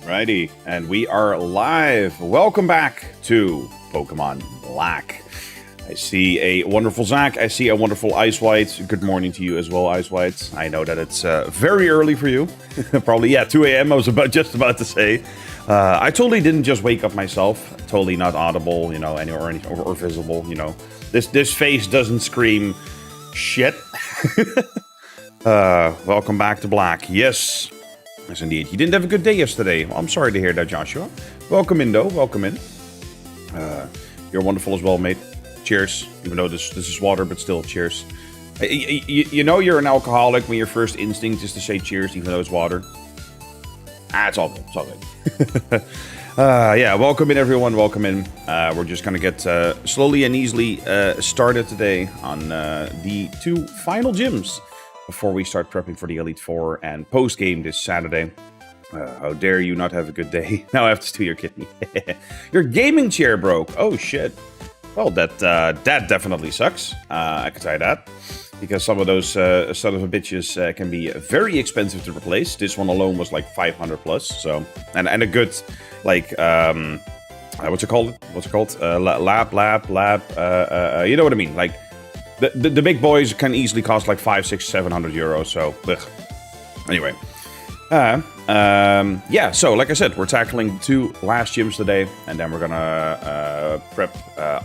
Righty, and we are live. Welcome back to Pokemon Black. I see a wonderful Zach. I see a wonderful Ice White. Good morning to you as well, Ice White. I know that it's very early for you. Probably, 2 a.m. I was just about to say. I totally didn't just wake up myself. Totally not audible, or visible. This face doesn't scream shit. Welcome back to Black. Yes, indeed. You didn't have a good day yesterday. Well, I'm sorry to hear that, Joshua. Welcome in, though. Welcome in. You're wonderful as well, mate. Cheers. Even though this is water, but still, cheers. You know you're an alcoholic when your first instinct is to say cheers, even though it's water. It's all good. It's all good. Welcome in, everyone. Welcome in. We're just going to get slowly and easily started today on the two final gyms before we start prepping for the Elite Four and post-game this Saturday. How dare you not have a good day? Now I have to steal your kidney. Your gaming chair broke. Oh, shit. Well, that definitely sucks. I can tell you that. Because some of those son of a bitches can be very expensive to replace. This one alone was like 500 plus. So, and a good, like, what's it called? Lab. You know what I mean? Like, the big boys can easily cost like 500, 600, 700 euros. So, ugh. Anyway. So like I said, we're tackling the two last gyms today, and then we're gonna prep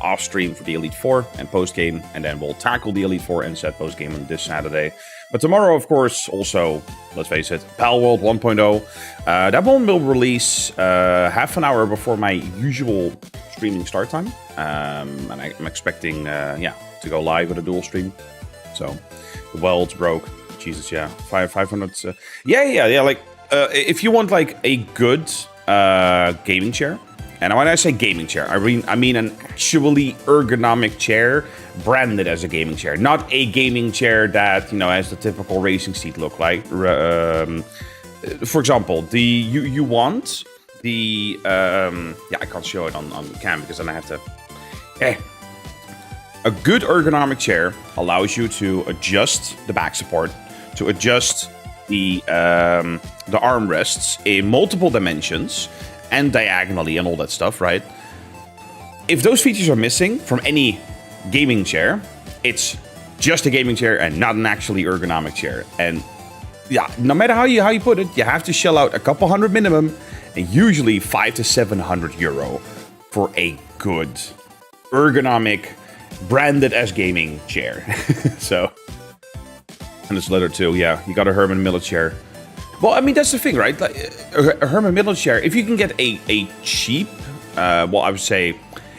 off stream for the Elite Four and post game, and then we'll tackle the Elite Four and set post game on this Saturday. But tomorrow, of course, also, let's face it, Pal World 1.0. That one will release half an hour before my usual streaming start time, and I'm expecting to go live with a dual stream. So the world's broke. Jesus, yeah, 500. Like, if you want like a good gaming chair, and when I say gaming chair, I mean an actually ergonomic chair branded as a gaming chair, not a gaming chair that has the typical racing seat look like. For example, you want the I can't show it on the cam because then I have to. A good ergonomic chair allows you to adjust the back support, to adjust the armrests in multiple dimensions and diagonally and all that stuff, right? If those features are missing from any gaming chair, it's just a gaming chair and not an actually ergonomic chair. And yeah, no matter how you put it, you have to shell out a couple hundred minimum, and usually 500 to 700 euro for a good ergonomic branded as gaming chair. So, and it's leather too. Yeah, you got a Herman Miller chair. Well, I mean, that's the thing, right? Like, a Herman Miller chair, if you can get a cheap, I would say,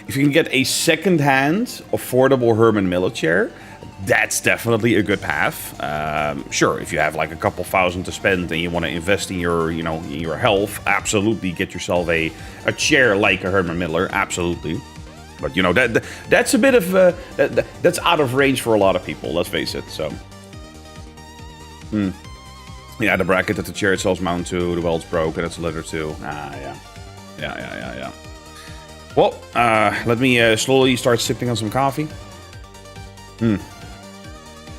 if you can get a second-hand, affordable Herman Miller chair, that's definitely a good path. Sure, if you have like a couple thousand to spend and you want to invest in your, in your health, absolutely get yourself a chair like a Herman Miller, absolutely. But that's a bit of that's out of range for a lot of people. Let's face it. So, yeah, the bracket that the chair itself is mounted to, the weld's broke, and it's a leather too. Yeah. Well, let me slowly start sipping on some coffee.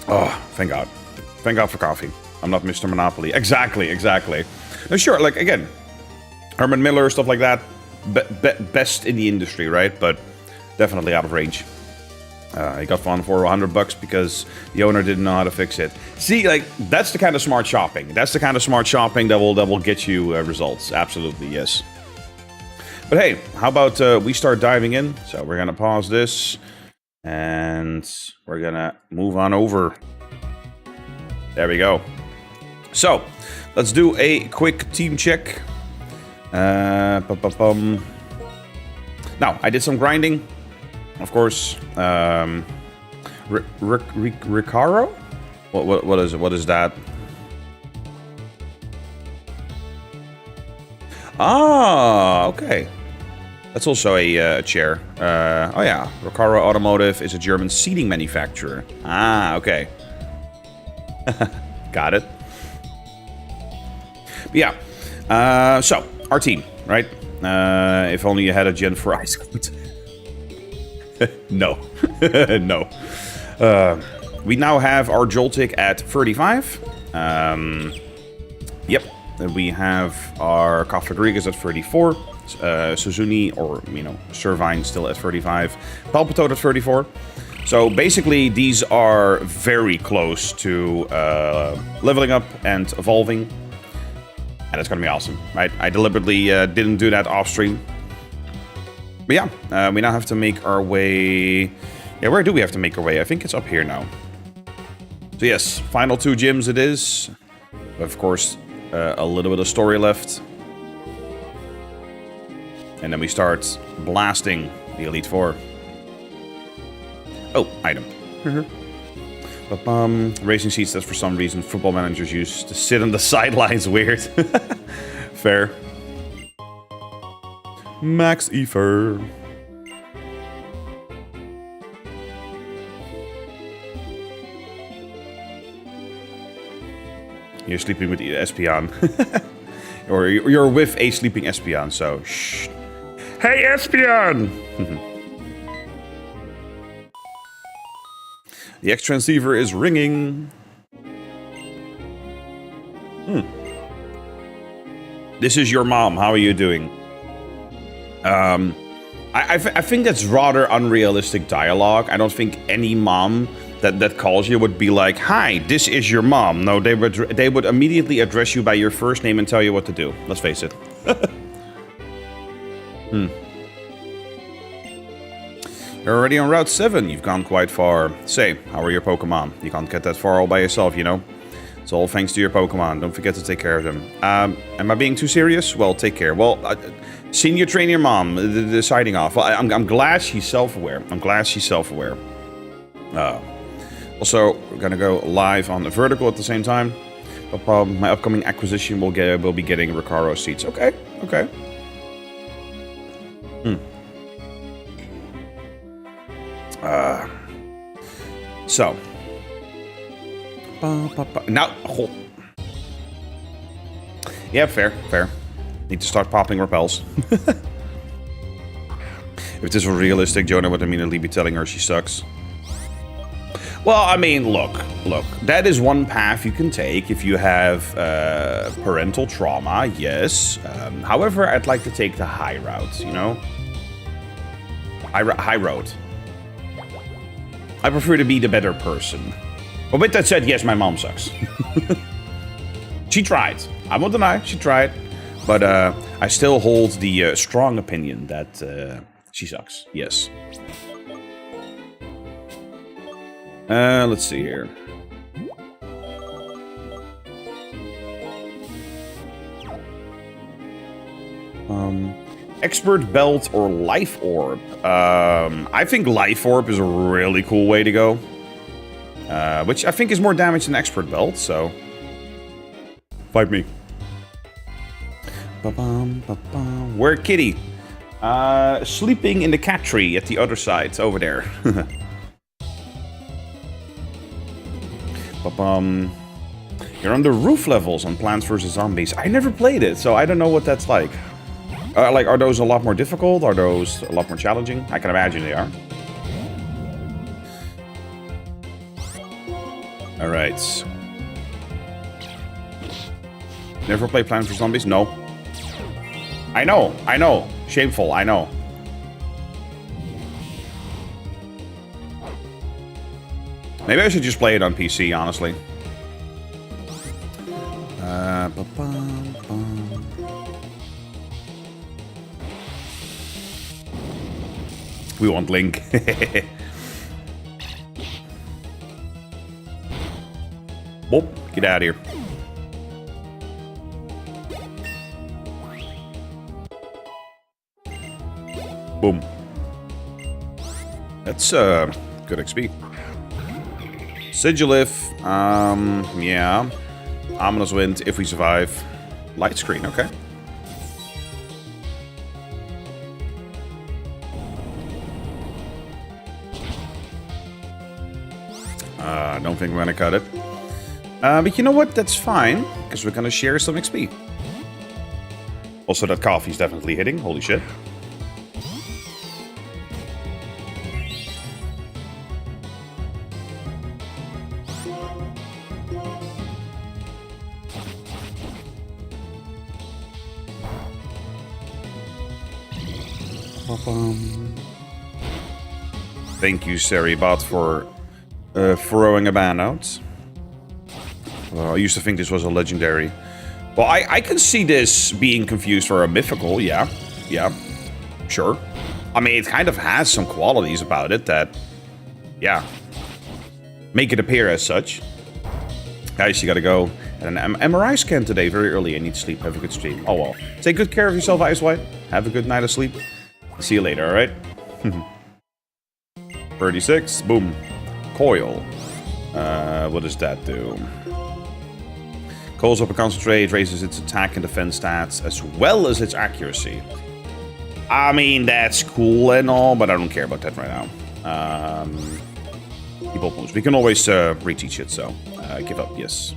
Oh, thank God. Thank God for coffee. I'm not Mr. Monopoly. Exactly. Now, sure, like again, Herman Miller stuff like that, best in the industry, right? But definitely out of range. He got one for $100 because the owner didn't know how to fix it. See, like, that's the kind of smart shopping. That's the kind of smart shopping that will get you results. Absolutely, yes. But hey, how about we start diving in? So we're gonna pause this, and we're gonna move on over. There we go. So let's do a quick team check. Now I did some grinding. Of course, Ricaro? What is it? What is that? Ah, okay. That's also a chair. Ricaro Automotive is a German seating manufacturer. Ah, okay. Got it. But yeah. So our team, right? If only you had a Gen 4 ice cream. No. No. We now have our Joltik at 35. Yep. Then we have our Cofagrigus at 34. Suzuni, or, Servine still at 35. Palpitoad at 34. So basically, these are very close to leveling up and evolving. And it's going to be awesome, right? I deliberately didn't do that off stream. But yeah, we now have to make our way... Yeah, where do we have to make our way? I think it's up here now. So yes, final 2 gyms it is. Of course, a little bit of story left. And then we start blasting the Elite Four. Oh, item. Racing seats, that's for some reason football managers used to sit on the sidelines. Weird. Fair. Max Ether. You're sleeping with Espeon. Or you're with a sleeping Espeon, so shh. Hey, Espeon! The X transceiver is ringing. This is your mom. How are you doing? I think that's rather unrealistic dialogue. I don't think any mom that calls you would be like, "Hi, this is your mom." No, they would immediately address you by your first name and tell you what to do. Let's face it. You're already on Route 7. You've gone quite far. Say, how are your Pokemon? You can't get that far all by yourself, you know? It's all thanks to your Pokemon. Don't forget to take care of them. Am I being too serious? Well, take care. Well, senior train your mom. The signing off. Well, I'm glad she's self-aware. Also, we're gonna go live on the vertical at the same time. My upcoming acquisition will be getting Recaro seats. Okay. So. Now. Oh. Yeah, fair. Need to start popping repels. If this were realistic, Jonah would immediately be telling her she sucks. Well, I mean, look. That is one path you can take if you have parental trauma, yes. However, I'd like to take the high route, you know? High road. I prefer to be the better person. But with that said, yes, my mom sucks. She tried. I won't deny, she tried. But I still hold the strong opinion that she sucks, yes. Let's see here. Expert Belt or Life Orb? I think Life Orb is a really cool way to go. Which I think is more damage than Expert Belt, so... Fight me. Where Kitty? Sleeping in the cat tree at the other side, over there. You're on the roof levels on Plants vs. Zombies. I never played it, so I don't know what that's like. Are those a lot more difficult? Are those a lot more challenging? I can imagine they are. Alright. Never played Plants vs. Zombies? No. I know. Shameful, I know. Maybe I should just play it on PC, honestly. We want Link. Boop, get out of here. Boom. That's good XP. Sigilif, yeah. Ominous Wind if we survive. Light screen, okay. Don't think we're gonna cut it. But you know what? That's fine, because we're gonna share some XP. Also, that coffee's definitely hitting. Holy shit. Thank you, Seribot, for throwing a ban out. I used to think this was a legendary. Well, I can see this being confused for a mythical, yeah. Yeah, sure. I mean, it kind of has some qualities about it that, yeah, make it appear as such. Guys, you gotta go. And an MRI scan today, very early. I need to sleep. Have a good stream. Oh well. Take good care of yourself, Ice White. Have a good night of sleep. See you later, alright? 36. Boom. Coil. What does that do? Calls up a concentrate, raises its attack and defense stats, as well as its accuracy. I mean, that's cool and all, but I don't care about that right now. People moves. We can always reteach it, so give up, yes.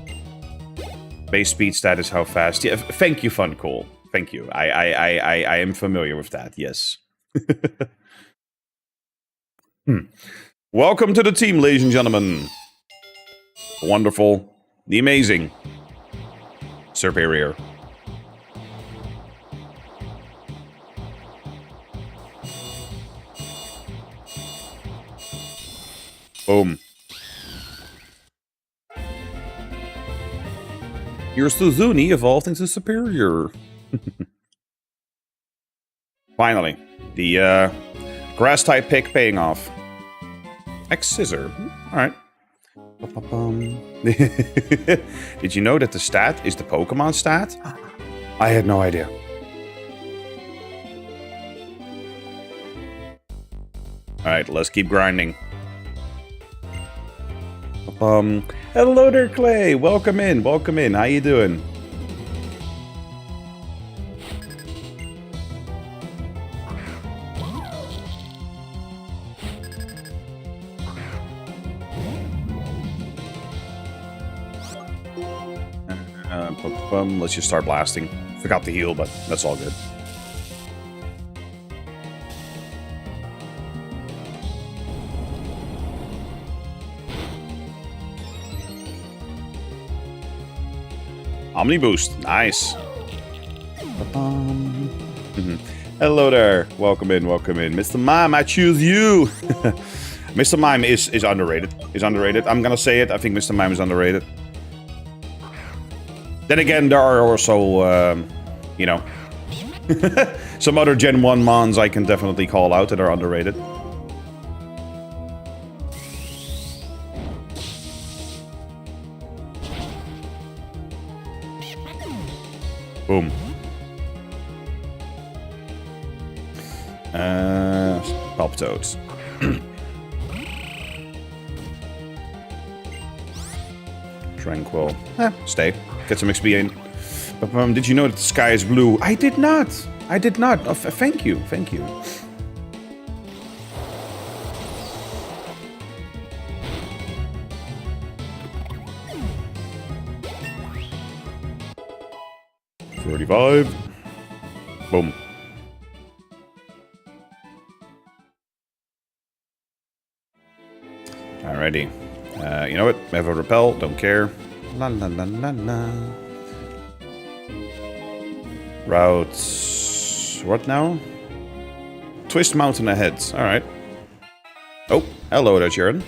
Base speed stat is how fast. Yeah, thank you, Funcool. Thank you. I am familiar with that, yes. Welcome to the team, ladies and gentlemen. Wonderful. The amazing. Superior. Boom. Your Suzuni evolved into Superior. Finally. The grass-type pick paying off. X-Scissor. Alright. Did you know that the stat is the Pokemon stat? I had no idea. Alright, let's keep grinding. Hello there, Clay. Welcome in. Welcome in. How you doing? Let's just start blasting. Forgot to heal, but that's all good. Omni Boost. Nice. Hello there. Welcome in, welcome in. Mr. Mime, I choose you. Mr. Mime is underrated. Is underrated. I'm gonna say it. I think Mr. Mime is underrated. Then again, there are also, you know, some other Gen 1 mons I can definitely call out that are underrated. Boom. Palpitoads. Tranquil. Stay. Get some XP in. Did you know that the sky is blue? I did not. I did not. Oh, thank you. Thank you. $35. Boom. Alrighty. You know what? I have a repel. Don't care. La la la la la. Routes. What now? Twist Mountain ahead. Alright. Oh, hello there, Sharon.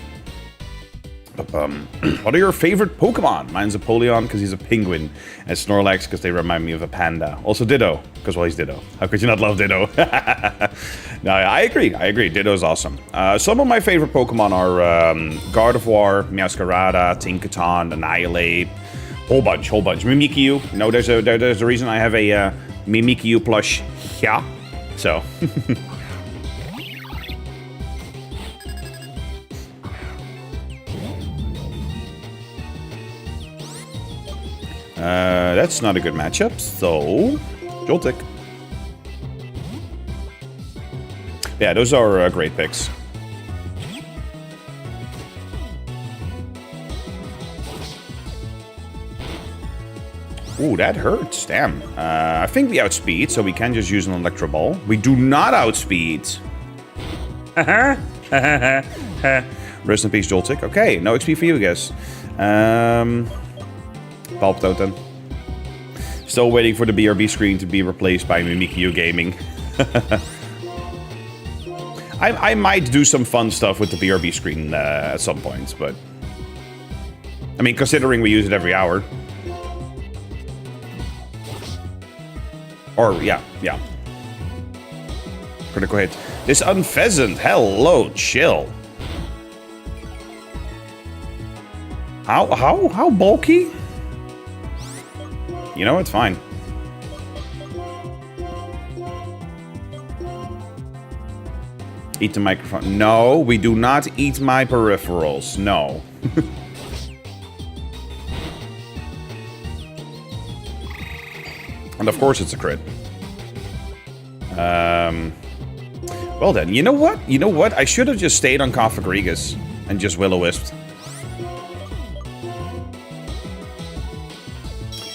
What are your favorite Pokemon? Mine's Apollyon because he's a penguin, and Snorlax because they remind me of a panda. Also Ditto, because, well, he's Ditto. How could you not love Ditto? No, I agree. I agree. Ditto's awesome. Some of my favorite Pokemon are Gardevoir, Meowscarada, Tinkaton, Annihilate. Whole bunch. Mimikyu. No, there's a reason I have a Mimikyu plush. Yeah. So. That's not a good matchup, so Joltik. Yeah, those are great picks. Ooh, that hurts. Damn. I think we outspeed, so we can just use an Electro Ball. We do not outspeed. Rest in peace, Joltik. Okay, no XP for you, I guess. Palpitoad then. Still waiting for the BRB screen to be replaced by Mimikyu Gaming. I might do some fun stuff with the BRB screen at some point, but... I mean, considering we use it every hour. Or, yeah. Critical hit. This unpheasant, hello, chill. How bulky? You know, it's fine. Eat the microphone. No, we do not eat my peripherals. No. And of course it's a crit. Well then, you know what? You know what? I should have just stayed on Cofagrigus and just Will-O-Wisped.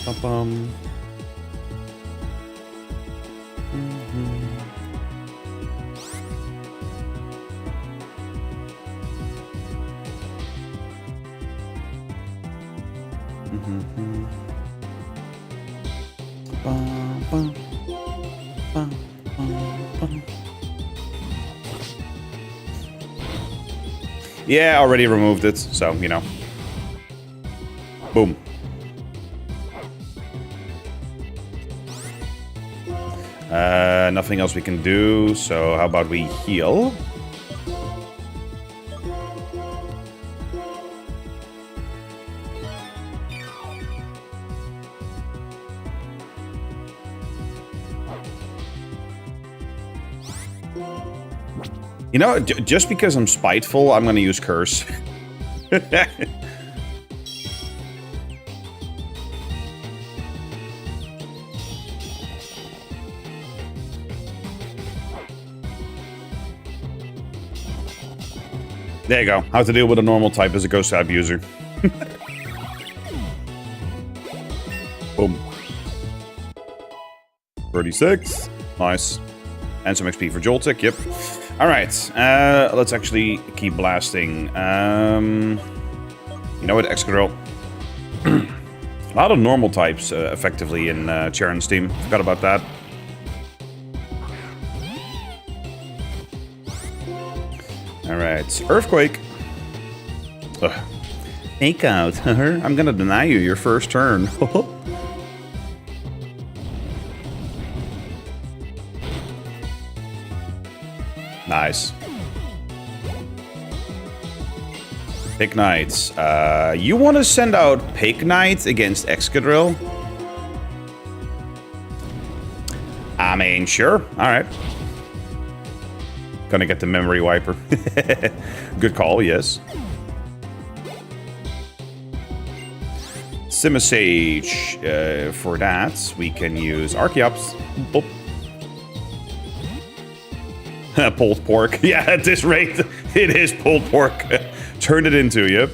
Bum-bum. Yeah, already removed it, so, you know. Boom. Nothing else we can do, so how about we heal? You know, just because I'm spiteful, I'm gonna use Curse. There you go. How to deal with a normal type as a ghost type user. Boom. 36. Nice. And some XP for Joltik, yep. Alright, let's actually keep blasting. You know what, Excadrill. A lot of normal types, effectively, in Charon's team. Forgot about that. Alright, Earthquake. Ugh. Fake out. I'm gonna deny you your first turn. Nice. Pick Knights. You want to send out Pick Knights against Excadrill? I mean, sure. Alright. Gonna get the memory wiper. Good call, yes. Simisage. For that, we can use Archeops. Boop. Pulled pork. Yeah, at this rate, it is pulled pork. Turn it into, yep.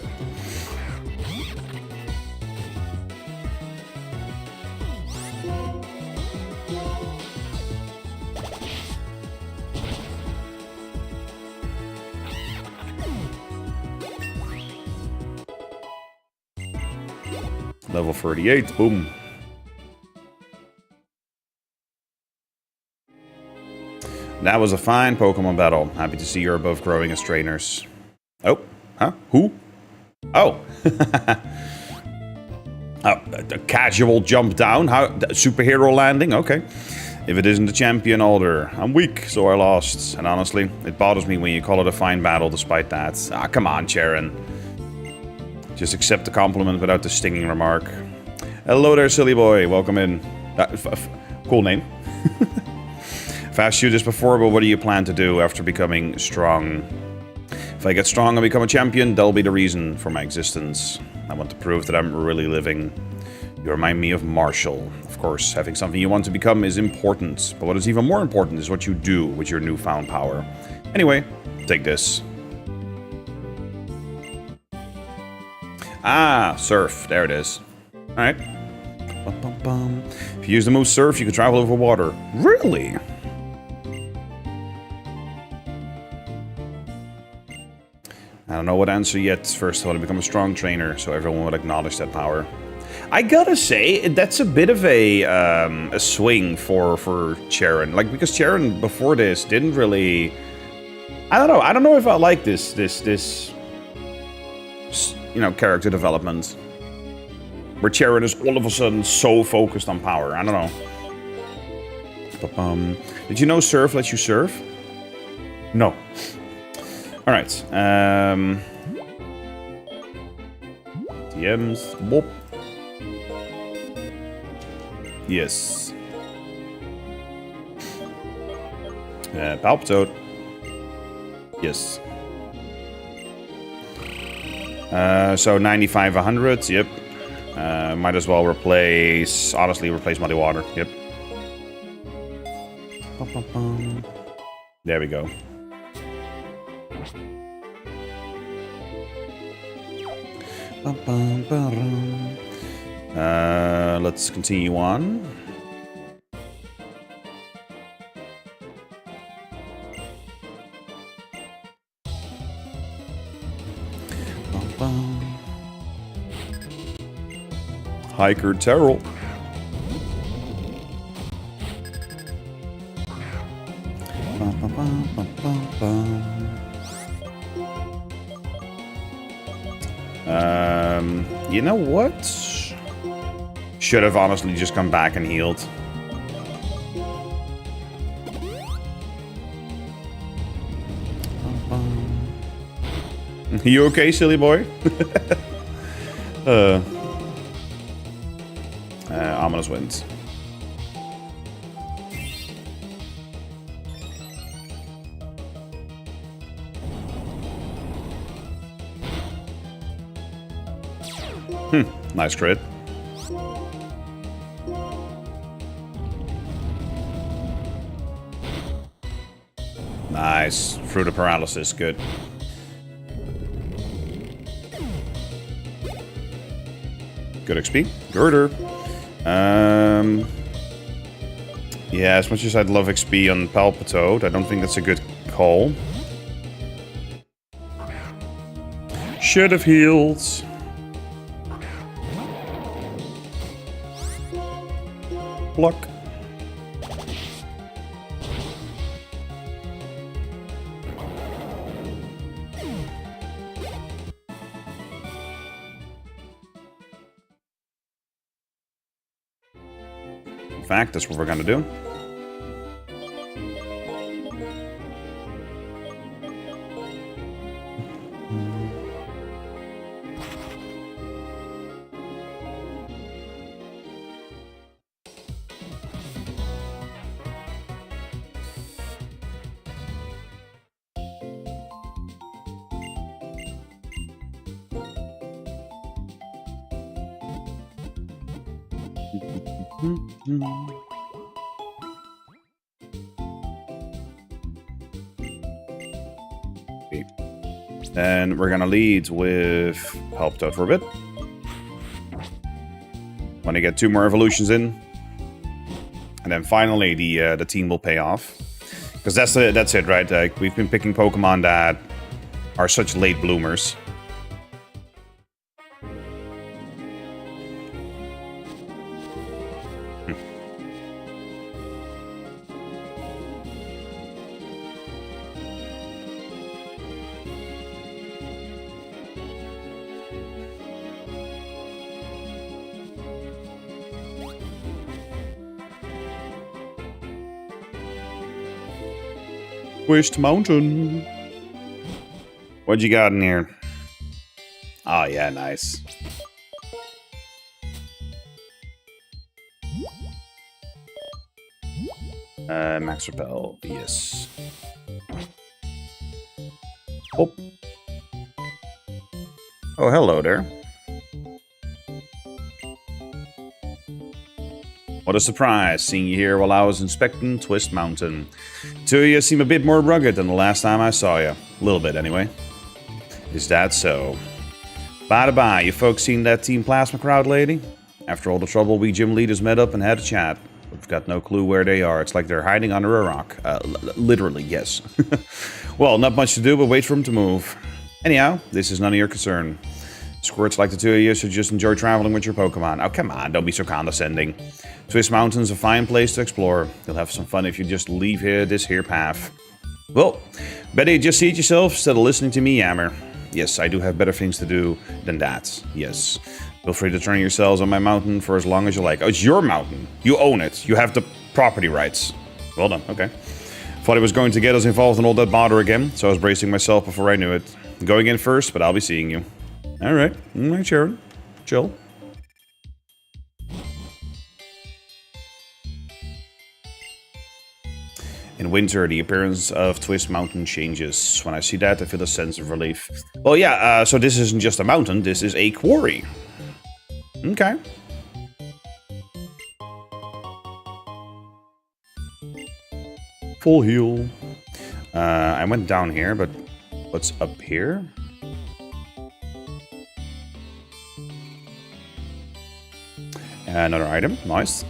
Level 38, boom. That was a fine Pokemon battle. Happy to see you're above growing as trainers. Oh, huh? Who? Oh. A casual jump down? How? Superhero landing? Okay. If it isn't the champion order. I'm weak, so I lost. And honestly, it bothers me when you call it a fine battle despite that. Ah, come on, Charon. Just accept the compliment without the stinging remark. Hello there, silly boy. Welcome in. Cool name. I've asked you this before, but what do you plan to do after becoming strong? If I get strong and become a champion, that'll be the reason for my existence. I want to prove that I'm really living. You remind me of Marshall. Of course, having something you want to become is important, but what is even more important is what you do with your newfound power. Anyway, take this. Ah, Surf. There it is. Alright. If you use the move Surf, you can travel over water. Really? I don't know what answer yet. First, I want to become a strong trainer, so everyone would acknowledge that power. I gotta say, that's a bit of a swing for Charon. Like, because Charon, before this, didn't really I don't know. I don't know if I like this, you know, character development. Where Charon is all of a sudden so focused on power. I don't know. Did you know surf lets you surf? No. Alright. DMs. Whoop. Yes. Palpitoad. Yes. So 95, 100. Yep. Might as well replace... Honestly, replace Muddy Water. Yep. There we go. Let's continue on. Hiker Terrell. You know what? Should have honestly just come back and healed. You okay, silly boy? Ominous Winds. Nice crit. Nice. Fruit of Paralysis, good. Good XP. Girder. Yeah, as much as I'd love XP on Palpitoad, I don't think that's a good call. Should have healed. Block. In fact, that's what we're gonna do. And we're gonna lead with Palpitoad for a bit. Want to get 2 more evolutions in, and then finally the team will pay off. Because that's it, right? We've been picking Pokemon that are such late bloomers. Twist Mountain. What you got in here? Oh yeah, nice. Max Repel, yes. Oh. Oh, hello there. What a surprise, seeing you here while I was inspecting Twist Mountain. Two of you seem a bit more rugged than the last time I saw you. A little bit, anyway. Is that so? Bye-bye, you folks seen that Team Plasma crowd lady? After all the trouble, we gym leaders met up and had a chat. We've got no clue where they are. It's like they're hiding under a rock. Literally, yes. Well, not much to do, but wait for them to move. Anyhow, this is none of your concern. Squirts like the two of you should just enjoy traveling with your Pokemon. Oh, come on, don't be so condescending. Twist Mountain's a fine place to explore. You'll have some fun if you just leave here this here path. Well, better just see it yourself instead of listening to me yammer. Yes, I do have better things to do than that. Yes. Feel free to turn yourselves on my mountain for as long as you like. Oh, it's your mountain. You own it. You have the property rights. Well done. Okay. Thought he was going to get us involved in all that bother again, so I was bracing myself before I knew it. Going in first, but I'll be seeing you. Alright. Alright, Sharon. Chill. In winter, the appearance of Twist Mountain changes. When I see that, I feel a sense of relief. Well, yeah, so this isn't just a mountain, this is a quarry. Okay. Full heal. I went down here, but what's up here? Another item, nice.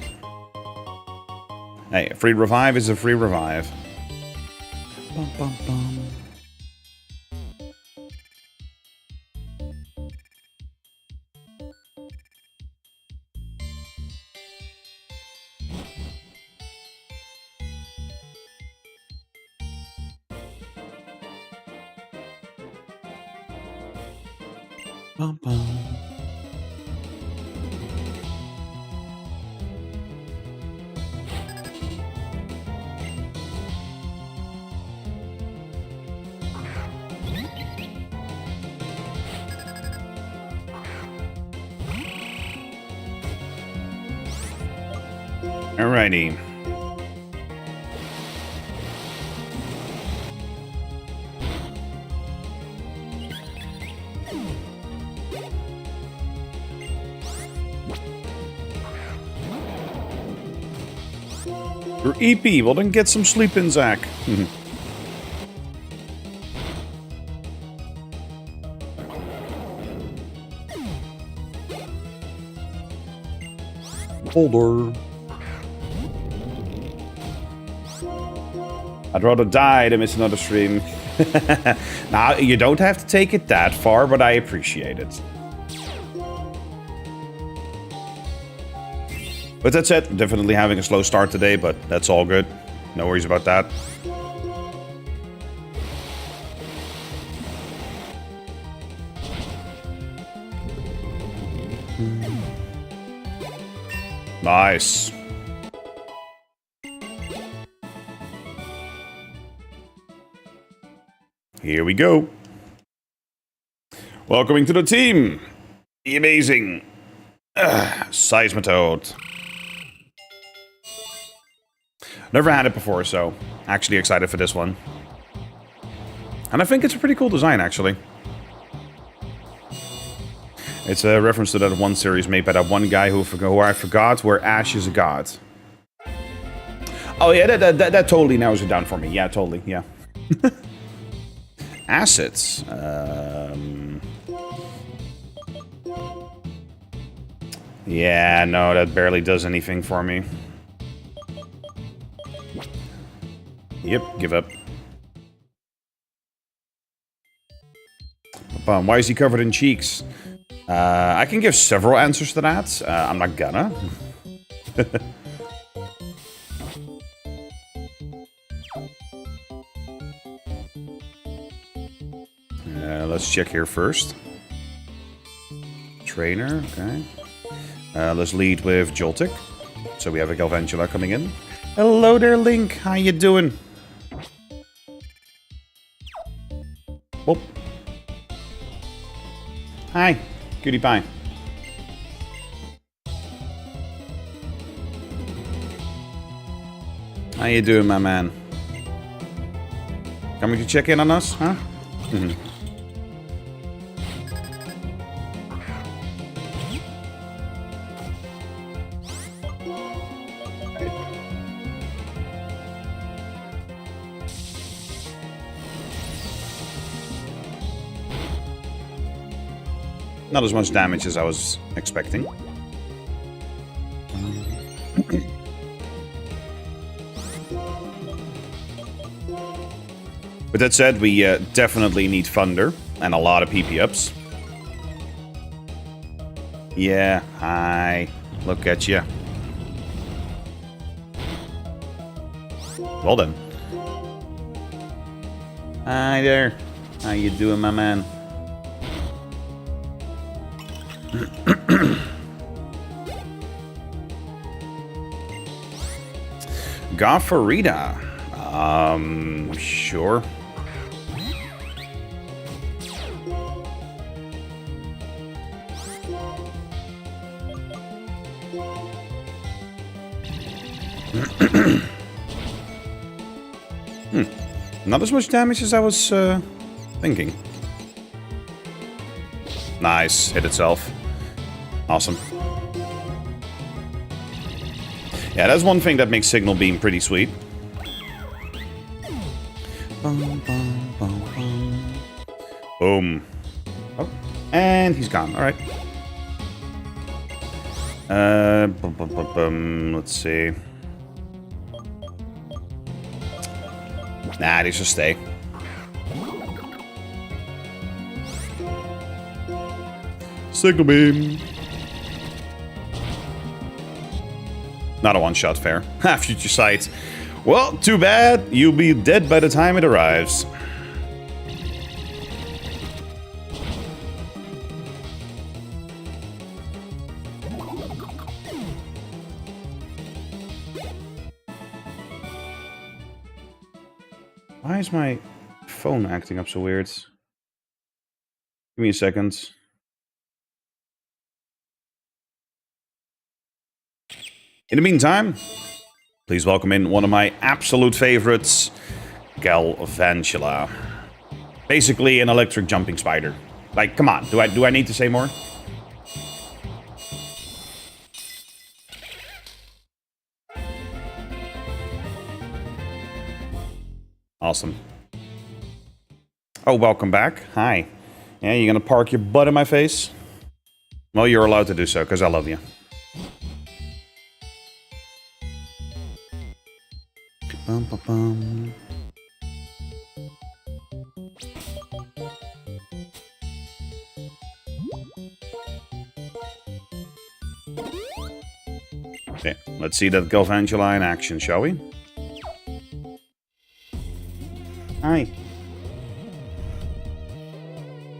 Hey, a free revive is a free revive. Bum, bum, bum. Bum, bum. Alrighty. Your EP, well then get some sleep in, Zach. Boulder. I'd rather die than miss another stream. Now, you don't have to take it that far, but I appreciate it. But that said, definitely having a slow start today, but that's all good. No worries about that. Nice. Here we go. Welcoming to the team, the amazing Seismitoad. Never had it before, so actually excited for this one. And I think it's a pretty cool design, actually. It's a reference to that one series made by that one guy who I forgot, where Ash is a god. Oh yeah, that totally narrows it down for me. Yeah, totally, yeah. Assets. Yeah, no, that barely does anything for me. Yep, give up. Why is he covered in cheeks? I can give several answers to that. I'm not gonna. Let's check here first. Trainer, okay. Let's lead with Joltik. So we have a Galvantula coming in. Hello there, Link. How you doing? Whoop. Hi, cutie pie. How you doing, my man? Coming to check in on us, huh? Mm-hmm. Not as much damage as I was expecting. With that said, we definitely need Thunder and a lot of PP ups. Yeah, hi. Look at you. Well done. Hi there. How you doing, my man? Goffarita. Sure. Not as much damage as I was thinking. Nice. Hit itself. Awesome. Yeah, that's one thing that makes Signal Beam pretty sweet. Boom. Oh, and he's gone. All right. Let's see. Nah, these just stay. Signal Beam. Not a one-shot fair. Ha, future sight. Well, too bad. You'll be dead by the time it arrives. Why is my phone acting up so weird? Give me a second. In the meantime, please welcome in one of my absolute favorites, Galvantula. Basically an electric jumping spider. Like, come on, do I need to say more? Awesome. Oh, welcome back. Hi. Yeah, you gonna park your butt in my face? Well, you're allowed to do so, because I love you. Bum, bum, bum. Okay, let's see that Galvantula in action, shall we? Hi.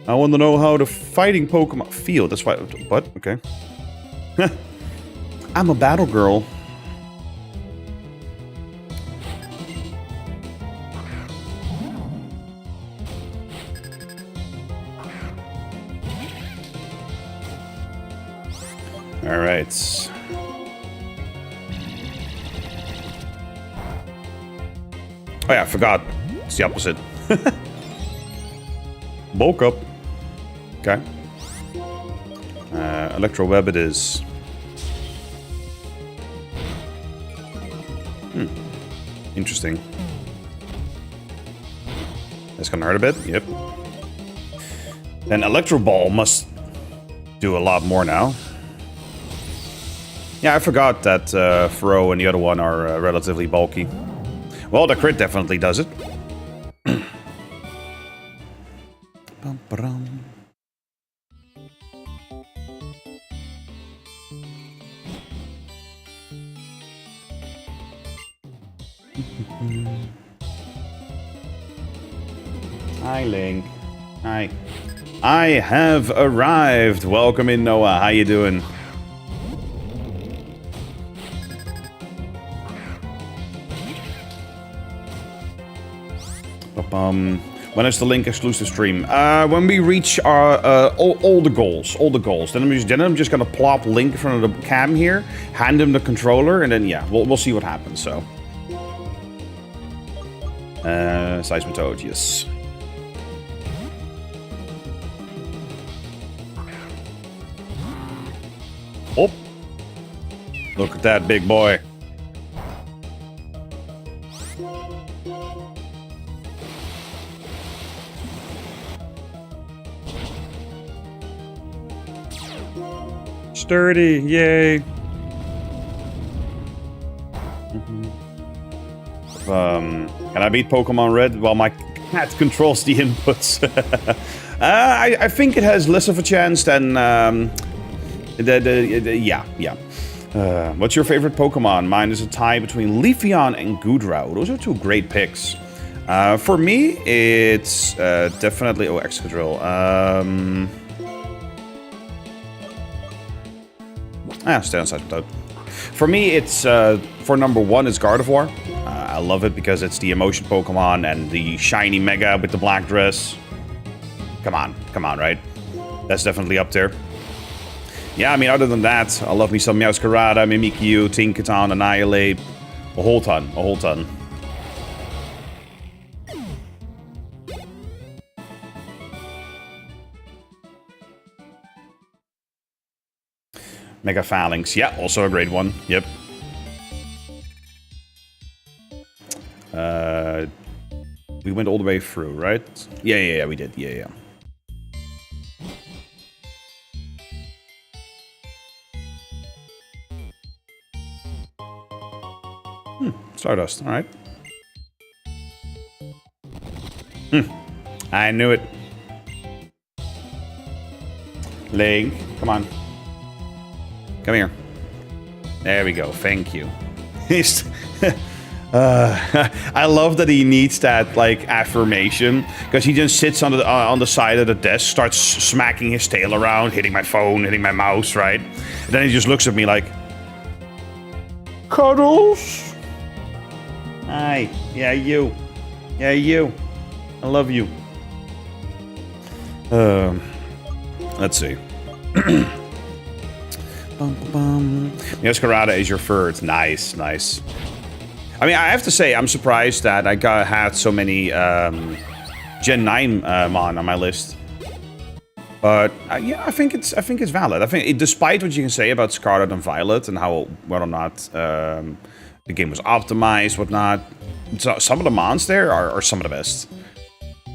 I want to know how the fighting Pokemon feel. That's why. What? Okay. I'm a battle girl. All right. Oh yeah, I forgot. It's the opposite. Bulk up. Okay. Electro Web it is. Interesting. That's gonna hurt a bit. Yep. Then Electro Ball must do a lot more now. Yeah, I forgot that Fro and the other one are relatively bulky. Well, the crit definitely does it. Hi, Link. Hi. I have arrived. Welcome in, Noah. How you doing? When is the Link exclusive stream? When we reach our all the goals, Then I'm just gonna plop Link in front of the cam here, hand him the controller, and then yeah, we'll see what happens. So, Seismitoad, yes. Oh, look at that big boy. Sturdy, yay. Can I beat Pokemon Red? Well, my cat controls the inputs. I think it has less of a chance than... yeah. What's your favorite Pokemon? Mine is a tie between Leafeon and Goodrow. Those are two great picks. For me, it's definitely... Oh, Excadrill. Stay on side without. For me, it's... for number 1, it's Gardevoir. I love it because it's the emotion Pokemon and the shiny Mega with the black dress. Come on, right? That's definitely up there. Yeah, I mean, other than that, I love me some Meowscarada, Mimikyu, Tinkaton, Annihilate. A whole ton. Mega Phalanx, yeah, also a great one. Yep. We went all the way through, right? Yeah, we did. Yeah. Stardust, alright. I knew it. Link, come on. Come here. There we go, thank you. I love that he needs that, like, affirmation. Because he just sits on the side of the desk, starts smacking his tail around, hitting my phone, hitting my mouse, right? And then he just looks at me like... Cuddles? Hi. Yeah, you. I love you. Let's see. Meowscarada is your third. Nice. I mean, I have to say, I'm surprised that I had so many Gen 9 Mon on my list. But yeah, I think it's valid. I think, despite what you can say about Scarlet and Violet and how whether or not the game was optimized, whatnot, so some of the Mons there are some of the best.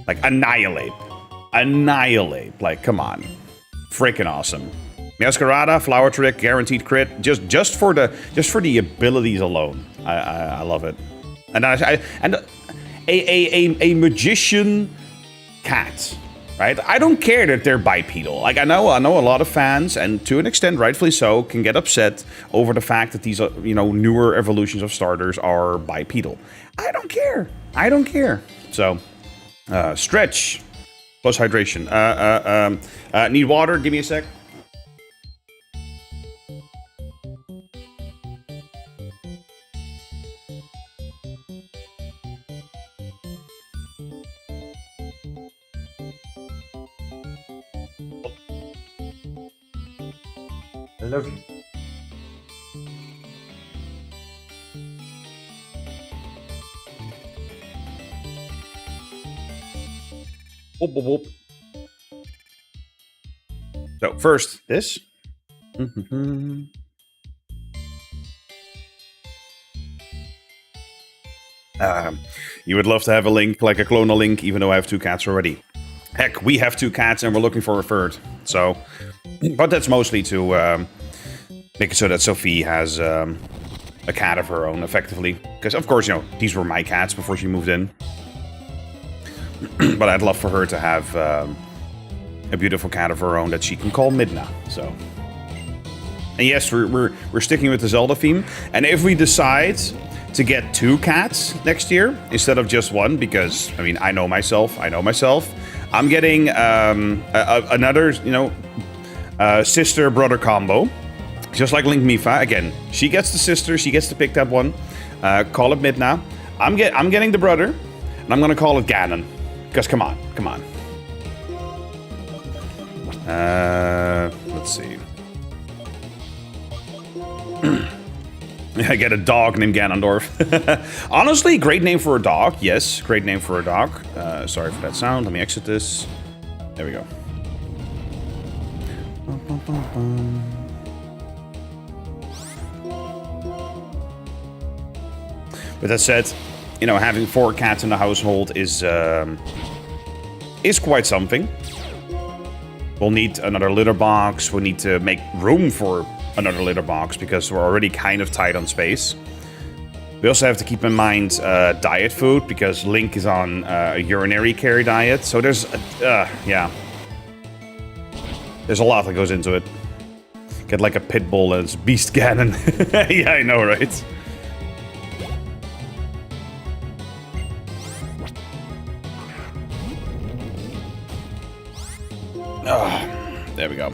Like Annihilate, like come on, freaking awesome. Meowscarada, Flower Trick, guaranteed crit, just for the abilities alone. I love it, and a magician cat, right? I don't care that they're bipedal. Like I know a lot of fans, and to an extent, rightfully so, can get upset over the fact that these newer evolutions of starters are bipedal. I don't care. So, stretch plus hydration. Need water? Give me a sec. I love you. Whoop, whoop, whoop. So first, this. You would love to have a Link, like a clonal Link, even though I have 2 cats already. Heck, we have 2 cats and we're looking for a third. So, but that's mostly to make it so that Sophie has a cat of her own, effectively. Because, of course, these were my cats before she moved in. But I'd love for her to have a beautiful cat of her own that she can call Midna. So, and yes, we're sticking with the Zelda theme. And if we decide to get 2 cats next year instead of just 1, because I mean I know myself. I'm getting another sister brother combo, just like Link Mifa. Again, she gets the sister, she gets to pick that one. Call it Midna. I'm getting the brother, and I'm gonna call it Ganon. Because come on. Let's see. I get a dog named Ganondorf. Honestly, great name for a dog. Yes, great name for a dog. Sorry for that sound. Let me exit this. There we go. With that said, having 4 cats in the household is quite something. We'll need another litter box. We'll need to make room for another litter box because we're already kind of tight on space. We also have to keep in mind diet food because Link is on a urinary care diet. So there's a lot that goes into it. Get like a pit bull and it's Beast Ganon. Yeah, I know, right? There we go.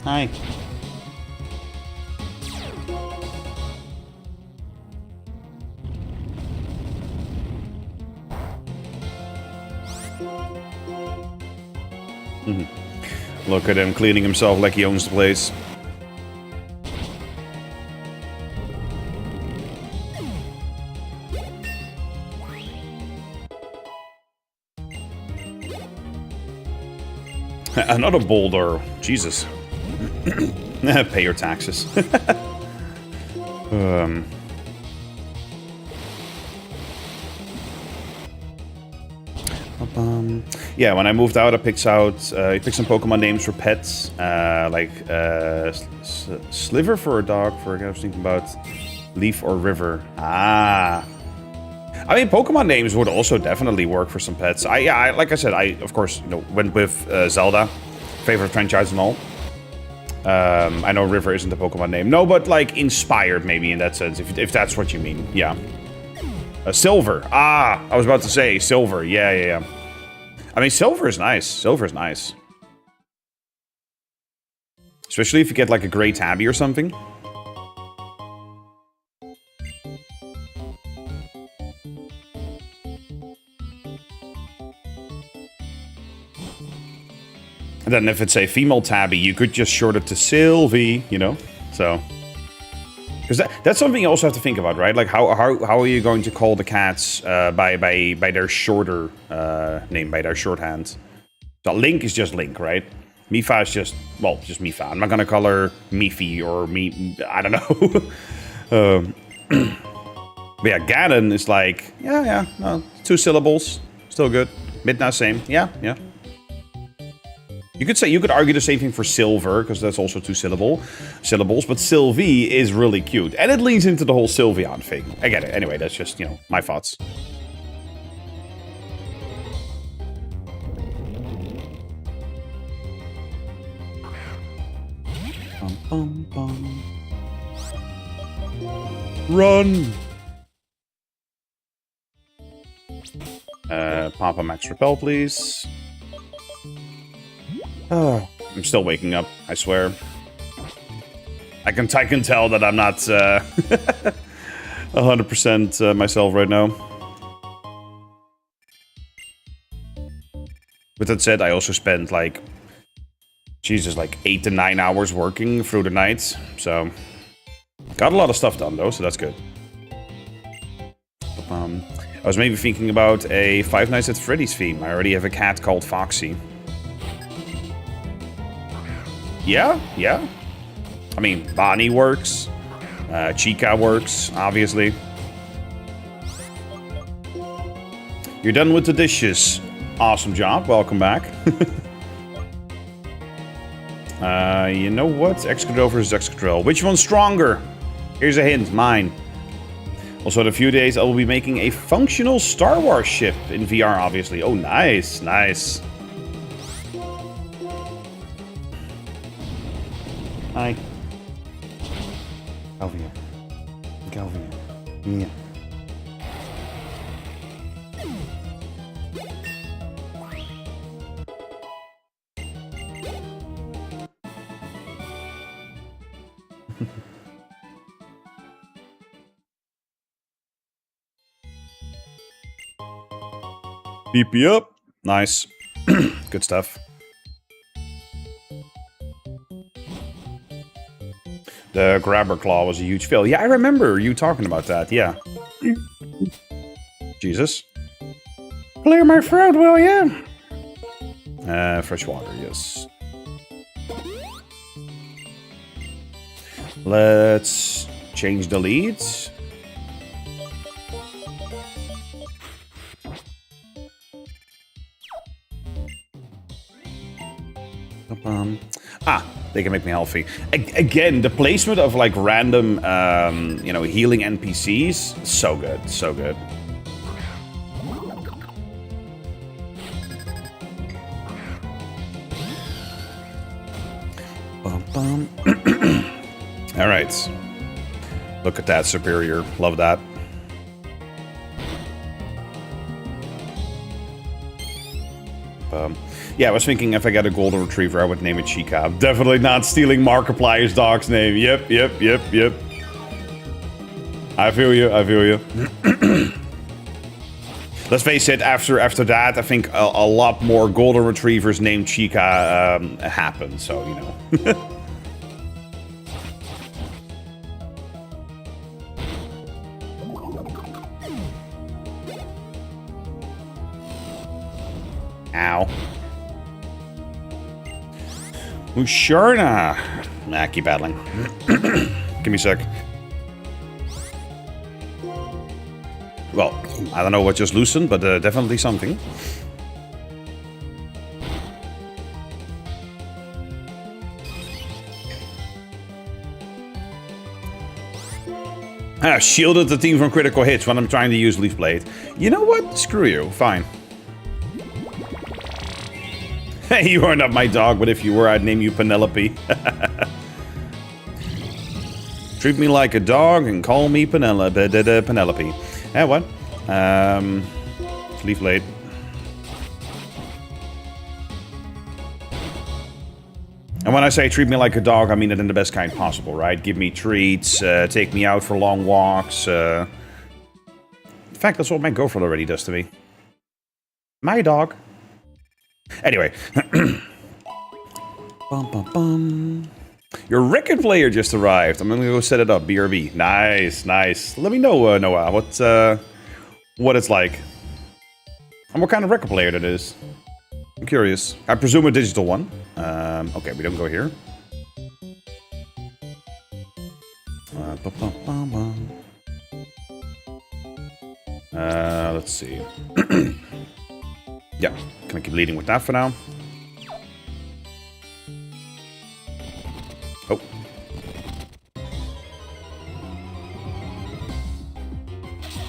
Hi. Look at him cleaning himself like he owns the place. Another boulder. Jesus. Pay your taxes. Yeah, when I moved out, I picked some Pokemon names for pets, like Sliver for a dog. I was thinking about Leaf or River. Ah, I mean, Pokemon names would also definitely work for some pets. Like I said, I of course went with Zelda, favorite franchise and all. I know River isn't a Pokemon name, no, but like inspired maybe in that sense, if that's what you mean. Yeah, Silver. Ah, I was about to say Silver. Yeah. I mean, Silver is nice. Silver is nice. Especially if you get like a Grey Tabby or something. And then if it's a female Tabby, you could just short it to Sylvie, you know? So... Because that's something you also have to think about, right? Like, how are you going to call the cats by their shorter name, by their shorthand? So Link is just Link, right? Mifa is just Mifa. I'm not going to call her Miffy or I don't know. But yeah, Ganon is like, no, 2 syllables. Still good. Midna, same. Yeah. You could argue the same thing for Silver, because that's also 2 syllables, but Sylvie is really cute. And it leads into the whole Sylveon thing. I get it. Anyway, that's just, my thoughts. Bum, bum, bum. Run! Papa Max Repel, please. Oh, I'm still waking up, I swear. I can tell that I'm not 100% myself right now. With that said, I also spent like 8 to 9 hours working through the night. So, got a lot of stuff done though, so that's good. I was maybe thinking about a Five Nights at Freddy's theme. I already have a cat called Foxy. Yeah. I mean, Bonnie works. Chica works, obviously. You're done with the dishes. Awesome job. Welcome back. You know what? Excadrill versus Excadrill. Which one's stronger? Here's a hint. Mine. Also, in a few days, I will be making a functional Star Wars ship in VR, obviously. Oh, nice. Hi. Galvia. Yeah. BP up. Nice. Good stuff. The grabber claw was a huge fail. Yeah, I remember you talking about that. Yeah. Jesus. Clear my throat, will you? Fresh water, yes. Let's change the leads. They can make me healthy. Again, the placement of like random, healing NPCs, so good, so good. All right. Look at that, superior. Love that. Yeah, I was thinking if I get a golden retriever, I would name it Chica. Definitely not stealing Markiplier's dog's name. Yep. I feel you. Let's face it, after that, I think a lot more golden retrievers named Chica happen, so, you know. Ow. Musharna. Nah, keep battling. Give me a sec. Well, I don't know what just loosened, but definitely something. Shielded the team from critical hits when I'm trying to use Leaf Blade. You know what? Screw you. Fine. Hey, you are not my dog, but if you were, I'd name you Penelope. Treat me like a dog and call me Penelope. Yeah, what? Leaf Blade. And when I say treat me like a dog, I mean it in the best kind possible, right? Give me treats, take me out for long walks. In fact, that's what my girlfriend already does to me. My dog. Anyway. Bum, bum, bum. Your record player just arrived. I'm gonna go set it up. BRB. Nice. Let me know, Noah, what it's like. And what kind of record player that is. I'm curious. I presume a digital one. Okay, we don't go here. Let's see. Yeah, can I keep leading with that for now? Oh.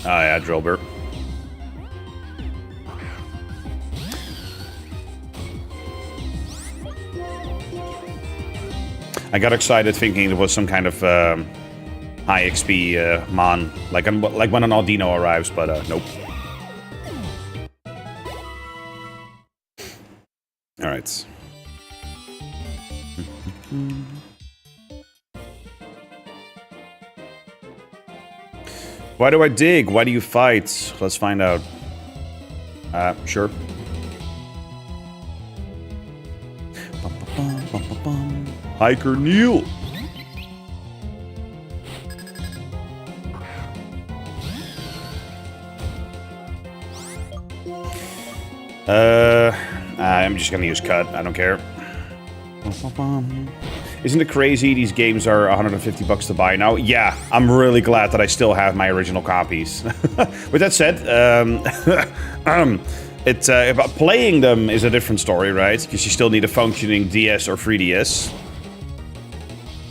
Ah, yeah, Drillbur. I got excited thinking it was some kind of high XP mon, like when an Aldino arrives, but nope. All right. Why do I dig? Why do you fight? Let's find out. Sure. Hiker Neil. I'm just gonna use cut. I don't care. Isn't it crazy? These games are 150 bucks to buy now. Yeah, I'm really glad that I still have my original copies. With that said, about playing them is a different story, right? Because you still need a functioning DS or 3DS.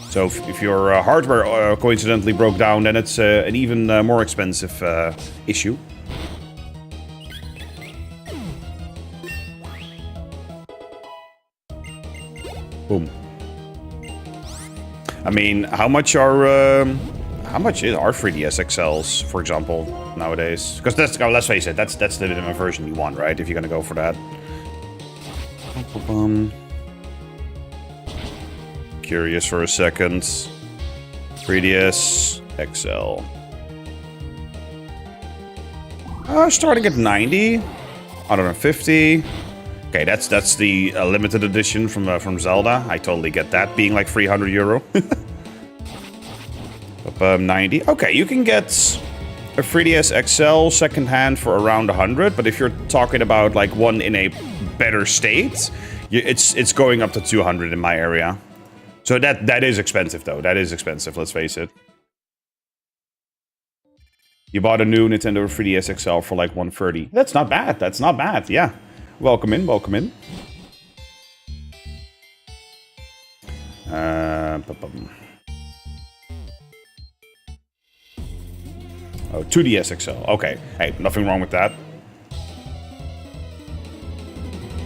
So if your hardware coincidentally broke down, then it's an even more expensive issue. Boom. I mean, how much is our 3DS XLs, for example, nowadays? Because that's, let's face it, that's the minimum version you want, right? If you're gonna go for that. Curious for a second. 3DS XL. Starting at 90. 150. Okay, that's the limited edition from Zelda. I totally get that being like 300 euro. 90. Okay, you can get a 3DS XL secondhand for around 100, but if you're talking about like one in a better state, it's going up to 200 in my area. So that is expensive though. That is expensive. Let's face it. You bought a new Nintendo 3DS XL for like 130. That's not bad. That's not bad. Yeah. Welcome in, welcome in. Oh, 2DS XL. Okay. Hey, nothing wrong with that.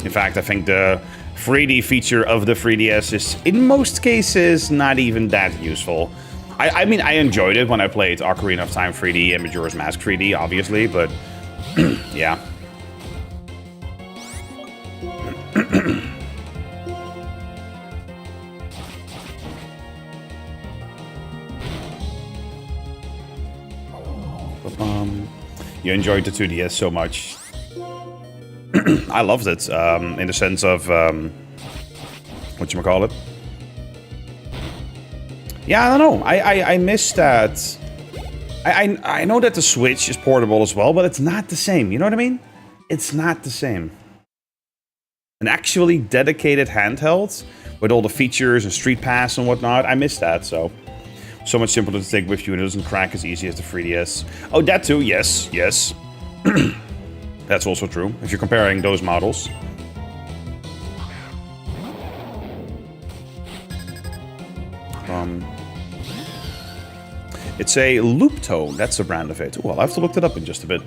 In fact, I think the 3D feature of the 3DS is, in most cases, not even that useful. I mean, I enjoyed it when I played Ocarina of Time 3D and Majora's Mask 3D, obviously, but yeah. You enjoyed the 2DS so much. I loved it, in the sense of, whatchamacallit? Yeah, I don't know. I miss that. I know that the Switch is portable as well, but it's not the same. You know what I mean? It's not the same. An actually dedicated handheld with all the features and Street Pass and whatnot, I miss that, so much simpler to take with you and it doesn't crack as easy as the 3DS. Oh, that too, yes, yes. That's also true, if you're comparing those models. It's a loop tone, that's the brand of it. Ooh, I'll have to look it up in just a bit.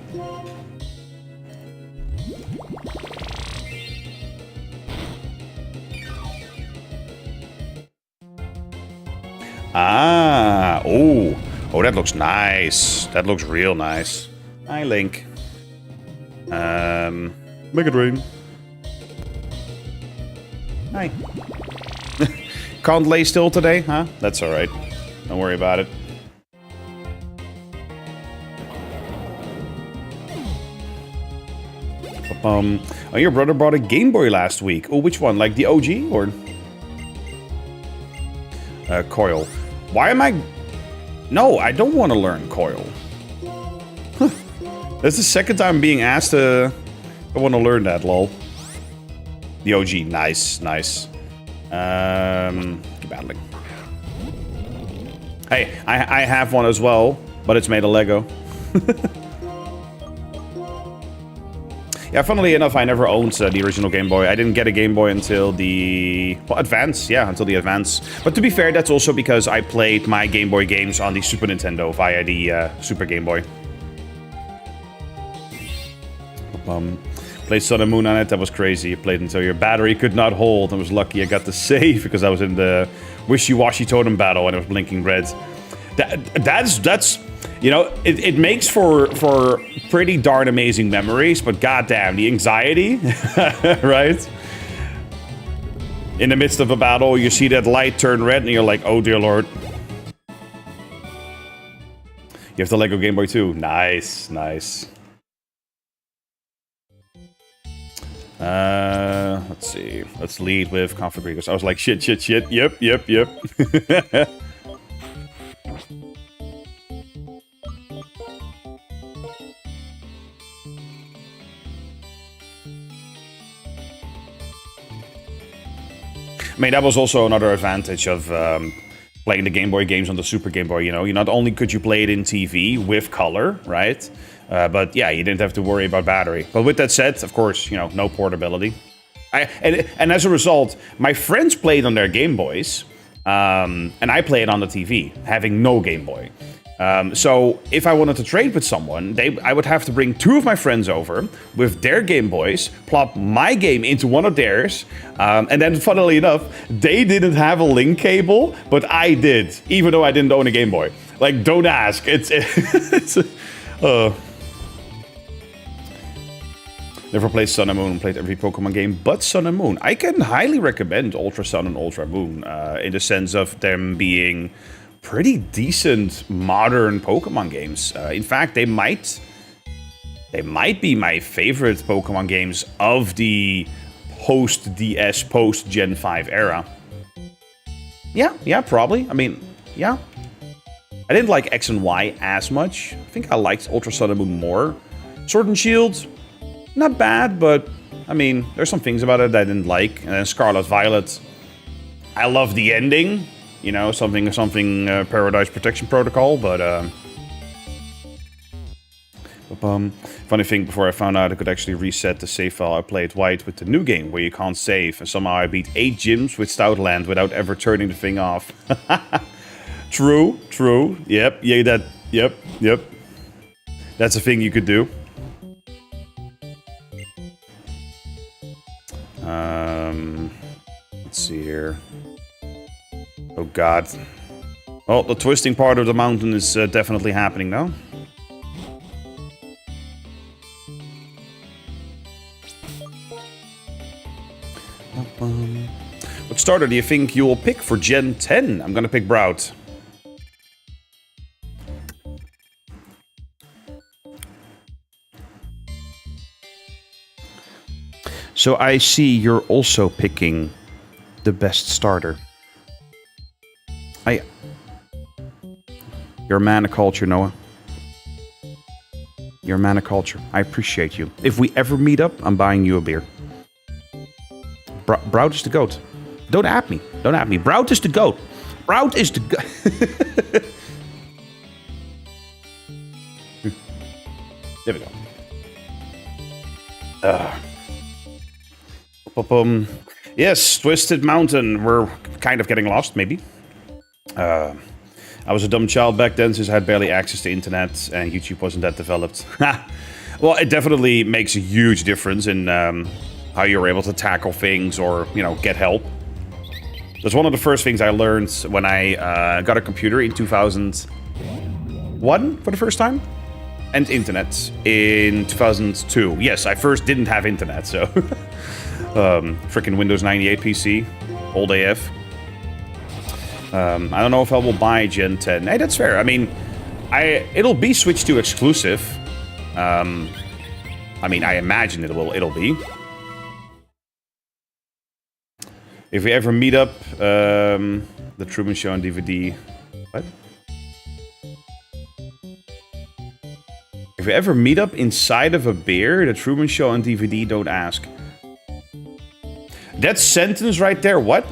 Ah, oh, that looks nice. That looks real nice. Hi, Link. Make it rain. Hi. Can't lay still today, huh? That's alright. Don't worry about it. Oh, your brother bought a Game Boy last week. Oh, which one? Like the OG or? Coil. Why am I... No, I don't want to learn Coil. Huh. That's the second time I'm being asked to... I want to learn that, lol. The OG, nice, nice. Keep battling. Hey, I have one as well, but it's made of Lego. Yeah, funnily enough, I never owned the original Game Boy. I didn't get a Game Boy until the... Well, Advance. Yeah, until the Advance. But to be fair, that's also because I played my Game Boy games on the Super Nintendo via the Super Game Boy. Played Sun and Moon on it. That was crazy. You played until your battery could not hold. I was lucky I got the save because I was in the wishy-washy totem battle and it was blinking red. That's... You know, it makes for pretty darn amazing memories, but goddamn, the anxiety, right? In the midst of a battle, you see that light turn red, and you're like, oh dear lord. You have the Lego Game Boy too. Nice, nice. Let's see. Let's lead with configurators. I was like, shit. Yep. I mean, that was also another advantage of playing the Game Boy games on the Super Game Boy, you know. Not only could you play it in TV with color, right? But yeah, you didn't have to worry about battery. But with that said, of course, you know, no portability. And as a result, my friends played on their Game Boys, and I played on the TV, having no Game Boy. So if I wanted to trade with someone, I would have to bring two of my friends over with their Game Boys, plop my game into one of theirs, and then funnily enough, they didn't have a link cable, but I did, even though I didn't own a Game Boy. Like, don't ask. Never played Sun and Moon, played every Pokemon game but Sun and Moon. I can highly recommend Ultra Sun and Ultra Moon, in the sense of them being pretty decent modern Pokemon games. In fact, they might be my favorite Pokemon games of the post-DS, post-Gen 5 era. Yeah, probably. I mean, yeah. I didn't like X and Y as much. I think I liked Ultra Sun and Moon more. Sword and Shield, not bad, but I mean, there's some things about it that I didn't like. And then Scarlet Violet, I love the ending. You know, something Paradise Protection Protocol, but funny thing, before I found out I could actually reset the save file, I played White with the new game where you can't save, and somehow I beat 8 gyms with Stoutland without ever turning the thing off. True. Yep. That's a thing you could do. Let's see here. Oh god. Well, the twisting part of the mountain is definitely happening now. What starter do you think you will pick for Gen 10? I'm gonna pick Brout. So I see you're also picking the best starter. You're a man of culture, Noah. You're a man of culture. I appreciate you. If we ever meet up, I'm buying you a beer. Brout is the goat. Don't at me. Don't at me. Brout is the goat. Brout is the goat. There we go. Yes, Twisted Mountain. We're kind of getting lost, maybe. I was a dumb child back then since I had barely access to internet and YouTube wasn't that developed. Well, it definitely makes a huge difference in how you're able to tackle things or, you know, get help. That's one of the first things I learned when I got a computer in 2001 for the first time. And internet in 2002. Yes, I first didn't have internet, so... frickin' Windows 98 PC. Old AF. I don't know if I will buy Gen 10. Hey, that's fair. I mean, it'll be Switch 2 exclusive. I mean, I imagine it'll be. If we ever meet up, the Truman Show on DVD... What? If we ever meet up inside of a beer, the Truman Show on DVD, don't ask. That sentence right there, what?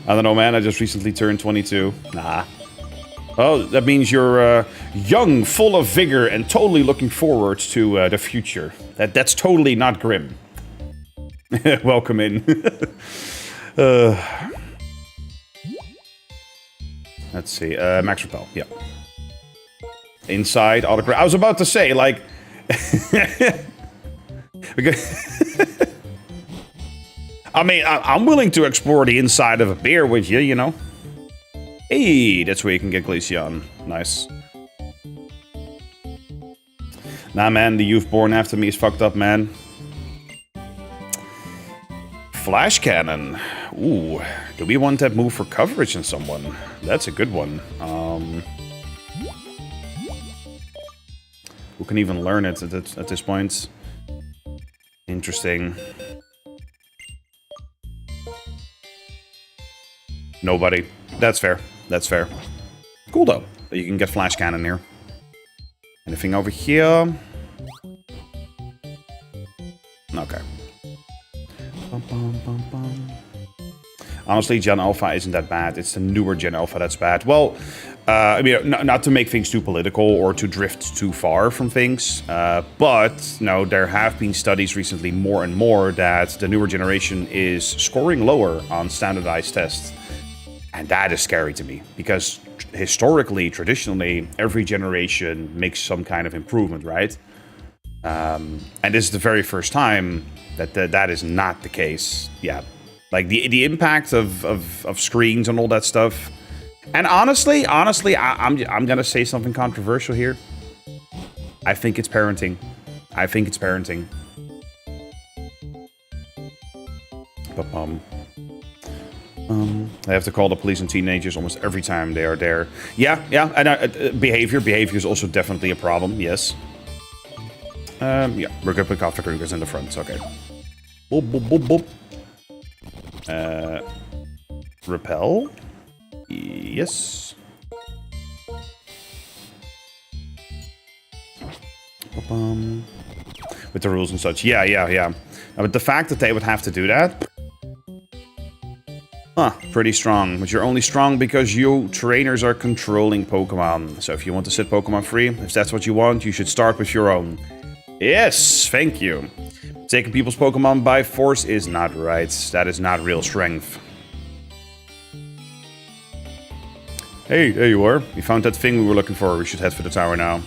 I don't know, man. I just recently turned 22. Nah. Oh, that means you're young, full of vigor, and totally looking forward to the future. That's totally not grim. Welcome in. Let's see. Max Repel, yeah. Inside autograph. I was about to say, like... I mean, I'm willing to explore the inside of a beer with you, you know? Hey, that's where you can get Glaceon. Nice. Nah, man, the youth born after me is fucked up, man. Flash Cannon. Ooh, do we want that move for coverage in someone? That's a good one. Who can even learn it at this point? Interesting. Nobody. That's fair. That's fair. Cool, though. You can get Flash Cannon here. Anything over here? Okay. Honestly, Gen Alpha isn't that bad. It's the newer Gen Alpha that's bad. Well, I mean, not to make things too political or to drift too far from things, but no, there have been studies recently more and more that the newer generation is scoring lower on standardized tests. And that is scary to me, because historically, traditionally, every generation makes some kind of improvement, right? And this is the very first time that is not the case. Yeah, like the impact of screens and all that stuff. And honestly, I'm gonna say something controversial here. I think it's parenting. I think it's parenting. I have to call the police on teenagers almost every time they are there. Yeah, and behavior is also definitely a problem. Yes. Yeah, we're good with coffee drinkers in the front. Okay. Boop, boop, boop, boop. Repel. Yes. With the rules and such. Yeah. But the fact that they would have to do that... Huh, pretty strong. But you're only strong because you trainers are controlling Pokemon. So if you want to set Pokemon free, if that's what you want, you should start with your own. Yes, thank you. Taking people's Pokemon by force is not right. That is not real strength. Hey, there you are. We found that thing we were looking for. We should head for the tower now.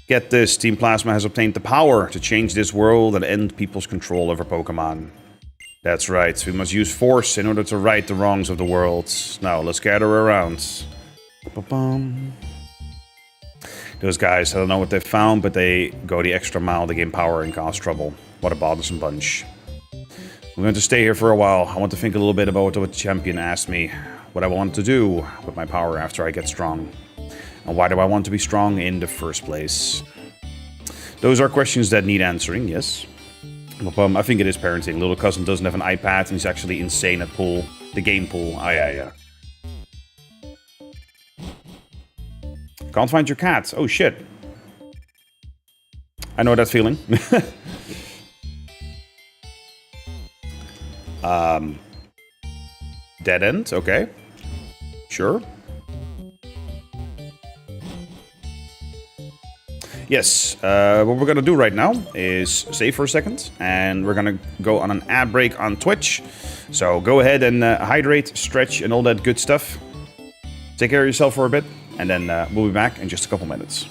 Get this. Team Plasma has obtained the power to change this world and end people's control over Pokemon. That's right. We must use force in order to right the wrongs of the world. Now, let's gather around. Those guys, I don't know what they found, but they go the extra mile to gain power and cause trouble. What a bothersome bunch. I'm going to stay here for a while. I want to think a little bit about what the champion asked me. What I want to do with my power after I get strong. And why do I want to be strong in the first place? Those are questions that need answering, yes. I think it is parenting. Little cousin doesn't have an iPad and he's actually insane at pool. The game pool. Oh, yeah. Can't find your cat. Oh, shit. I know that feeling. Dead end, okay. Sure. Yes, what we're gonna do right now is save for a second, and we're gonna go on an ad break on Twitch. So go ahead and hydrate, stretch, and all that good stuff. Take care of yourself for a bit, and then we'll be back in just a couple minutes.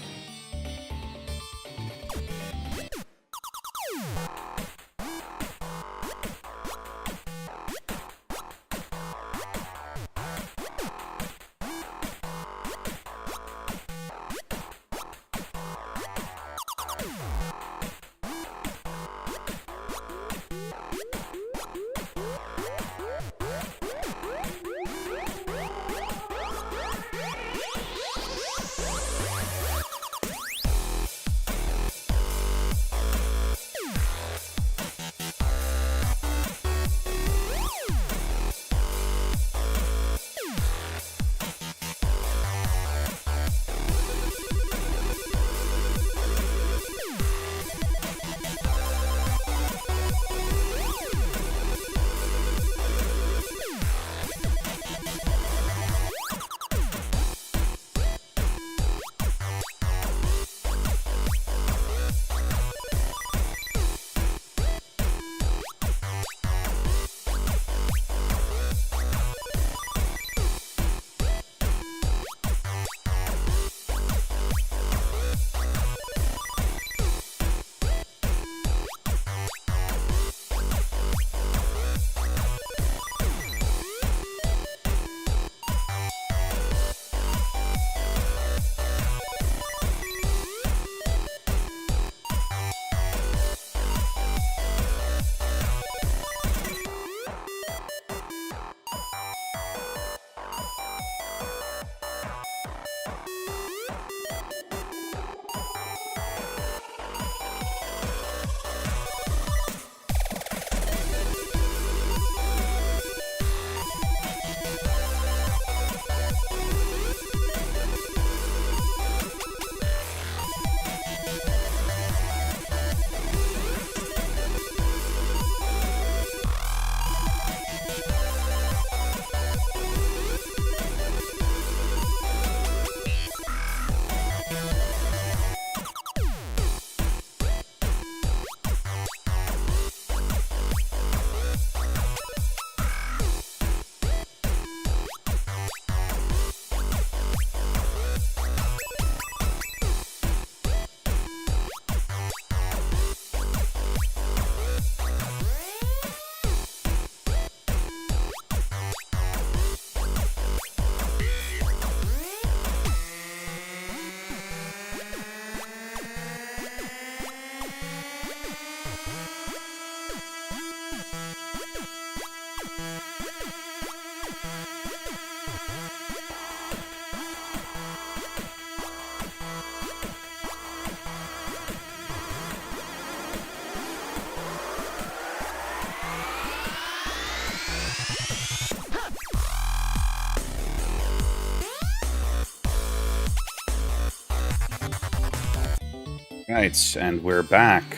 Right, and we're back.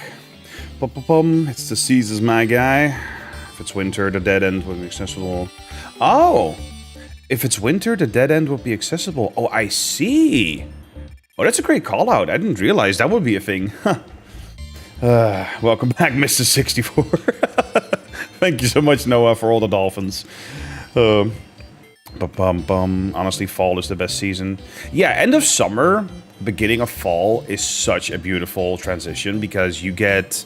It's the Caesars, my guy. If it's winter, the dead end will be accessible. Oh! If it's winter, the dead end will be accessible. Oh, I see! Oh, that's a great call-out. I didn't realize that would be a thing. Welcome back, Mr. 64. Thank you so much, Noah, for all the dolphins. Honestly, fall is the best season. Yeah, end of summer, beginning of fall is such a beautiful transition because you get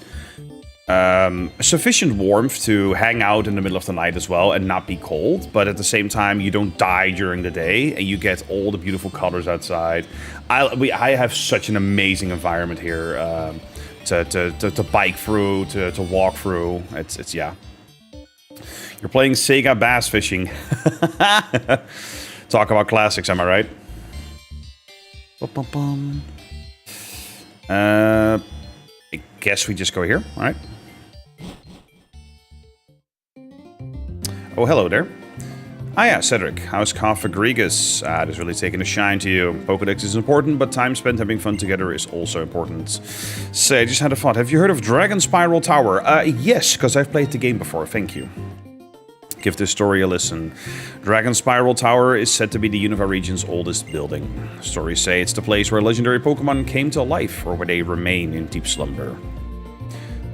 sufficient warmth to hang out in the middle of the night as well and not be cold, but at the same time you don't die during the day and you get all the beautiful colors outside. I have such an amazing environment here to bike through, to walk through. It's yeah. You're playing Sega bass fishing. Talk about classics, am I right? I guess we just go here. All right. Oh, hello there. Ah, yeah, Cedric. How's Grigus? It is really taking a shine to you. Pokédex is important, but time spent having fun together is also important. Say, I just had a thought. Have you heard of Dragon Spiral Tower? Yes, because I've played the game before. Thank you. Give this story a listen. Dragon Spiral Tower is said to be the Unova region's oldest building. Stories say it's the place where legendary Pokemon came to life, or where they remain in deep slumber.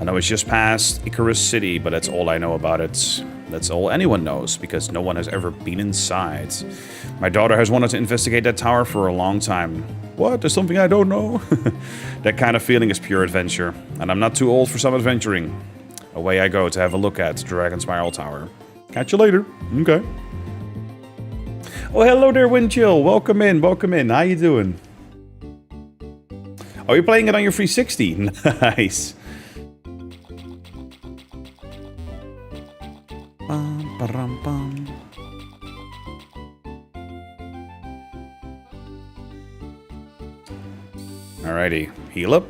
I know it's just past Icarus City, but that's all I know about it. That's all anyone knows, because no one has ever been inside. My daughter has wanted to investigate that tower for a long time. What? There's something I don't know? That kind of feeling is pure adventure, and I'm not too old for some adventuring. Away I go to have a look at Dragon Spiral Tower. Catch you later. Okay. Oh, hello there, Windchill. Welcome in, welcome in. How you doing? Oh, you're playing it on your 360? Nice. Bum, ba-rum, bum. Alrighty, heal up.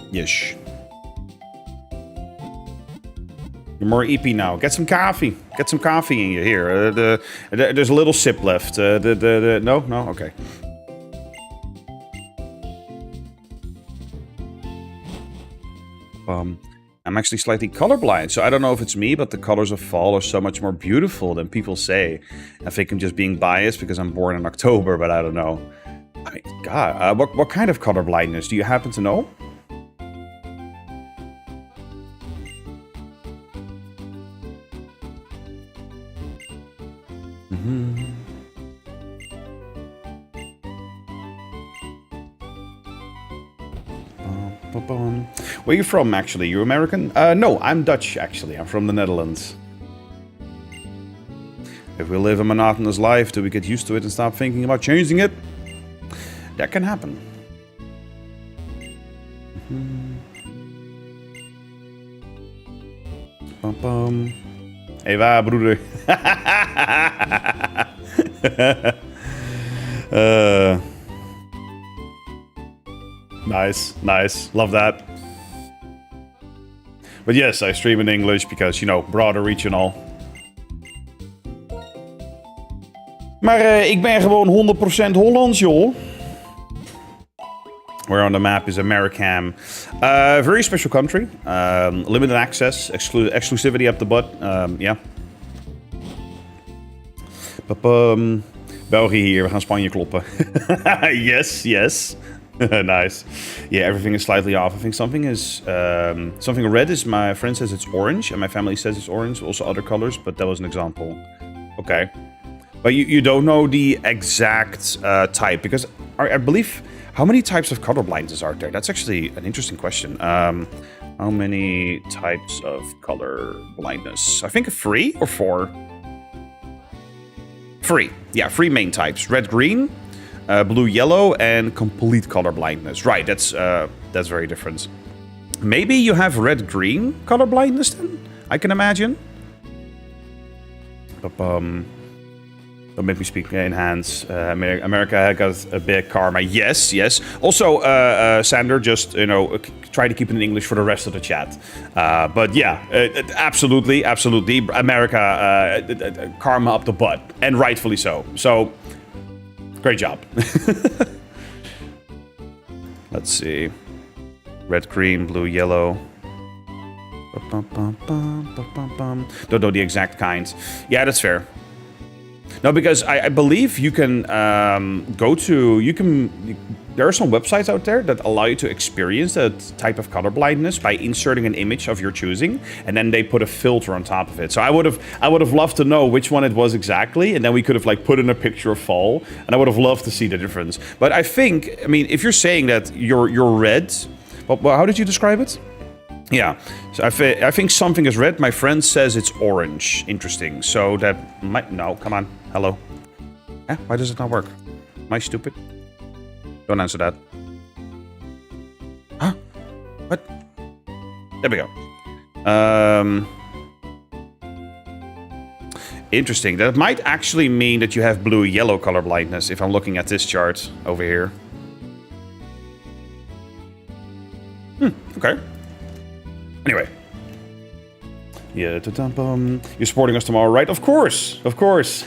Yes. You're more EP now. Get some coffee. Get some coffee in you here. There's a little sip left. No? No? Okay. I'm actually slightly colorblind, so I don't know if it's me, but the colors of fall are so much more beautiful than people say. I think I'm just being biased because I'm born in October, but I don't know. I mean, God, what kind of colorblindness? Do you happen to know? Where are you from, actually? You American? No, I'm Dutch, actually. I'm from the Netherlands. If we live a monotonous life, do we get used to it and stop thinking about changing it? That can happen. Hey, waar, broeder? Nice, nice. Love that. But yes, I stream in English because, you know, broader regional. Maar ik ben gewoon 100% Hollands, joh. Where on the map is Americam. Very special country. Limited access. Exclusivity up the butt. Yeah. België hier. We gaan Spanje kloppen. Yes, yes. Nice. Yeah, everything is slightly off. I think something is... something red is... My friend says it's orange, and my family says it's orange. Also other colors, but that was an example. Okay. But you don't know the exact type, because I believe... How many types of colorblindness are there? That's actually an interesting question. How many types of color blindness? I think 3 or 4. 3. Yeah, 3 main types. Red, green... blue, yellow, and complete color blindness. Right, that's very different. Maybe you have red-green color blindness then? I can imagine. Don't make me speak in hands. America got a big karma. Yes, yes. Also, Sander, just, you know, try to keep it in English for the rest of the chat. But yeah, absolutely, absolutely. America, karma up the butt. And rightfully so. So... Great job. Let's see. Red, green, blue, yellow. Don't know the exact kind. Yeah, that's fair. No, because I believe you can go to... There are some websites out there that allow you to experience that type of color blindness by inserting an image of your choosing, and then they put a filter on top of it. So I would have loved to know which one it was exactly, and then we could have like put in a picture of fall, and I would have loved to see the difference. But I think, I mean, if you're saying that you're red, well, how did you describe it? Yeah, so I think something is red. My friend says it's orange. Interesting. So that might... No, come on. Hello. Eh, why does it not work? Am I stupid? Don't answer that. Huh? What? There we go. Interesting. That might actually mean that you have blue-yellow color blindness if I'm looking at this chart over here. Okay. Anyway. Yeah, you're supporting us tomorrow, right? Of course, of course.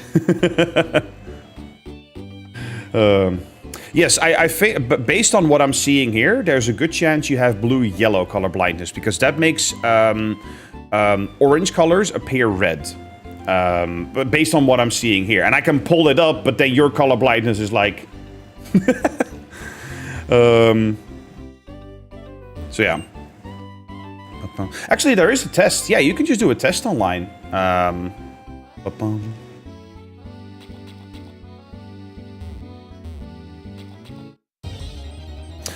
Yes, I think, but based on what I'm seeing here, there's a good chance you have blue-yellow color blindness because that makes orange colors appear red. But based on what I'm seeing here, and I can pull it up, but then your color blindness is like. So yeah. Actually, there is a test. Yeah, you can just do a test online.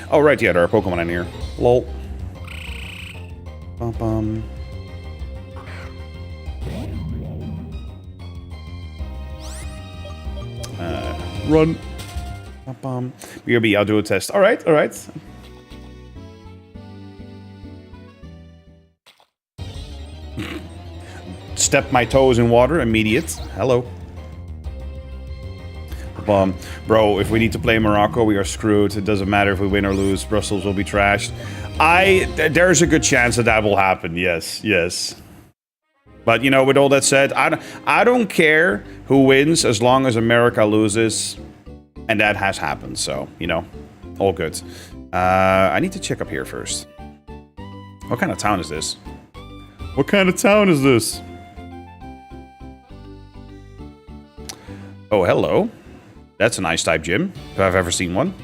Oh, right, yeah, there are Pokemon in here. Lol. Run. BRB, I'll do a test. Alright, alright. Step my toes in water, immediate. Hello. Bro, if we need to play Morocco, we are screwed. It doesn't matter if we win or lose. Brussels will be trashed. There's a good chance that will happen. Yes, yes. But, you know, with all that said, I don't care who wins as long as America loses. And that has happened, so, you know, all good. I need to check up here first. What kind of town is this? What kind of town is this? Oh, hello. That's a nice type gym, if I've ever seen one.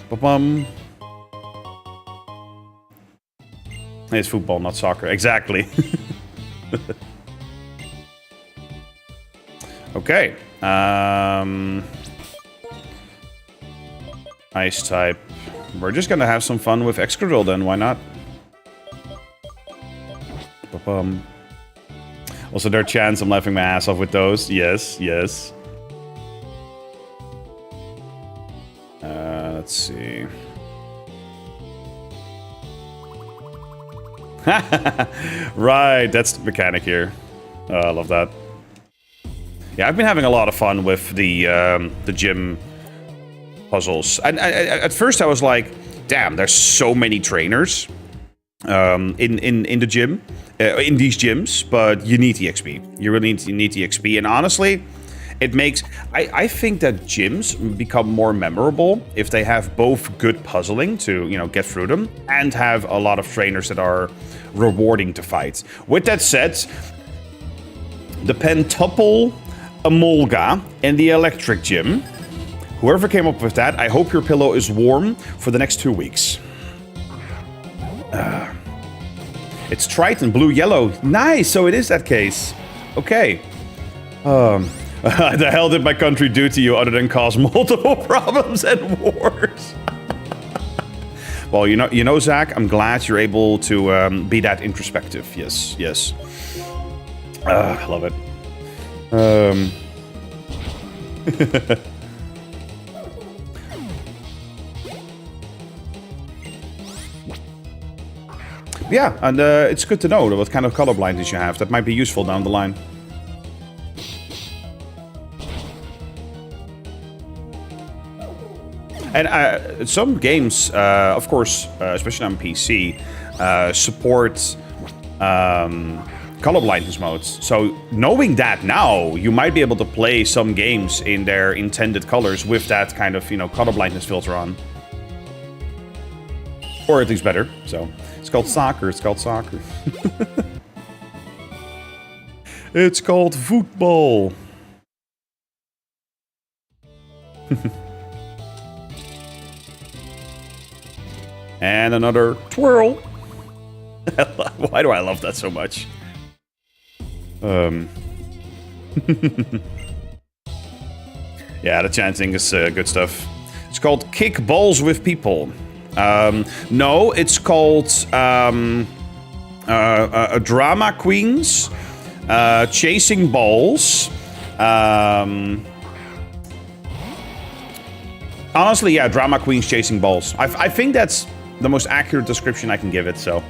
Ba-bum. It's football, not soccer. Exactly. Okay. Ice type. We're just gonna have some fun with Excadrill then, why not? Ba-bum. Also, their chance I'm laughing my ass off with those. Yes, yes. Let's see. Right, that's the mechanic here. Oh, I love that. Yeah, I've been having a lot of fun with the gym puzzles. And at first I was like, damn, there's so many trainers in the gym, in these gyms, but you need the XP. You really need the XP, and honestly, it makes... I think that gyms become more memorable if they have both good puzzling to, you know, get through them, and have a lot of trainers that are rewarding to fight. With that said, the Pentuple Emolga in the electric gym. Whoever came up with that, I hope your pillow is warm for the next 2 weeks. It's Triton, blue-yellow. Nice, so it is that case. Okay. The hell did my country do to you other than cause multiple problems and wars? Well, you know, Zach, I'm glad you're able to be that introspective. Yes, yes. I love it. Yeah, and it's good to know what kind of color blindness you have. That might be useful down the line. And some games, of course, especially on PC, support color blindness modes. So knowing that now, you might be able to play some games in their intended colors with that kind of, you know, color blindness filter on. Or at least better. So it's called soccer. It's called soccer. It's called football. And another twirl. Why do I love that so much? Yeah, the chanting is good stuff. It's called Kick Balls with People. No, it's called Drama Queens, Chasing Balls. Honestly, yeah, Drama Queens Chasing Balls. I think that's the most accurate description I can give it, so.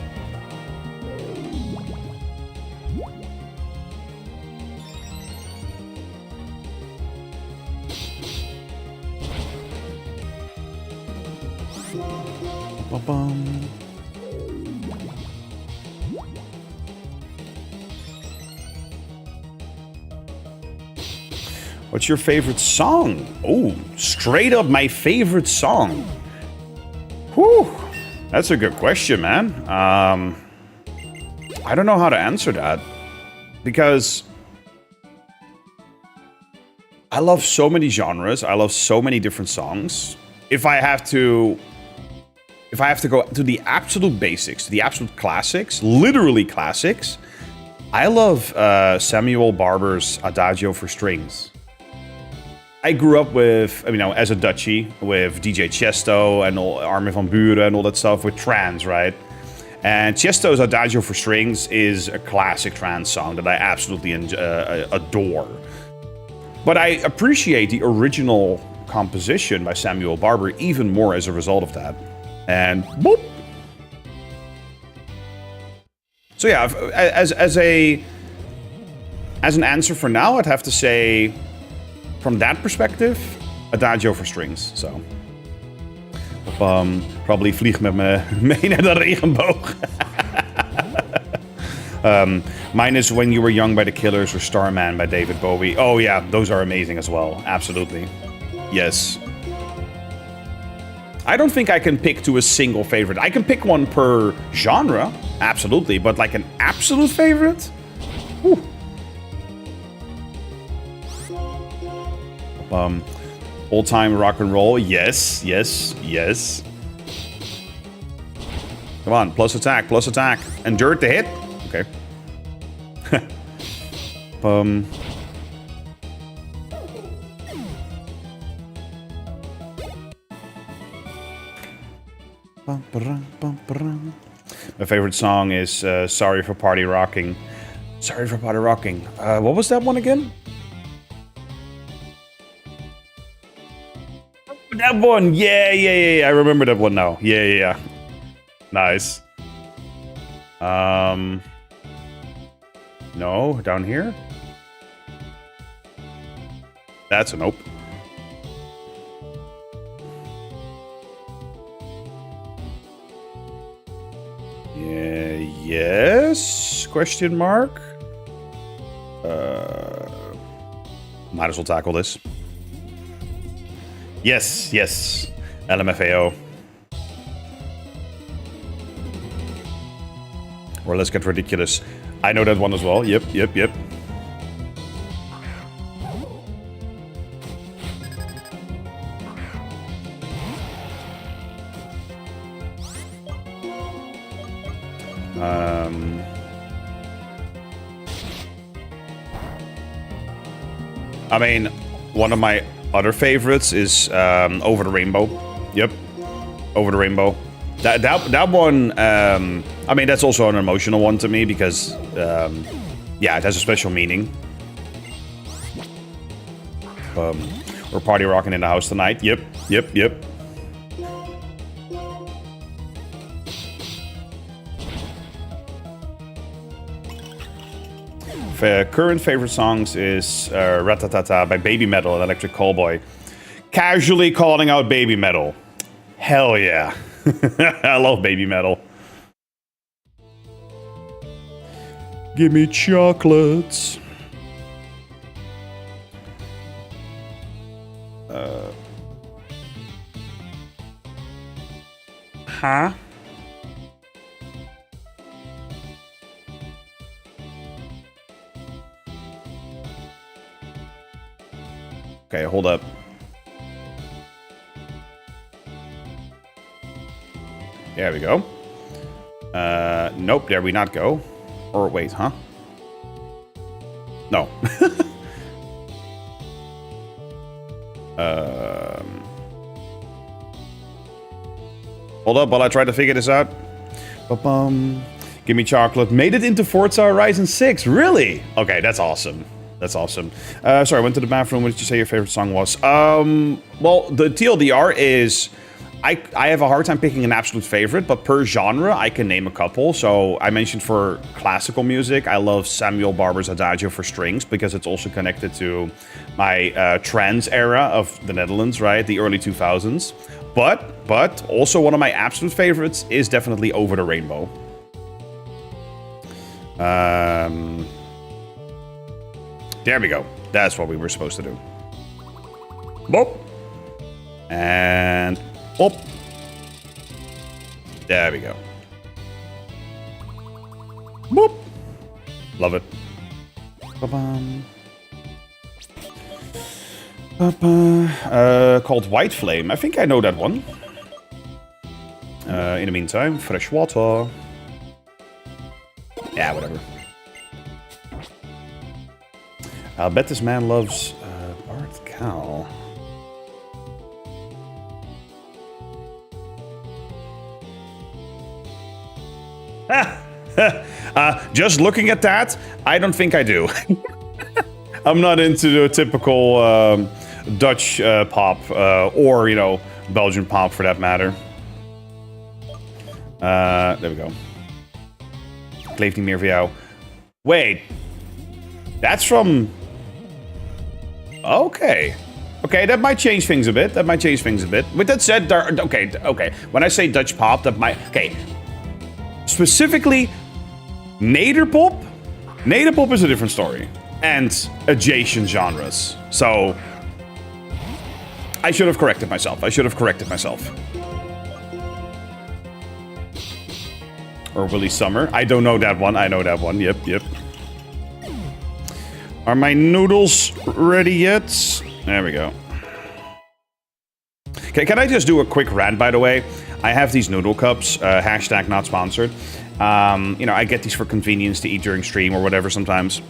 What's your favorite song? Oh, straight up my favorite song. Whew. That's a good question, man. I don't know how to answer that. Because I love so many genres. I love so many different songs. If I have to go to the absolute basics, the absolute classics, literally classics, I love Samuel Barber's Adagio for Strings. I grew up with, you know, as a Dutchie, with DJ Chesto and Armin van Buuren and all that stuff with trance, right? And Chesto's Adagio for Strings is a classic trance song that I absolutely adore. But I appreciate the original composition by Samuel Barber even more as a result of that. And boop. So yeah, as an answer for now, I'd have to say, from that perspective, Adagio for Strings. So, probably vlieg met me mee naar de regenboog. Mine is When You Were Young by The Killers or Starman by David Bowie. Oh yeah, those are amazing as well. Absolutely. Yes. I don't think I can pick to a single favorite. I can pick one per genre, absolutely, but like an absolute favorite? Whew. Old-time rock and roll, yes, yes, yes. Come on, plus attack, plus attack. Endure to hit. Okay. My favorite song is Sorry for Party Rocking. Sorry for Party Rocking. What was that one again? That one! Yeah. I remember that one now. Yeah. Nice. No, down here? That's a nope. Yeah, yes? Question mark? Might as well tackle this. Yes. LMFAO. Or Let's Get Ridiculous. I know that one as well. Yep. I mean, one of my other favorites is Over the Rainbow. Yep, Over the Rainbow. That one, I mean, that's also an emotional one to me because, yeah, it has a special meaning. We're party rocking in the house tonight. Yep. Current favorite songs is Ratatata by Baby Metal and Electric Callboy. Casually calling out Baby Metal. Hell yeah. I love Baby Metal. Give me chocolates. Huh? Okay, hold up. There we go. Nope, there we not go. Or wait, huh? No. Hold up while I try to figure this out. Ba-bum. Give me chocolate. Made it into Forza Horizon 6. Really? Okay, that's awesome. That's awesome. Sorry, I went to the bathroom. What did you say your favorite song was? Well, the TLDR is... I have a hard time picking an absolute favorite, but per genre, I can name a couple. So I mentioned for classical music, I love Samuel Barber's Adagio for Strings because it's also connected to my trance era of the Netherlands, right? The early 2000s. But also one of my absolute favorites is definitely Over the Rainbow. There we go. That's what we were supposed to do. Boop. And boop. There we go. Boop. Love it. Ba-bum. Called White Flame. I think I know that one. In the meantime, fresh water. Yeah, whatever. I'll bet this man loves Barth Cow. Just looking at that, I don't think I do. I'm not into the typical Dutch pop, or, you know, Belgian pop for that matter. There we go. Kleeft niet meer voor jou. Wait. That's from... Okay. Okay, that might change things a bit. That might change things a bit. With that said, okay. When I say Dutch pop, that might... Okay. Specifically, Nederpop? Nederpop is a different story. And adjacent genres. So... I should have corrected myself. Or Willie Summer. I don't know that one. I know that one. Yep. Are my noodles ready yet? There we go. Okay, can I just do a quick rant, by the way? I have these noodle cups, hashtag not sponsored. You know, I get these for convenience to eat during stream or whatever sometimes.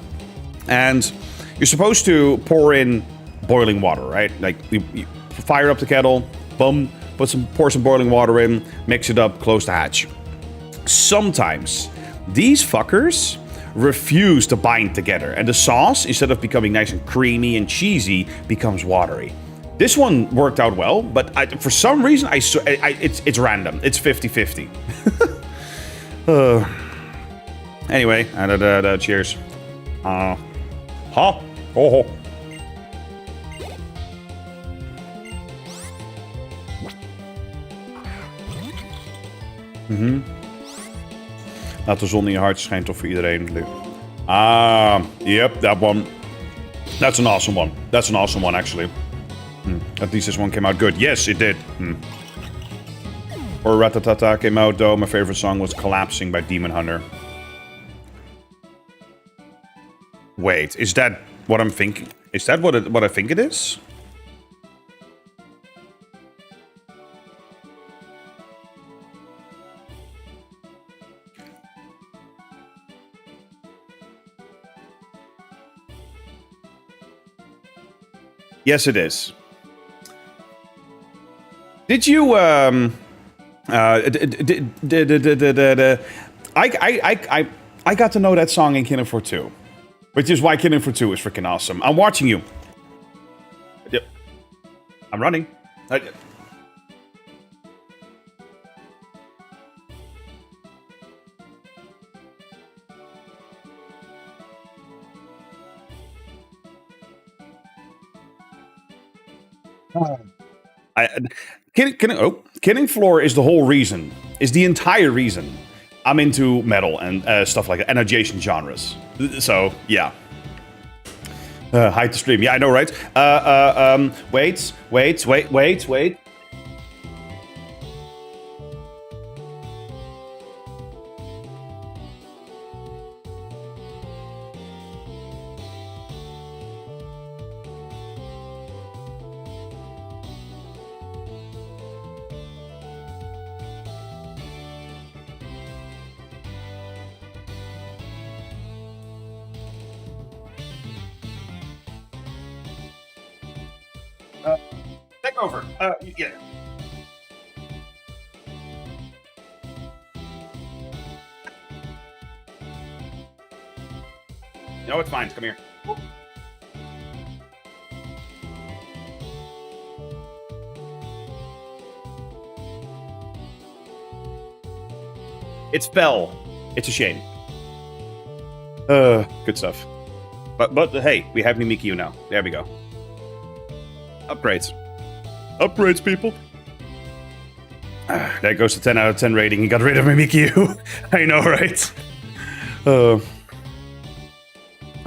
And you're supposed to pour in boiling water, right? Like, you fire up the kettle, boom, pour some boiling water in, mix it up, close the hatch. Sometimes these fuckers refuse to bind together, and the sauce, instead of becoming nice and creamy and cheesy, becomes watery. This one worked out well, but for some reason, it's random. It's 50-50. Anyway, cheers. Laat de zon in je hart schijnt toch voor iedereen. Yep, that one. That's an awesome one. That's an awesome one, actually. At least this one came out good. Yes, it did. Or Ratatata came out, though. My favorite song was Collapsing by Demon Hunter. Wait, is that what I'm thinking? Is that what I think it is? Yes, it is. Did you I got to know that song in Killing Floor 2, which is why Killing Floor 2 is freaking awesome. I'm watching you. I'm running. Killing Floor is the whole reason, is the entire reason I'm into metal and stuff like that, and adjacent genres. So, yeah. Hide the stream. Yeah, I know, right? Wait. Take over. Yeah. No, it's fine. Come here. It's fell. It's a shame. Good stuff. But hey, we have Mimikyu now. There we go. Upgrades. Upgrades, people. There goes the 10 out of 10 rating. He got rid of Mimikyu. I know, right?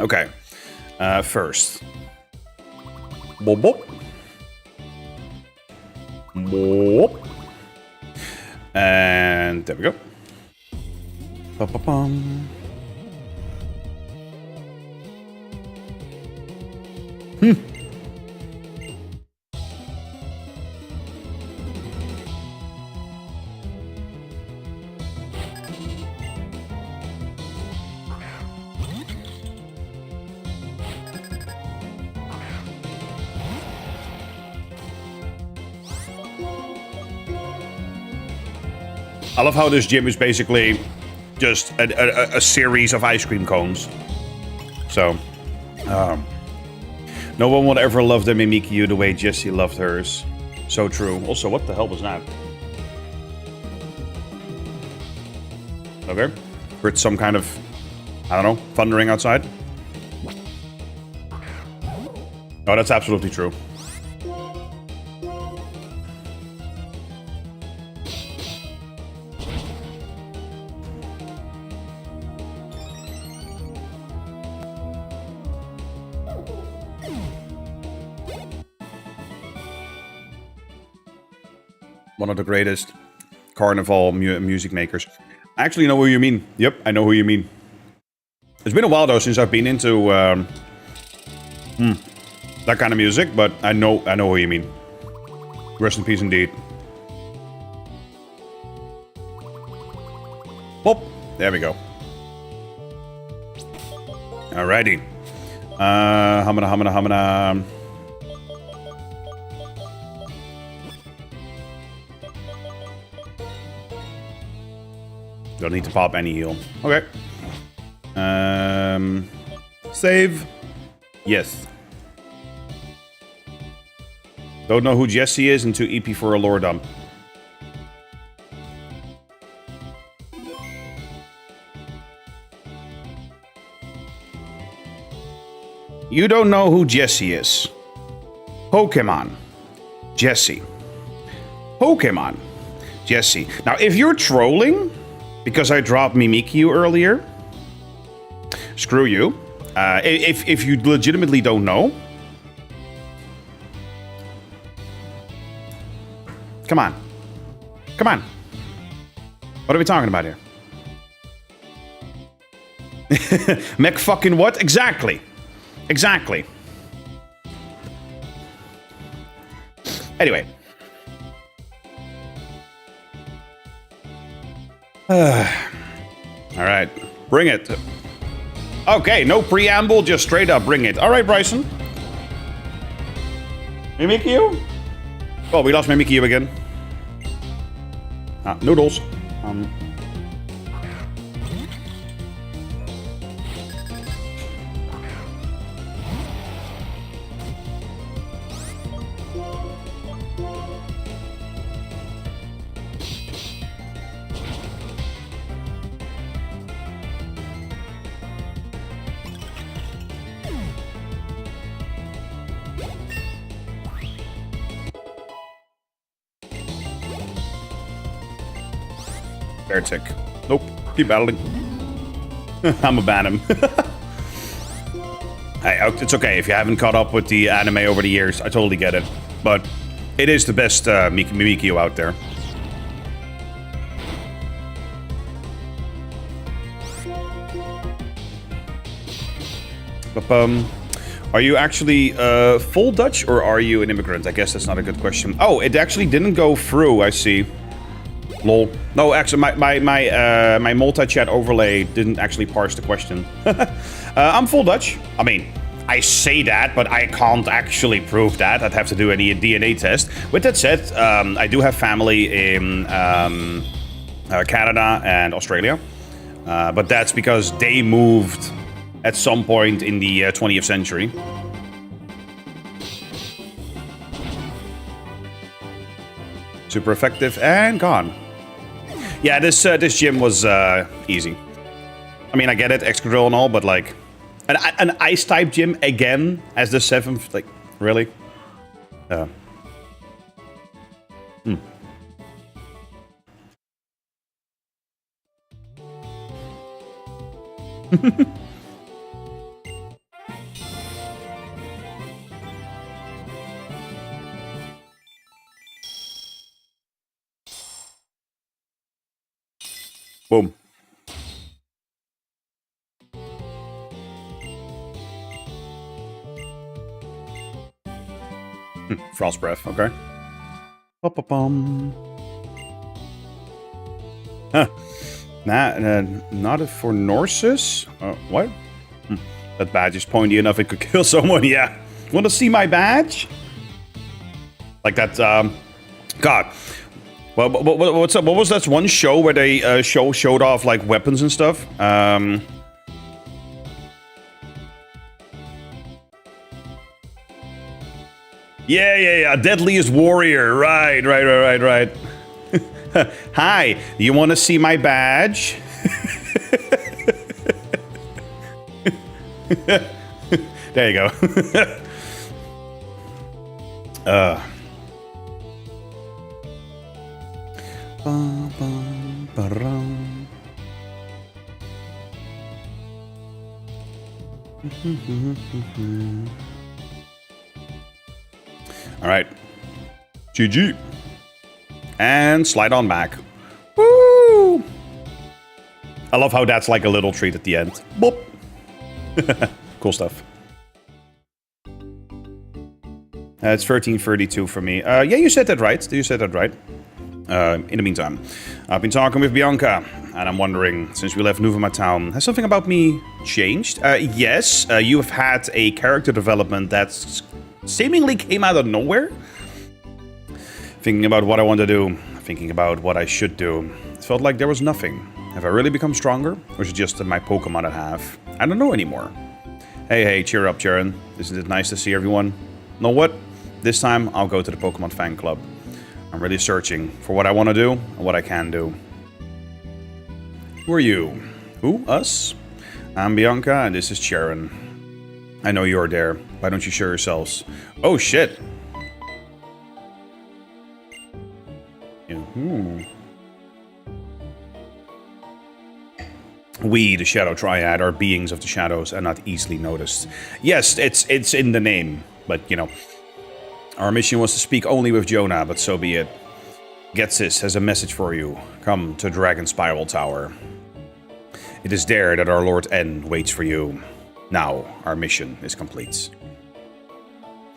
Okay. First. Boop, boop. Boop. And there we go. Ba-ba-bum. I love how this gym is basically just a series of ice cream cones. So, no one would ever love the Mimikyu the way Jessie loved hers. So true. Also, what the hell was that? Okay. Heard some kind of, I don't know, thundering outside. Oh, that's absolutely true. One of the greatest carnival music makers. I actually know who you mean. Yep, I know who you mean. It's been a while though since I've been into that kind of music, but I know who you mean. Rest in peace indeed. Whoop, there we go. Alrighty. Hamana. Don't need to pop any heal. Okay. Save. Yes. Don't know who Jessie is and 2 EP for a lore dump. You don't know who Jessie is. Pokémon. Jessie. Pokémon. Jessie. Now, if you're trolling because I dropped Mimikyu earlier, screw you. If you legitimately don't know, come on. Come on. What are we talking about here? Mech fucking what? Exactly. Exactly. Anyway. Alright. Bring it. Okay, no preamble, just straight up bring it. Alright, Bryson. Mimikyu? Oh, we lost Mimikyu again. Ah, noodles. Bear tick. Nope. Keep battling. I'ma ban him. Hey, it's okay if you haven't caught up with the anime over the years. I totally get it. But it is the best Mimikyu out there. Are you actually full Dutch or are you an immigrant? I guess that's not a good question. Oh, it actually didn't go through, I see. Lol. No, actually, my multi-chat overlay didn't actually parse the question. I'm full Dutch. I mean, I say that, but I can't actually prove that. I'd have to do a DNA test. With that said, I do have family in Canada and Australia. But that's because they moved at some point in the 20th century. Super effective and gone. Yeah, this gym was easy. I mean, I get it, Excadrill and all, but like an ice type gym again as the 7th, like really? Boom. Frost breath. Okay. Ba-ba-bum. Huh. Not for Norses? What? That badge is pointy enough it could kill someone, yeah. Want to see my badge? Like that, God. What's up? What was that one show where they showed off, like, weapons and stuff? Yeah. Deadliest Warrior. Right. Hi, you want to see my badge? There you go. All right. GG. And slide on back. Woo! I love how that's like a little treat at the end. Boop. Cool stuff. It's 1332 for me. Yeah, you said that right. In the meantime, I've been talking with Bianca, and I'm wondering, since we left Nuvema Town, has something about me changed? Yes, you have had a character development that seemingly came out of nowhere. Thinking about what I want to do, thinking about what I should do, it felt like there was nothing. Have I really become stronger? Or is it just my Pokemon that have? I don't know anymore. Hey, cheer up, Jaren. Isn't it nice to see everyone? Know what? This time, I'll go to the Pokemon fan club. I'm really searching for what I want to do and what I can do. Who are you? Who? Us? I'm Bianca, and this is Jaren. I know you're there. Why don't you show yourselves? Oh, shit. We, the Shadow Triad, are beings of the shadows and not easily noticed. Yes, it's in the name, but, you know. Our mission was to speak only with Jonah, but so be it. Getsis has a message for you. Come to Dragon Spiral Tower. It is there that our Lord N waits for you. Now, our mission is complete.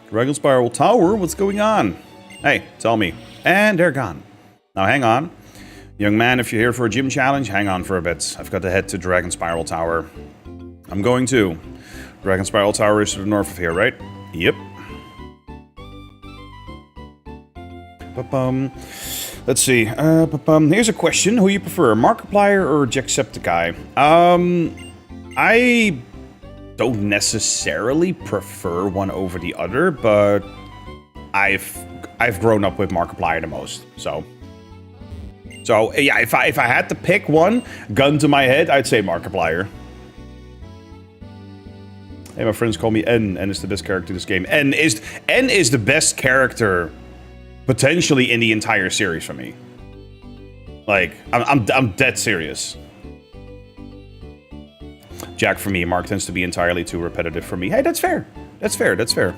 Dragon Spiral Tower? What's going on? Hey, tell me. And they're gone. Now, hang on. Young man, if you're here for a gym challenge, hang on for a bit. I've got to head to Dragon Spiral Tower. I'm going to. Dragon Spiral Tower is to the north of here, right? Yep. Let's see. Here's a question. Who you prefer, Markiplier or Jacksepticeye? I don't necessarily prefer one over the other, but I've grown up with Markiplier the most, so yeah, if I had to pick one, gun to my head, I'd say Markiplier. Hey, my friends call me N. N is the best character in this game. N is the best character potentially in the entire series for me. Like, I'm dead serious. Jack for me. Mark tends to be entirely too repetitive for me. Hey, that's fair. That's fair.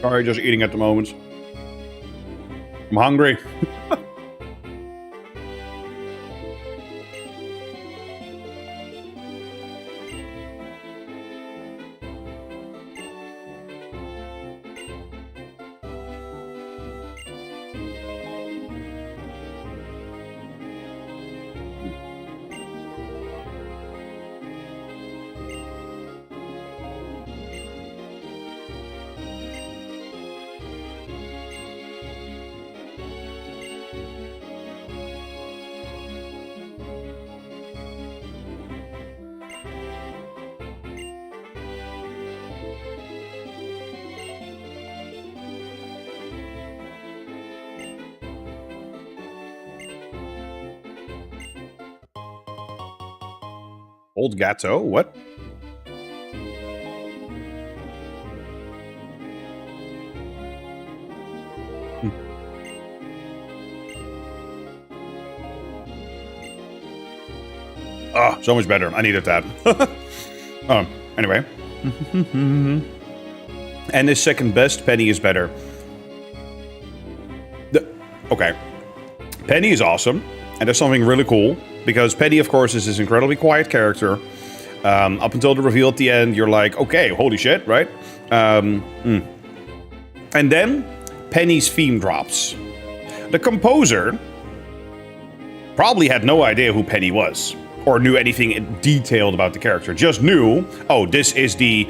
Sorry, just eating at the moment. I'm hungry. Old Gato? What? Oh, so much better. I needed that. Anyway. And his second best, Penny, is better. Okay. Penny is awesome. And there's something really cool. Because Penny, of course, is this incredibly quiet character. Up until the reveal at the end, you're like, okay, holy shit, right? And then Penny's theme drops. The composer probably had no idea who Penny was. Or knew anything detailed about the character. Just knew, oh, this is the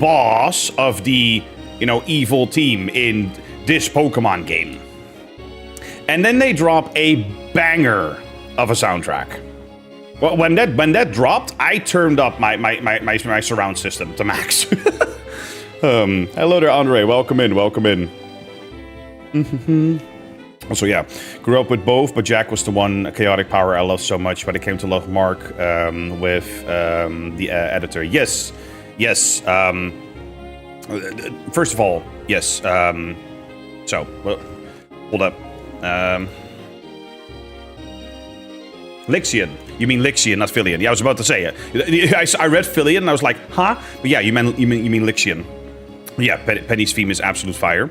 boss of the, evil team in this Pokemon game. And then they drop a banger of a soundtrack. Well, when that dropped, I turned up my surround system to max. Hello there, Andre. Welcome in. Also, yeah, grew up with both, but Jack was the one chaotic power I loved so much. But I came to love Mark with the editor. Yes. First of all, yes. Well, hold up. Lixian. You mean Lixian, not Filian. Yeah, I was about to say it. I read Filian and I was like, huh? But yeah, you mean Lixian. Yeah, Penny's theme is absolute fire.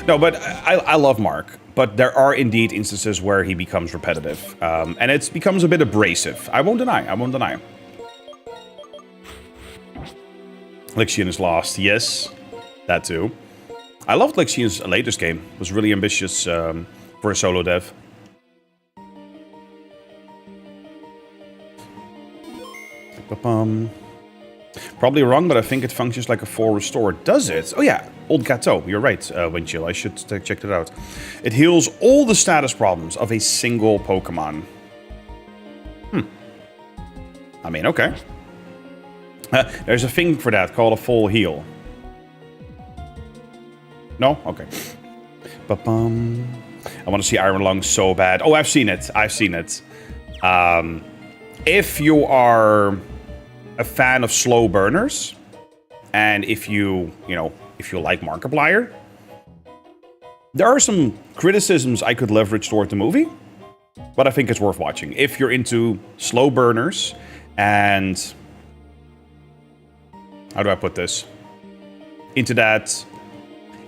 No, but I love Mark. But there are indeed instances where he becomes repetitive. And it becomes a bit abrasive. I won't deny. Lixian is lost. Yes, that too. I loved Lixian's latest game. It was really ambitious for a solo dev. Probably wrong, but I think it functions like a full restore. Does it? Oh yeah, Old Gato. You're right, Windchill. I should check that out. It heals all the status problems of a single Pokemon. I mean, okay. There's a thing for that called a full heal. No? Okay. I want to see Iron Lung so bad. Oh, I've seen it. If you are a fan of slow burners, and if you like Markiplier, there are some criticisms I could leverage toward the movie, but I think it's worth watching. If you're into slow burners and... how do I put this? Into that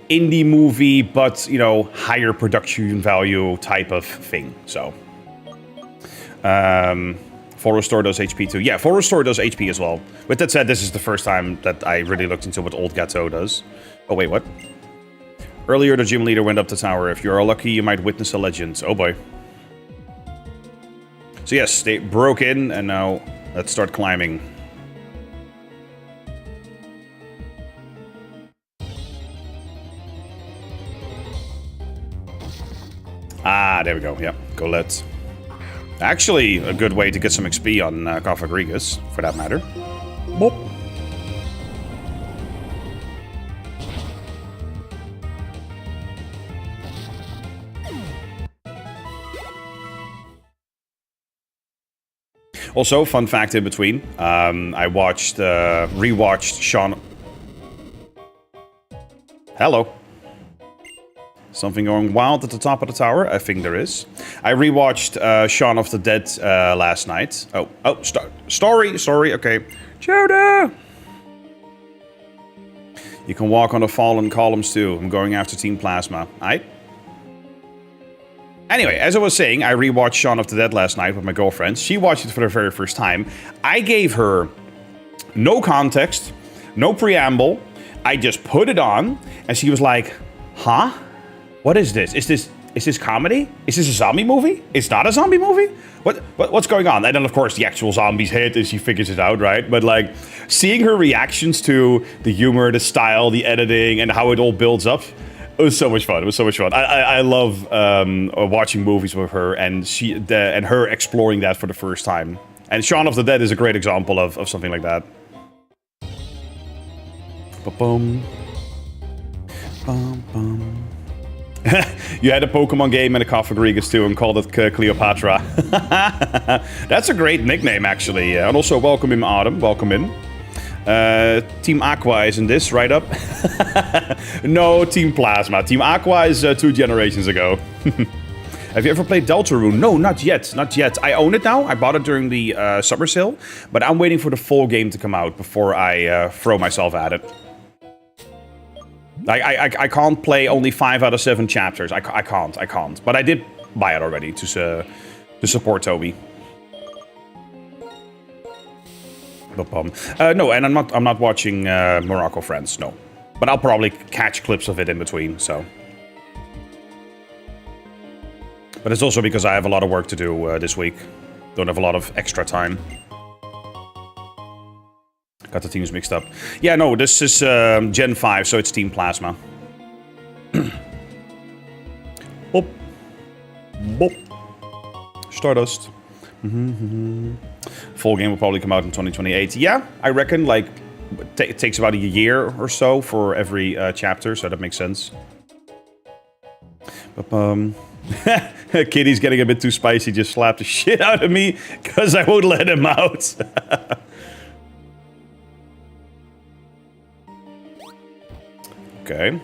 indie movie, but, higher production value type of thing, so... Full Restore does HP too. Yeah, Full Restore does HP as well. With that said, this is the first time that I really looked into what Old Gato does. Oh, wait, what? Earlier, the gym leader went up the tower. If you're lucky, you might witness a legend. Oh, boy. So, yes, they broke in, and now let's start climbing. Ah, there we go. Yeah, go let's. Actually, a good way to get some XP on Cofagrigus, for that matter. Boop. Also, fun fact in between, I rewatched Shaun... Hello. Something going wild at the top of the tower? I think there is. I rewatched Shaun of the Dead last night. Story, okay. Joda! You can walk on the fallen columns too. I'm going after Team Plasma. Aight? Anyway, as I was saying, I rewatched Shaun of the Dead last night with my girlfriend. She watched it for the very first time. I gave her no context, no preamble. I just put it on, and she was like, huh? What is this? Is this comedy? Is this a zombie movie? It's not a zombie movie? What's going on? And then, of course, the actual zombies hit and she figures it out, right? But, like, seeing her reactions to the humor, the style, the editing, and how it all builds up, it was so much fun. I love watching movies with her and her exploring that for the first time. And Shaun of the Dead is a great example of something like that. Ba-bum. Bum, bum. You had a Pokemon game and a Cofagrigus too and called it Cleopatra. That's a great nickname, actually. And also, welcome in, Autumn. Welcome in. Team Aqua is in this, right up? No, Team Plasma. Team Aqua is 2 generations ago. Have you ever played Deltarune? No, not yet. Not yet. I own it now. I bought it during the summer sale. But I'm waiting for the full game to come out before I throw myself at it. I can't play only 5 out of 7 chapters. I can't. But I did buy it already to support Toby. No, and I'm not watching Morocco Friends, no. But I'll probably catch clips of it in between, so. But it's also because I have a lot of work to do this week. Don't have a lot of extra time. Got the teams mixed up. Yeah, no, this is Gen 5, so it's Team Plasma. Boop. Boop. Stardust. Full game will probably come out in 2028. Yeah, I reckon, like, it takes about a year or so for every chapter, so that makes sense. Kitty's getting a bit too spicy, just slapped the shit out of me because I won't let him out. Okay.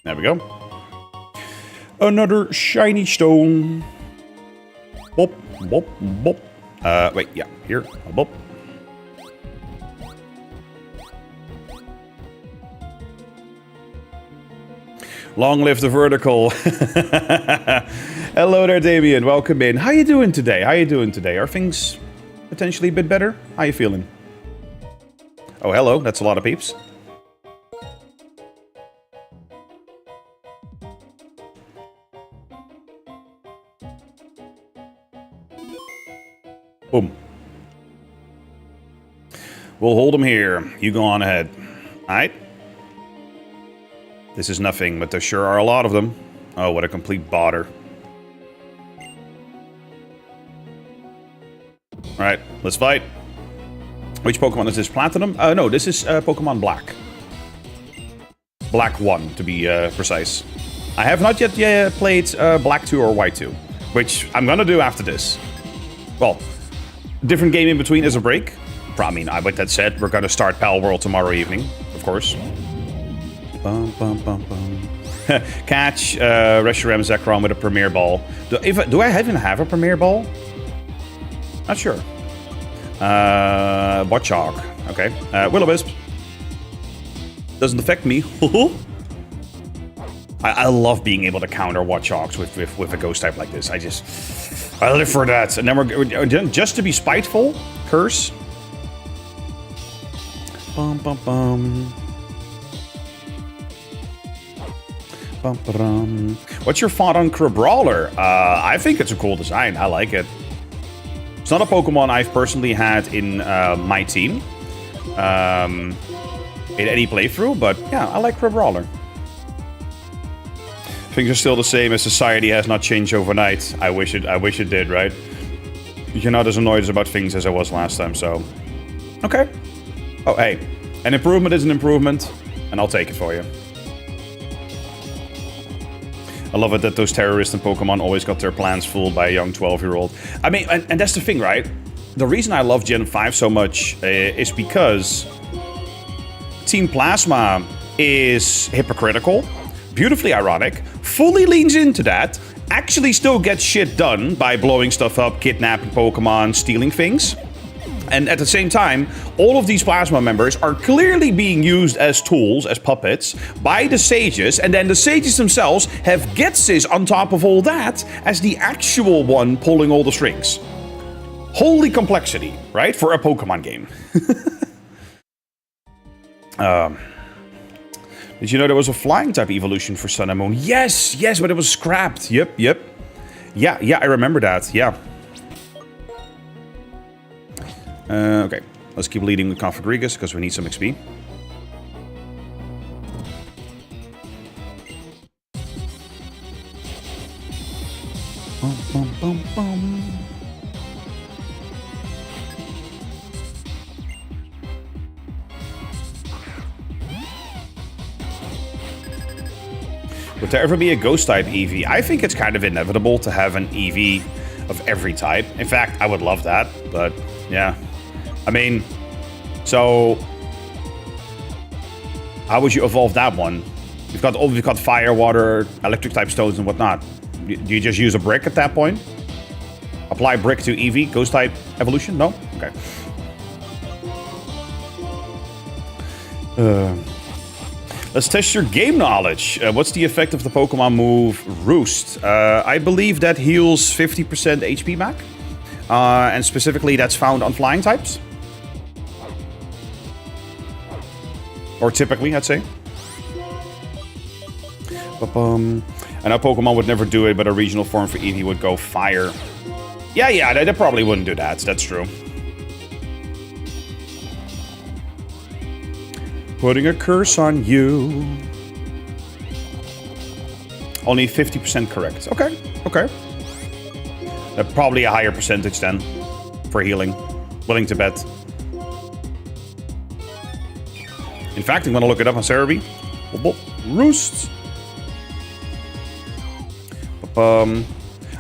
There we go. Another shiny stone. Bop, bop, bop. Wait, yeah, here. Bop. Long live the vertical. Hello there, Damien. Welcome in. How you doing today? How you doing today? Are things potentially a bit better? How you feeling? Oh, hello. That's a lot of peeps. Boom. We'll hold them here. You go on ahead. Alright? This is nothing, but there sure are a lot of them. Oh, what a complete bother. Alright, let's fight. Which Pokemon is this? Platinum? No, this is Pokemon Black. Black 1, to be precise. I have not yet played Black 2 or White 2, which I'm gonna do after this. Well, different game in between as a break. I mean, with that said, we're gonna start Pal World tomorrow evening, of course. Bum, bum, bum, bum. Catch Reshiram Zekrom with a Premier Ball. Do I even have a Premier Ball? Not sure. Botchog. Okay. Will-O-Wisp. Doesn't affect me. I love being able to counter Watchogs with a ghost type like this. I live for that. And then we're just to be spiteful. Curse. Bum bum bum. Bum bum. What's your thought on Crabrawler? I think it's a cool design. I like it. It's not a Pokemon I've personally had in my team. In any playthrough, but yeah, I like Crabrawler. Things are still the same as society has not changed overnight. I wish it did, right? You're not as annoyed about things as I was last time, so... Okay. Oh, hey. An improvement is an improvement, and I'll take it for you. I love it that those terrorists in Pokemon always got their plans fooled by a young 12-year-old. I mean, and that's the thing, right? The reason I love Gen 5 so much is because Team Plasma is hypocritical, beautifully ironic, fully leans into that, actually still gets shit done by blowing stuff up, kidnapping Pokemon, stealing things. And at the same time, all of these Plasma members are clearly being used as tools, as puppets, by the sages, and then the sages themselves have Ghetsis on top of all that as the actual one pulling all the strings. Holy complexity, right? For a Pokemon game. Did you know there was a flying type evolution for Sun and Moon? Yes, but it was scrapped. Yep. Yeah, I remember that, yeah. Okay, let's keep leading with Cofagrigus because we need some XP. Would there ever be a Ghost-type Eevee? I think it's kind of inevitable to have an Eevee of every type. In fact, I would love that, but yeah. I mean, so how would you evolve that one? We've got fire, water, electric type stones and whatnot. Do you just use a brick at that point? Apply brick to Eevee, ghost type evolution? No? Okay. Let's test your game knowledge. What's the effect of the Pokemon move Roost? I believe that heals 50% HP back. And specifically that's found on flying types. Or typically, I'd say. I know Pokemon would never do it, but a regional form for Eevee would go fire. Yeah, they probably wouldn't do that. That's true. Putting a curse on you. Only 50% correct. Okay. Probably a higher percentage then for healing. Willing to bet. In fact, I'm going to look it up on Cerebi. Roost. Oh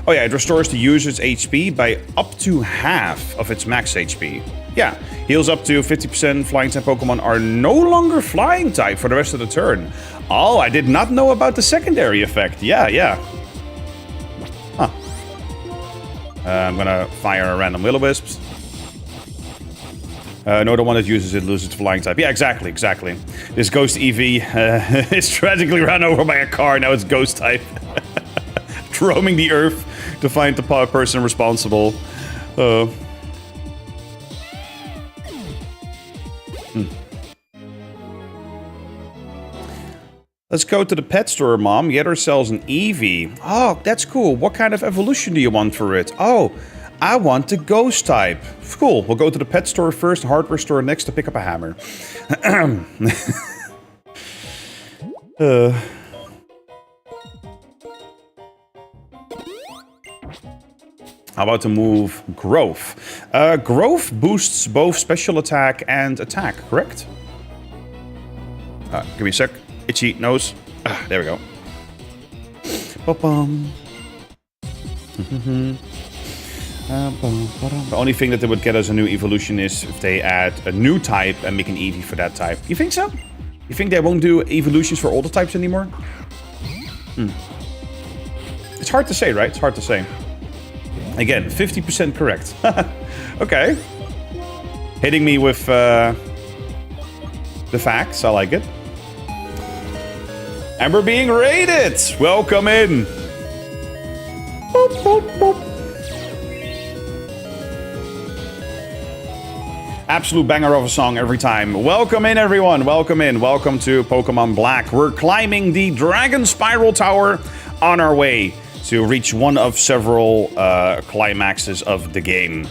yeah, it restores the user's HP by up to half of its max HP. Yeah, heals up to 50%. Flying type Pokemon are no longer flying type for the rest of the turn. Oh, I did not know about the secondary effect. Yeah. Huh. I'm gonna fire a random Will-O-Wisps. No, the one that uses it loses its flying type. Yeah, exactly. This Ghost Eevee is tragically run over by a car. Now it's Ghost type. Roaming the earth to find the person responsible. Let's go to the pet store, Mom. Get ourselves an Eevee. Oh, that's cool. What kind of evolution do you want for it? Oh, I want the Ghost type. Cool. We'll go to the pet store first, the hardware store next to pick up a hammer. How about the move Growth? Growth boosts both special attack and attack, correct? Give me a sec. Itchy nose. There we go. The only thing that they would get as a new evolution is if they add a new type and make an Eevee for that type. You think so? You think they won't do evolutions for all the types anymore? It's hard to say, right? It's hard to say. Again, 50% correct. Okay. Hitting me with the facts. I like it. And we're being raided! Welcome in! Boop, boop, boop. Absolute banger of a song every time. Welcome in, everyone. Welcome in. Welcome to Pokémon Black. We're climbing the Dragon Spiral Tower on our way to reach one of several climaxes of the game.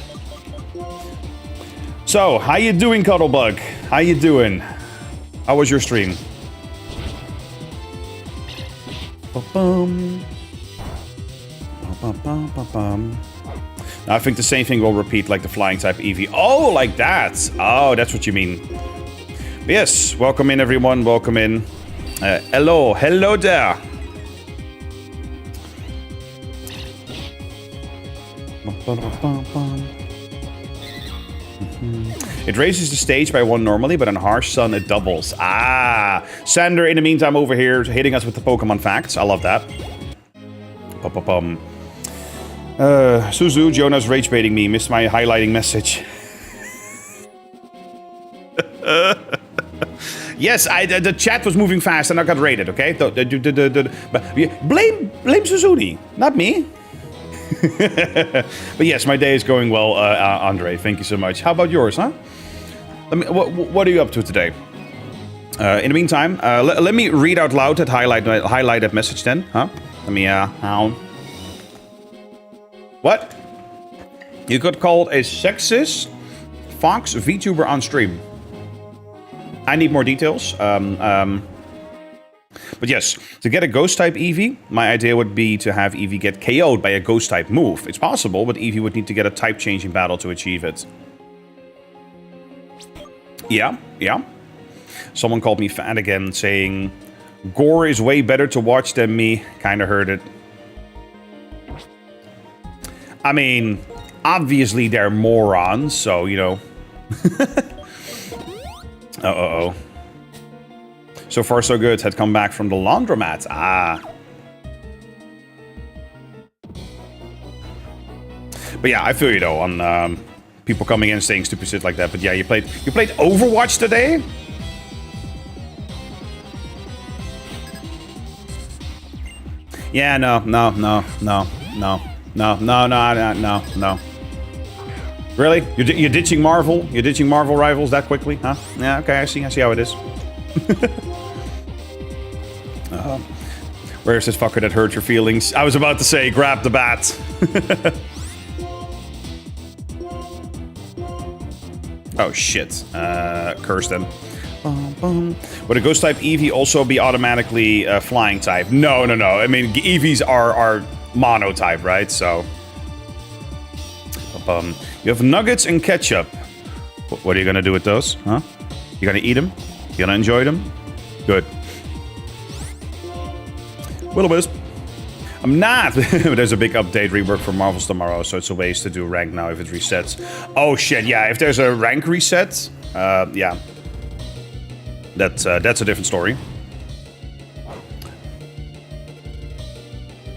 So, how you doing, Cuddlebug? How you doing? How was your stream? Now, I think the same thing will repeat like the flying type Eevee. Oh, like that. Oh, that's what you mean. Yes, welcome in, everyone. Welcome in. Hello there. It raises the stage by 1 normally, but on Harsh Sun it doubles. Ah! Sander, in the meantime, over here, hitting us with the Pokemon facts. I love that. Suzu, Jonah's rage baiting me. Missed my highlighting message. Yes, the chat was moving fast and I got raided, okay? Blame Suzuni, not me. But yes, my day is going well, Andre. Thank you so much. How about yours, huh? What are you up to today? In the meantime, let me read out loud that highlighted message then, huh? Let me, What? You got called a sexist Fox VTuber on stream. I need more details. But yes, to get a Ghost-type Eevee, my idea would be to have Eevee get KO'd by a Ghost-type move. It's possible, but Eevee would need to get a type-changing battle to achieve it. Yeah. Someone called me fat again, saying, Gore is way better to watch than me. Kinda heard it. I mean, obviously they're morons, so, you know. Uh-oh. So far so good. Had come back from the laundromat. Ah. But yeah, I feel you though on people coming in and saying stupid shit like that. But yeah, you played Overwatch today? Yeah, no. Really? You're ditching Marvel? You're ditching Marvel Rivals that quickly? Huh? Yeah, okay, I see how it is. Where's this fucker that hurt your feelings? I was about to say, grab the bat. Oh shit. Curse them. Would a ghost type Eevee also be automatically flying type? No. I mean, Eevees are mono type, right? So. You have nuggets and ketchup. What are you gonna do with those? Huh? You gonna eat them? You gonna enjoy them? Good. Will-o-wisp. I'm not. There's a big update rework for Marvels tomorrow, so it's a waste to do rank now if it resets. Oh shit, yeah. If there's a rank reset, yeah. That's a different story.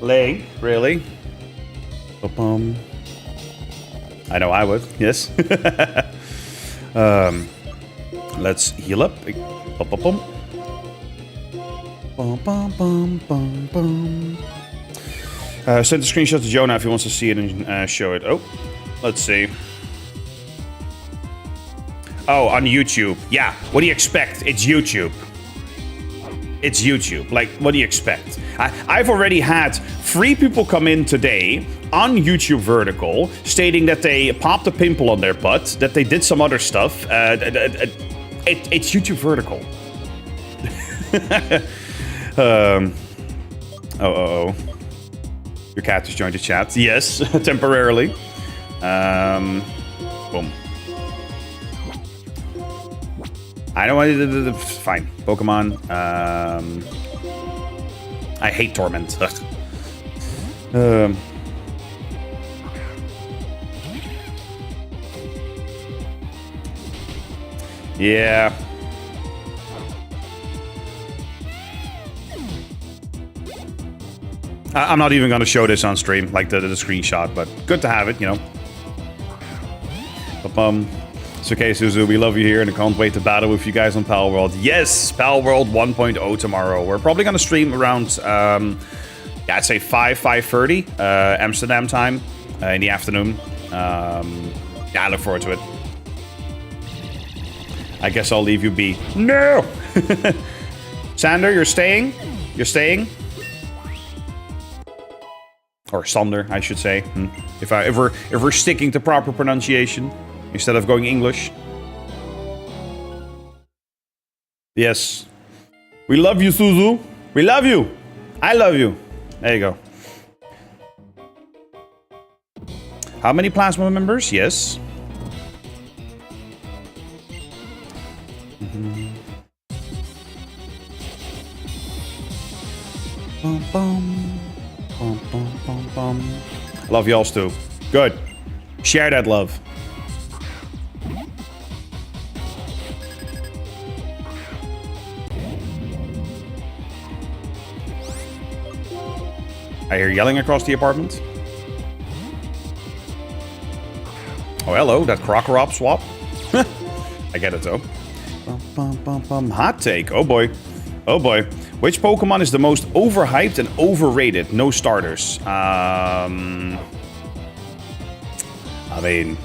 Link, really? I know I would, yes. Let's heal up. Send a screenshot to Jonah if he wants to see it and show it. Oh, let's see. Oh, on YouTube. Yeah, what do you expect? It's YouTube. It's YouTube. Like, what do you expect? I've already had 3 people come in today on YouTube Vertical stating that they popped a pimple on their butt, that they did some other stuff. It's YouTube Vertical. Oh. Your cat just joined the chat. Yes, temporarily. Boom. I know I fine. Pokemon. I hate Torment. Yeah. I'm not even going to show this on stream, like the screenshot, but good to have it, you know. It's okay, Suzu. We love you here, and I can't wait to battle with you guys on Pal World. Yes, Pal World 1.0 tomorrow. We're probably going to stream around, yeah, I'd say 5:30 Amsterdam time in the afternoon. Yeah, I look forward to it. I guess I'll leave you be. No! Sander, you're staying? You're staying? Or Sander, I should say. If we're sticking to proper pronunciation instead of going English. Yes. We love you, Suzu. We love you. I love you. There you go. How many Plasma members? Yes. Bum, bum. Bum, bum, bum, bum. Love y'all too. Good. Share that love. I hear yelling across the apartment. Oh, hello, that Krokorop swap. I get it though. Bum, bum, bum, bum. Hot take. Oh boy. Oh boy. Which Pokemon is the most overhyped and overrated? No starters. I mean...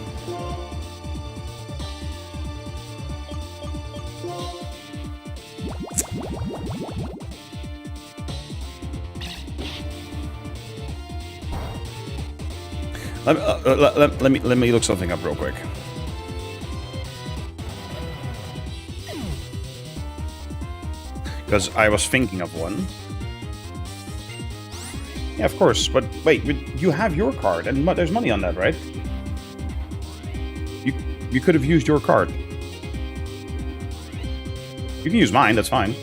Let me look something up real quick. Because I was thinking of one. Yeah, of course. But wait, you have your card, and there's money on that, right? You could have used your card. You can use mine. That's fine.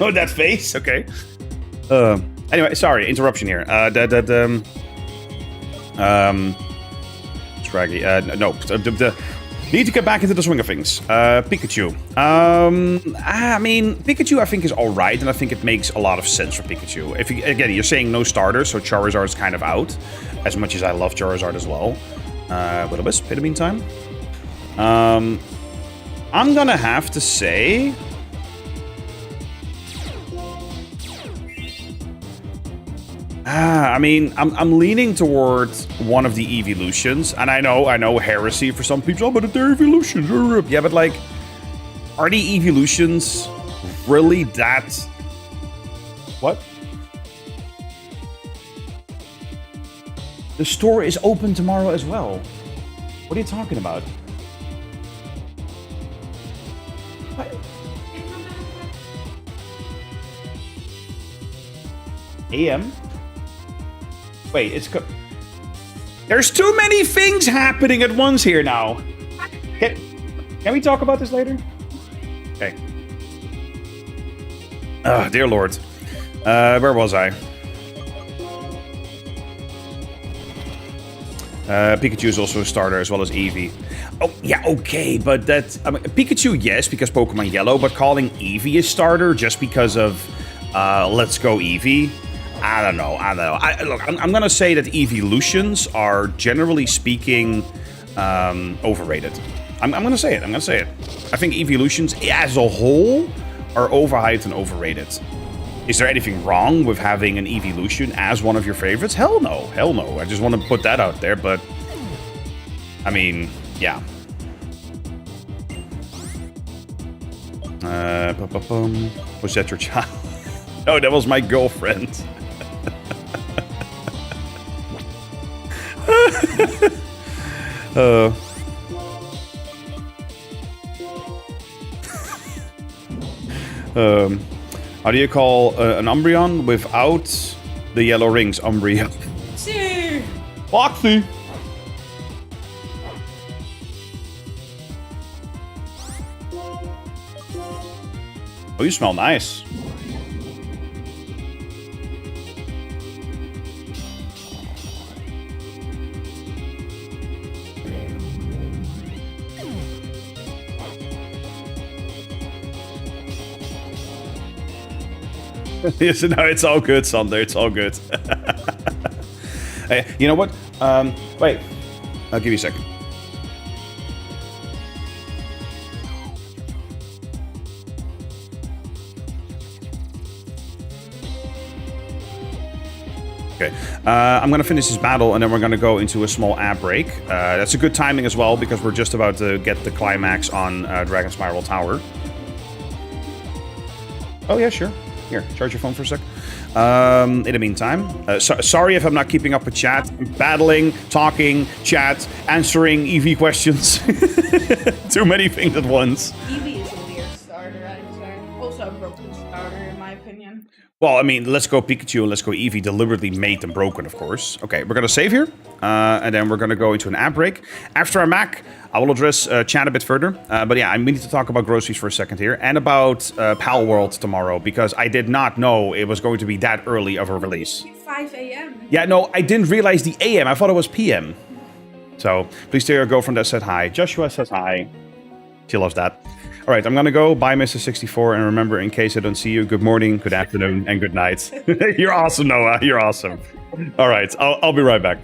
Oh, that face. Okay. Anyway, sorry, interruption here. Scraggy. No. Need to get back into the swing of things. Pikachu. I mean, Pikachu I think is alright, and I think it makes a lot of sense for Pikachu. If you, again, you're saying no starter, so Charizard's kind of out. As much as I love Charizard as well. Will-O-Wisp in the meantime. I'm gonna have to say... I mean, I'm leaning towards one of the evolutions, and I know heresy for some people, but they're evolutions. Yeah, but like, are the evolutions really that... What? The store is open tomorrow as well. What are you talking about? What? AM? Wait, it's... There's too many things happening at once here now. Can we talk about this later? Okay. Oh, dear Lord. Where was I? Pikachu is also a starter, as well as Eevee. Oh, yeah, okay, but that... I mean, Pikachu, yes, because Pokemon Yellow, but calling Eevee a starter just because of Let's Go Eevee... I don't know. Look, I'm going to say that evolutions are, generally speaking, overrated. I'm going to say it. I think evolutions, as a whole, are overhyped and overrated. Is there anything wrong with having an evolution as one of your favorites? Hell no. Hell no. I just want to put that out there, but... I mean, yeah. Was that your child? No, that was my girlfriend. How do you call an Umbreon without the yellow rings? Umbreon. Foxy. Oh, you smell nice. Yes, no, it's all good, Sander. It's all good. Hey, you know what? Wait. I'll give you a second. Okay. I'm going to finish this battle, and then we're going to go into a small ad break. That's a good timing as well, because we're just about to get the climax on Dragon Spiral Tower. Oh, yeah, sure. Here, charge your phone for a sec. In the meantime, sorry if I'm not keeping up with chat. I'm battling, talking, chat, answering EV questions. Too many things at once. Eevee is a weird starter, I'd say. Also a broken starter, in my opinion. Well, I mean, Let's Go Pikachu and Let's Go Eevee deliberately made them broken, of course. Okay, we're going to save here. And then we're going to go into an ad break. After I'm back, I will address chat a bit further. But yeah, we need to talk about groceries for a second here. And about Pal World tomorrow. Because I did not know it was going to be that early of a release. 5 a.m. Yeah, no, I didn't realize the AM. I thought it was PM. So, please tell your girlfriend that said hi. Joshua says hi. She loves that. All right, I'm going to go. Bye, Mr. 64. And remember, in case I don't see you, good morning, good afternoon, and good night. You're awesome, Noah. You're awesome. All right, I'll be right back.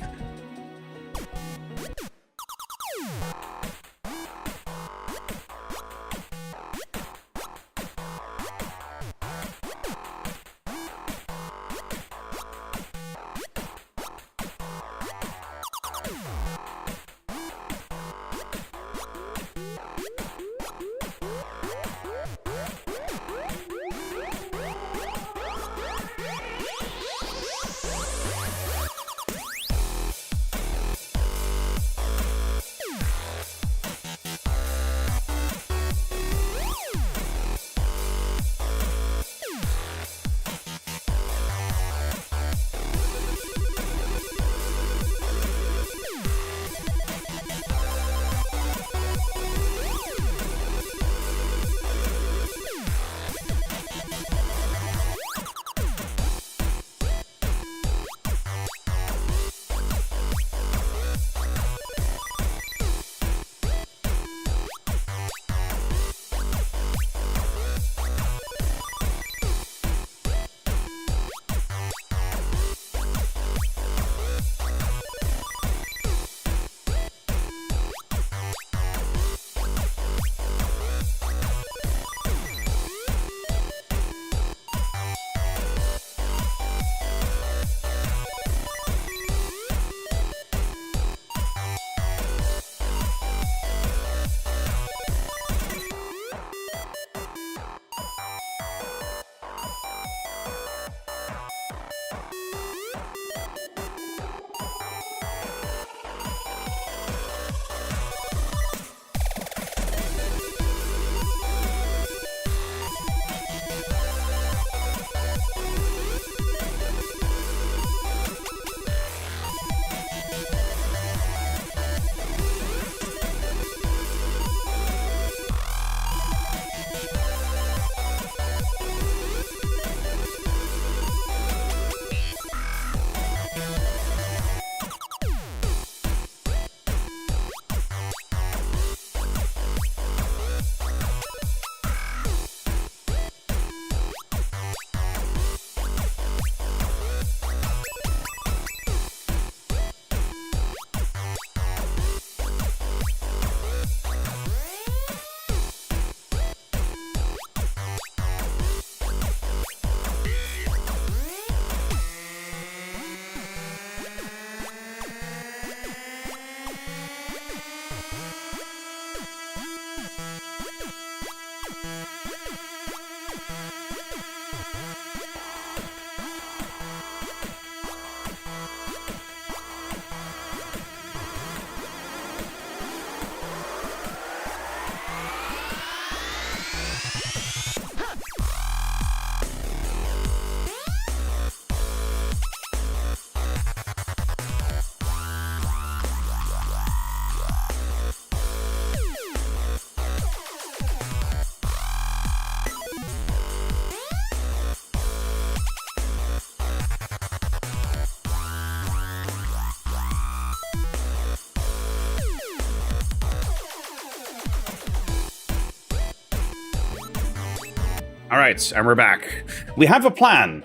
All right, and we're back. We have a plan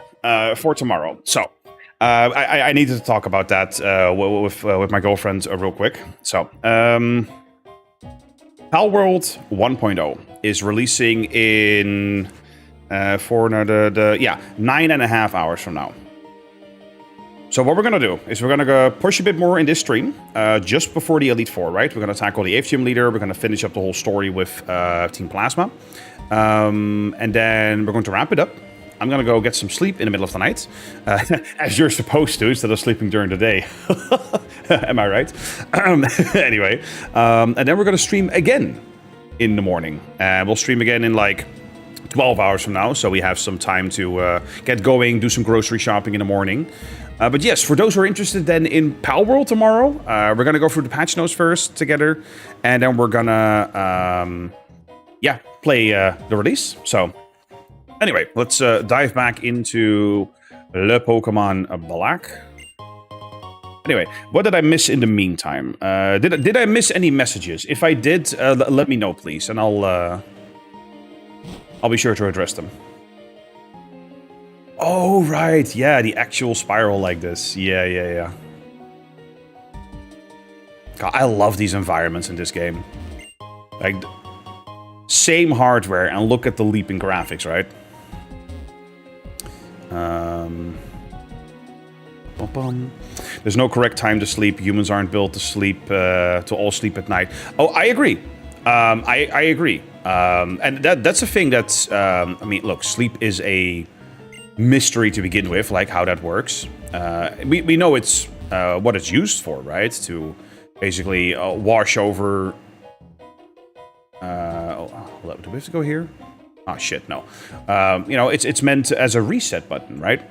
for tomorrow. So, I needed to talk about that with my girlfriend real quick. So, Palworld 1.0 is releasing in for 9.5 hours from now. So what we're going to do is we're going to go push a bit more in this stream, just before the Elite Four, right? We're going to tackle the 8th gym leader. We're going to finish up the whole story with Team Plasma. And then we're going to wrap it up. I'm going to go get some sleep in the middle of the night, as you're supposed to, instead of sleeping during the day. Am I right? Anyway, and then we're going to stream again in the morning. We'll stream again in like 12 hours from now, so we have some time to get going, do some grocery shopping in the morning. But yes, for those who are interested then in Palworld tomorrow, we're going to go through the patch notes first together, and then we're going to, play the release. So, anyway, let's dive back into Le Pokémon Black. Anyway, what did I miss in the meantime? Did I miss any messages? If I did, let me know, please, and I'll be sure to address them. Oh, right. Yeah, the actual spiral like this. Yeah. God, I love these environments in this game. Like, same hardware, and look at the leaping graphics, right? There's no correct time to sleep. Humans aren't built to sleep, to all sleep at night. Oh, I agree. I agree. And that's a thing that's, I mean, look, sleep is a mystery to begin with, like how that works. We know it's what it's used for, right? To basically wash over. Do we have to go here? Oh shit, no. You know, it's meant as a reset button, right?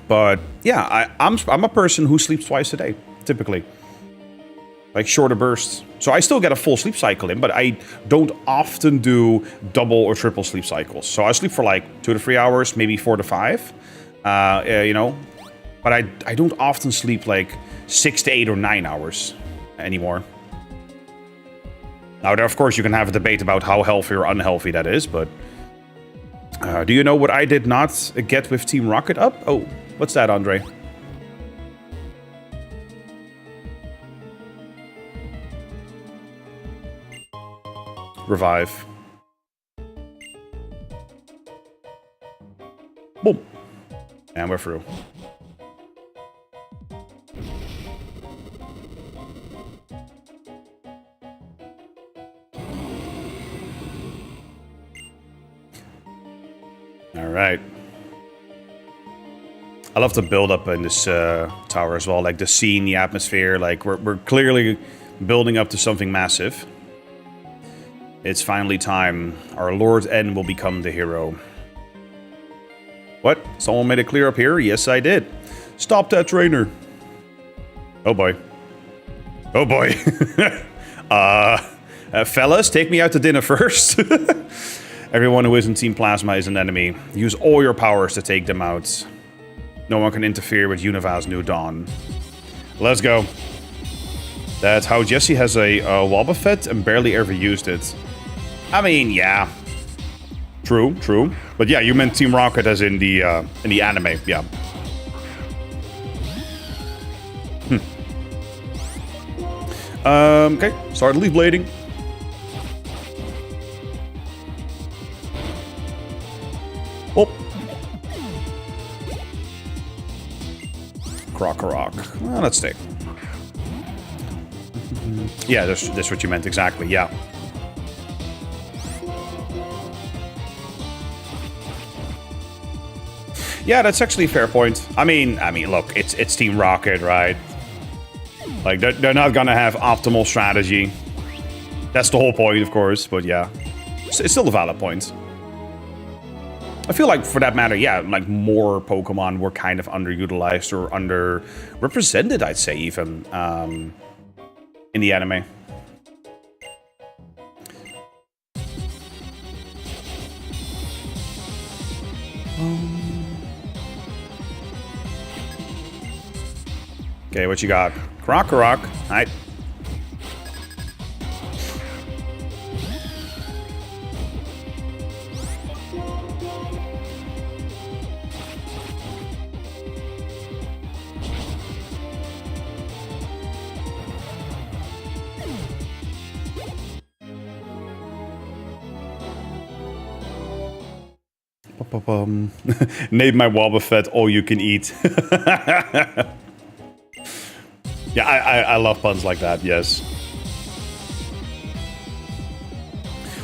But yeah, I'm a person who sleeps twice a day, typically. Like shorter bursts. So I still get a full sleep cycle in, but I don't often do double or triple sleep cycles. So I sleep for like 2 to 3 hours, maybe 4 to 5. You know, but I don't often sleep like 6 to 8 or 9 hours anymore. Now, of course, you can have a debate about how healthy or unhealthy that is, but do you know what I did not get with Team Rocket up? Oh, what's that, Andre? Revive. Boom. And we're through. All right. I love the build-up in this tower as well, like the scene, the atmosphere. Like we're clearly building up to something massive. It's finally time. Our Lord N will become the hero. What? Someone made it clear up here? Yes, I did. Stop that trainer. Oh boy. Oh boy. Fellas, take me out to dinner first. Everyone who isn't Team Plasma is an enemy. Use all your powers to take them out. No one can interfere with Univa's new dawn. Let's go. That's how Jesse has a Wobbuffet and barely ever used it. I mean, yeah. True. But yeah, you meant Team Rocket as in the anime, yeah. Okay, start leaf blading. Oh. Croc. Well, let's stay. Yeah, that's what you meant exactly, yeah. Yeah, that's actually a fair point. I mean, look, it's Team Rocket, right? Like, they're not gonna have optimal strategy. That's the whole point, of course, but yeah. It's still a valid point. I feel like, for that matter, yeah, like, more Pokemon were kind of underutilized or underrepresented, I'd say, even, in the anime. Okay, what you got? Croc. Alright. Name my Wobbuffet all you can eat. Yeah, I love puns like that, yes.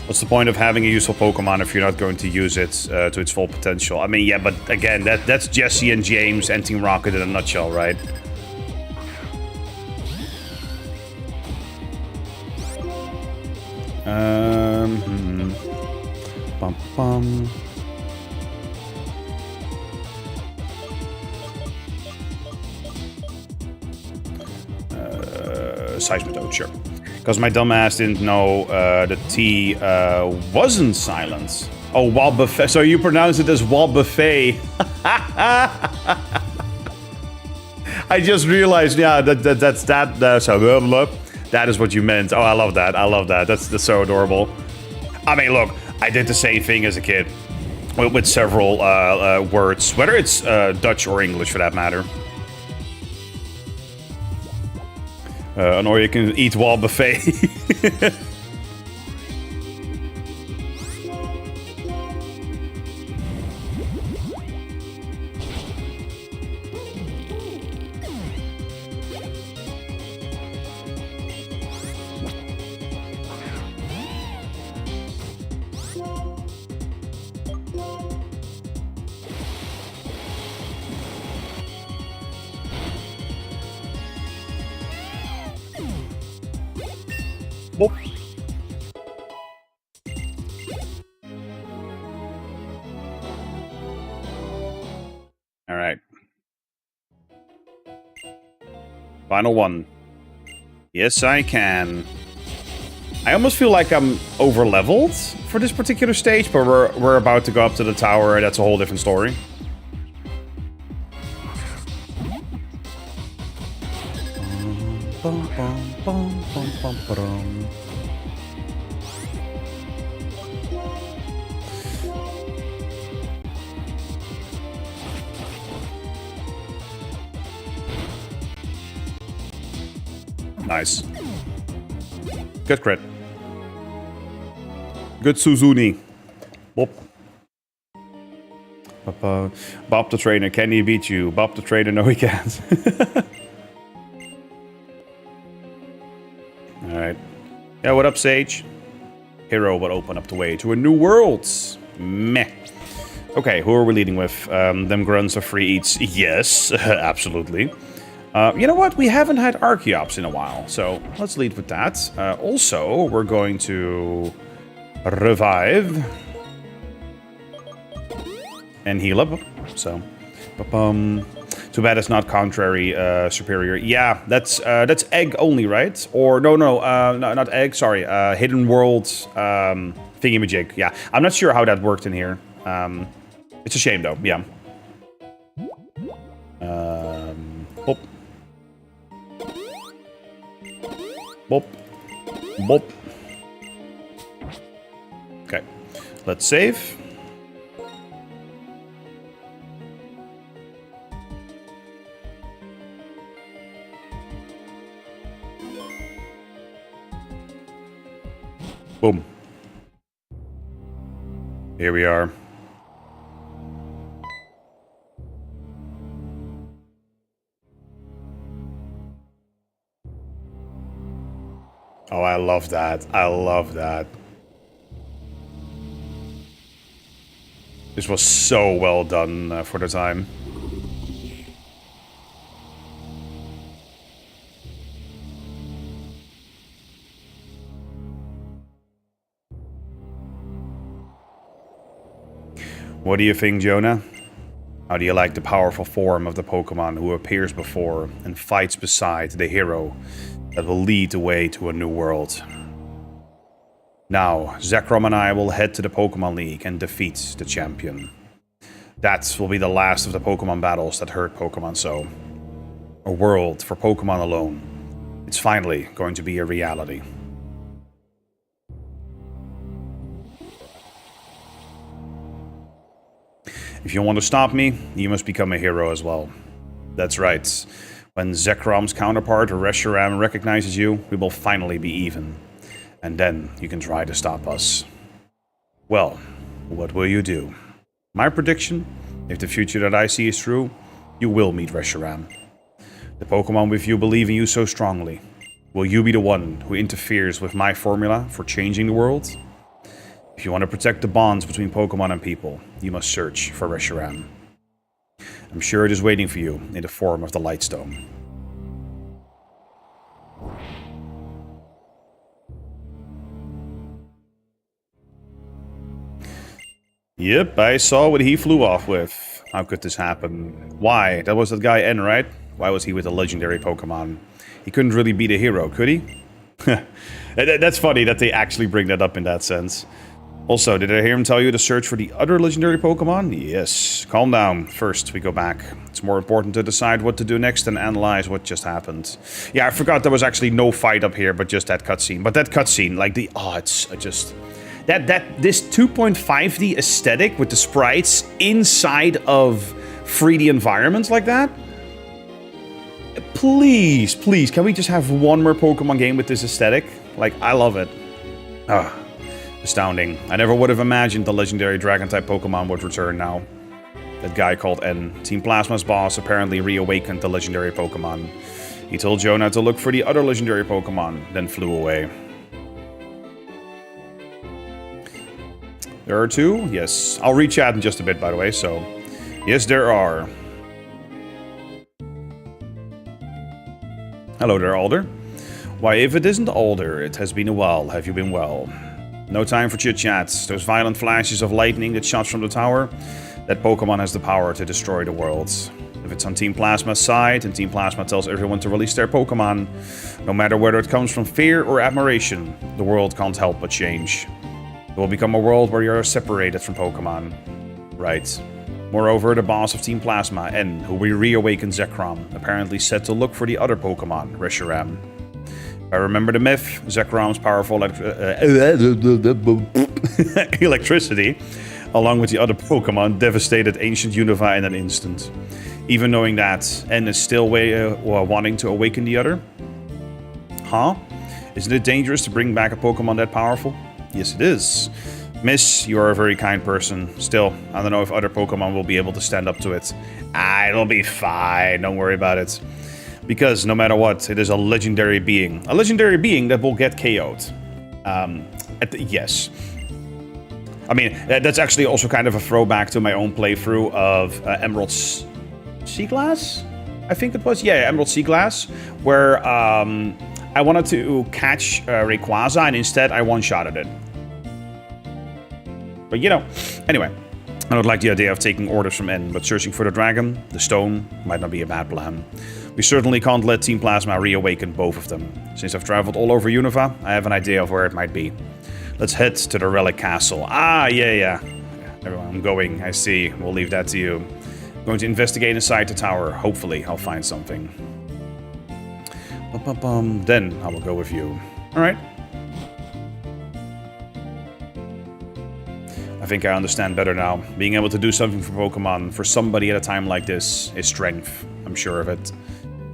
What's the point of having a useful Pokemon if you're not going to use it to its full potential? I mean, yeah, but again, that's Jesse and James and Team Rocket in a nutshell, right? Bum bum. Seismitoad, sure. Because my dumbass didn't know the T wasn't silent. Oh, Wobbuffet. So you pronounce it as Wobbuffet. I just realized, yeah, that's that. So that is what you meant. Oh, I love that. I love that. That's so adorable. I mean, look, I did the same thing as a kid with several words, whether it's Dutch or English for that matter. Or you can eat Wobbuffet. Boop. All right. Final one. Yes, I can. I almost feel like I'm over-leveled for this particular stage, but we're about to go up to the tower. That's a whole different story. Bum, bum, bum, bum, bum, bum. Nice. Good crit. Good Suzuni. Boop. Bob the trainer, can he beat you? Bob the trainer, no he can't. Alright. Yeah, what up, Sage? Hero will open up the way to a new world. Meh. Okay, who are we leading with? Them grunts of free eats. Yes, absolutely. You know what? We haven't had Archeops in a while, so let's lead with that. Also, we're going to revive and heal up. So, too bad it's not contrary superior. Yeah, that's egg only, right? Or no, not egg. Sorry, hidden world thingamajig. Yeah, I'm not sure how that worked in here. It's a shame though. Yeah. Boop. Boop. Boop. Okay, let's save. Boom. Here we are. Oh, I love that. I love that. This was so well done for the time. What do you think, Jonah? How do you like the powerful form of the Pokemon who appears before and fights beside the hero that will lead the way to a new world? Now, Zekrom and I will head to the Pokemon League and defeat the champion. That will be the last of the Pokemon battles that hurt Pokemon so. A world for Pokemon alone. It's finally going to be a reality. If you want to stop me, you must become a hero as well. That's right. When Zekrom's counterpart, Reshiram, recognizes you, we will finally be even. And then you can try to stop us. Well, what will you do? My prediction, if the future that I see is true, you will meet Reshiram. The Pokemon with you believe in you so strongly. Will you be the one who interferes with my formula for changing the world? If you want to protect the bonds between Pokemon and people, you must search for Reshiram. I'm sure it is waiting for you in the form of the Lightstone. Yep, I saw what he flew off with. How could this happen? Why? That was that guy N, right? Why was he with a legendary Pokemon? He couldn't really beat a hero, could he? That's funny that they actually bring that up in that sense. Also, did I hear him tell you to search for the other legendary Pokemon? Yes. Calm down. First, we go back. It's more important to decide what to do next and analyze what just happened. Yeah, I forgot there was actually no fight up here, but just that cutscene. But that cutscene, like the... Oh, it's just... This 2.5D aesthetic with the sprites inside of 3D environments like that? Please, please, can we just have one more Pokemon game with this aesthetic? Like, I love it. Ah, astounding. I never would have imagined the legendary Dragon-type Pokemon would return now. That guy called N, Team Plasma's boss, apparently reawakened the legendary Pokemon. He told Jonah to look for the other legendary Pokemon, then flew away. There are two? Yes. I'll re-chat in just a bit, by the way, so... Yes, there are. Hello there, Alder. Why, if it isn't Alder, it has been a while. Have you been well? No time for chit-chats. Those violent flashes of lightning that shots from the tower, that Pokemon has the power to destroy the world. If it's on Team Plasma's side, and Team Plasma tells everyone to release their Pokemon, no matter whether it comes from fear or admiration, the world can't help but change. It will become a world where you are separated from Pokemon. Right. Moreover, the boss of Team Plasma, N, who we reawaken Zekrom, apparently said to look for the other Pokemon, Reshiram. If I remember the myth, Zekrom's powerful electricity, along with the other Pokemon, devastated ancient Unova in an instant. Even knowing that, N is still wanting to awaken the other? Huh? Isn't it dangerous to bring back a Pokemon that powerful? Yes, it is. Miss, you are a very kind person. Still, I don't know if other Pokemon will be able to stand up to it. It'll be fine. Don't worry about it. Because, no matter what, it is a legendary being. A legendary being that will get KO'd. Yes. I mean, that's actually also kind of a throwback to my own playthrough of Emerald Sea Glass? I think it was. Yeah, Emerald Sea Glass. Where, I wanted to catch Rayquaza, and instead I one-shotted it. But, you know, anyway. I don't like the idea of taking orders from N, but searching for the dragon, the stone, might not be a bad plan. We certainly can't let Team Plasma reawaken both of them. Since I've traveled all over Unova, I have an idea of where it might be. Let's head to the Relic Castle. Ah, yeah. Everyone, I'm going, I see. We'll leave that to you. I'm going to investigate inside the tower. Hopefully, I'll find something. Then I will go with you. Alright. I think I understand better now. Being able to do something for Pokemon for somebody at a time like this is strength. I'm sure of it.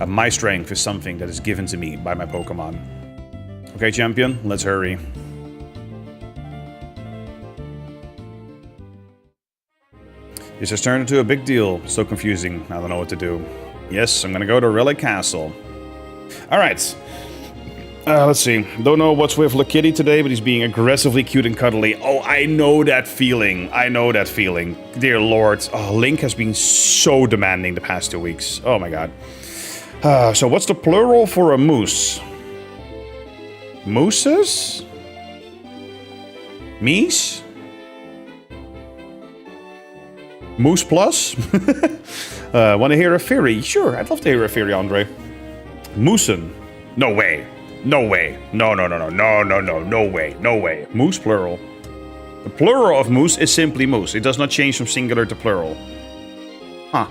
My strength is something that is given to me by my Pokemon. Okay, champion, let's hurry. This has turned into a big deal. So confusing. I don't know what to do. Yes, I'm gonna go to Relic Castle. Alright. Let's see. Don't know what's with Lakitty today, but he's being aggressively cute and cuddly. Oh, I know that feeling. I know that feeling. Dear Lord. Oh, Link has been so demanding the past 2 weeks. Oh my god. So what's the plural for a moose? Mooses? Meese? Moose Plus? Want to hear a theory? Sure, I'd love to hear a theory, Andre. Moosen. No way. No way. No way. No way. Moose plural. The plural of moose is simply moose. It does not change from singular to plural. Huh.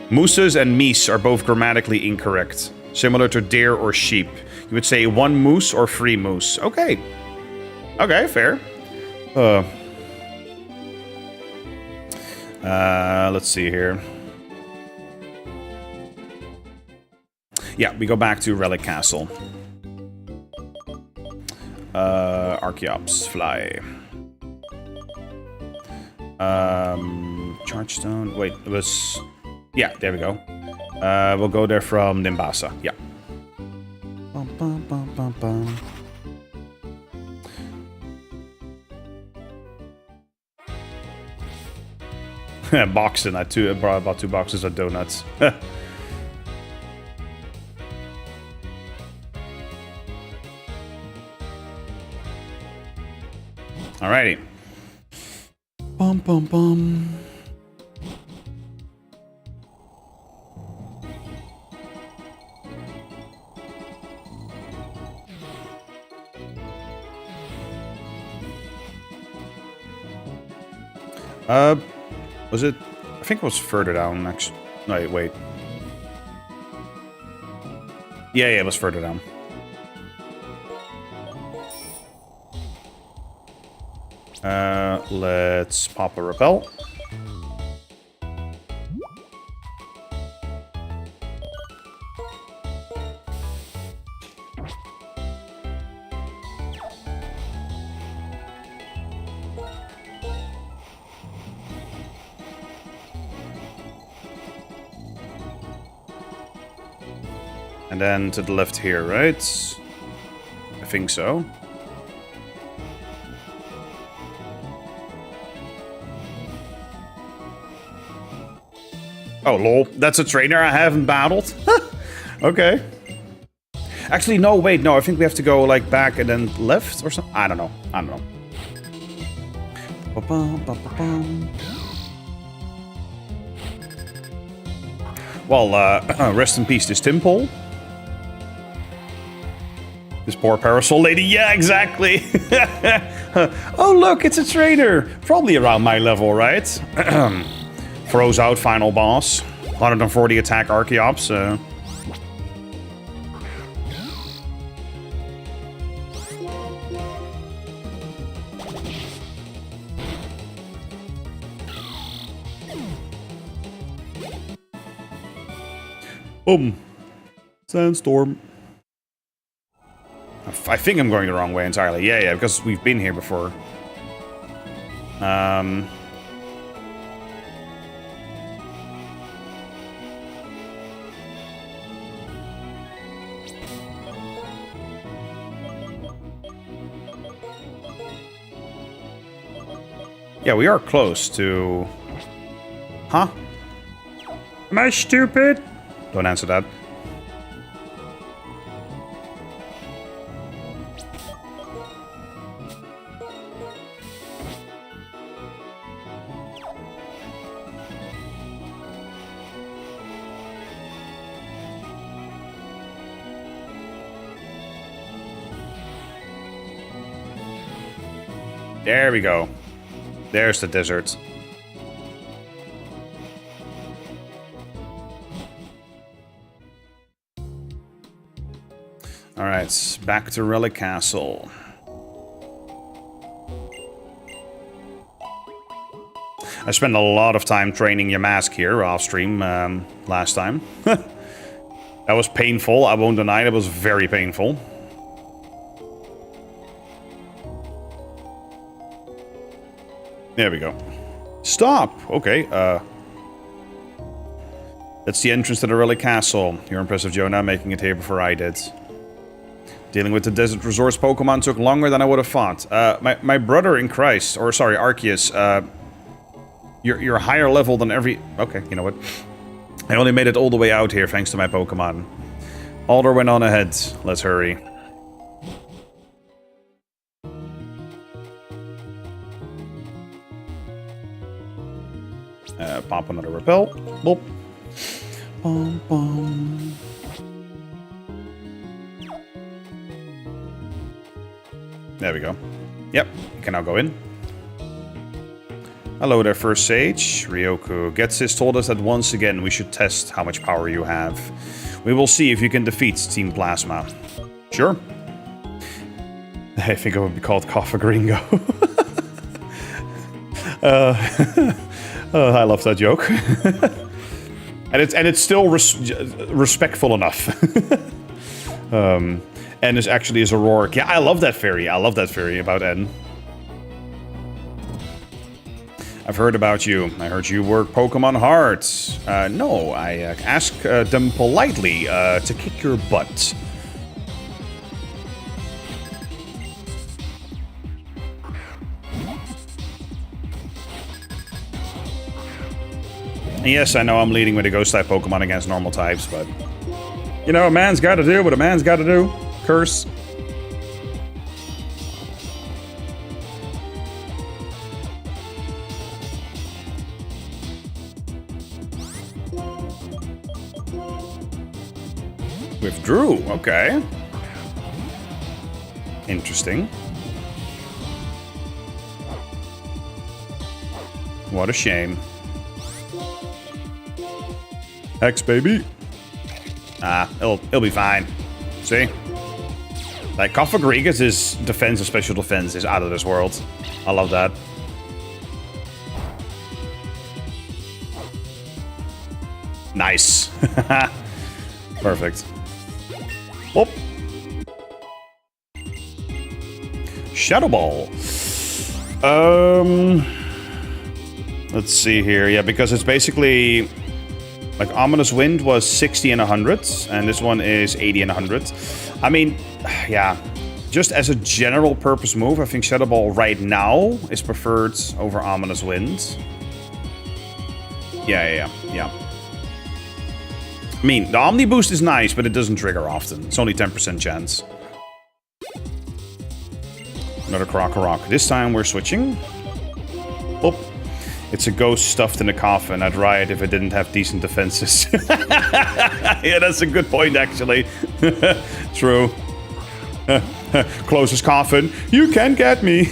Mooses and meese are both grammatically incorrect. Similar to deer or sheep. You would say one moose or three moose. Okay. Okay, fair. Let's see here. Yeah, we go back to Relic Castle. Archeops, fly. Charge stone. Wait, it was... Yeah, there we go. We'll go there from Nimbasa. Yeah. Bum, bum, bum, bum, bum. Boxing. I brought about 2 boxes of donuts. Alrighty. Bum bum bum. Was it? I think it was further down next. No, wait. Yeah, it was further down. Let's pop a repel. And then to the left here, right? I think so. Oh, lol. That's a trainer I haven't battled? Okay. Actually, no, wait, no. I think we have to go, like, back and then left or something. I don't know. I don't know. Well, rest in peace, this Timpole. This poor parasol lady. Yeah, exactly. Oh, look, it's a trainer. Probably around my level, right? Throws out final boss. 140 attack Archeops. Boom. Sandstorm. I think I'm going the wrong way entirely. Yeah, because we've been here before. Yeah, we are close to... Huh? Am I stupid? Don't answer that. There we go. There's the desert. Alright, back to Relic Castle. I spent a lot of time training Yamask here off stream last time. That was painful, I won't deny it, it was very painful. There we go. Stop! Okay, that's the entrance to the Relic Castle. You're impressive, Jonah, making it here before I did. Dealing with the Desert Resource Pokemon took longer than I would have thought. My brother in Christ, or sorry, Arceus, you're higher level than every... Okay, you know what? I only made it all the way out here thanks to my Pokemon. Alder went on ahead. Let's hurry. Pop another repel. Boop. Bum, bum. There we go. Yep, you can now go in. Hello there, First Sage. Ryoku. Getsis told us that once again we should test how much power you have. We will see if you can defeat Team Plasma. Sure. I think it would be called Kaffa Gringo. I love that joke. And it's still respectful enough. N is actually a Zoroark. Yeah, I love that fairy. I love that fairy about N. I've heard about you. I heard you work Pokemon Hearts. No, I asked them politely to kick your butt. And yes, I know I'm leading with a Ghost-type Pokemon against normal types, but... You know, a man's gotta do what a man's gotta do. Curse. Withdrew, okay. Interesting. What a shame. Hex, baby. Ah, it'll be fine. See? Like, Kofagrigus' defense and special defense is out of this world. I love that. Nice. Perfect. Oh. Shadow Ball. Let's see here. Yeah, because it's basically... Like, Ominous Wind was 60 and 100, and this one is 80 and 100. I mean, yeah. Just as a general purpose move, I think Shadow Ball right now is preferred over Ominous Wind. Yeah. I mean, the Omni Boost is nice, but it doesn't trigger often. It's only 10% chance. Another Krokorok. This time we're switching. Oh, it's a ghost stuffed in a coffin. I'd riot if it didn't have decent defenses. Yeah, that's a good point, actually. True. Closest coffin. You can get me.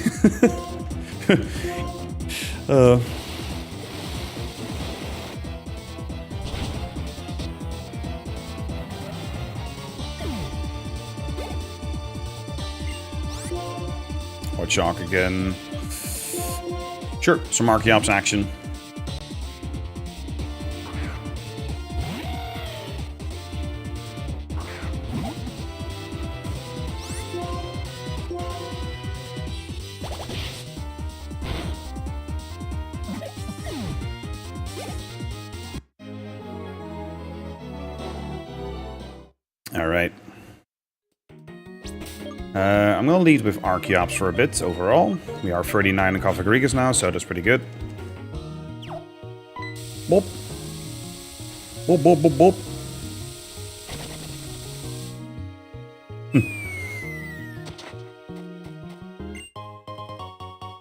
What shock again? Sure, some Archeops action. All right. I'm going to lead with Archeops for a bit overall. We are 39 in Kofagrigus now, so that's pretty good. Boop. Boop, boop, boop, boop.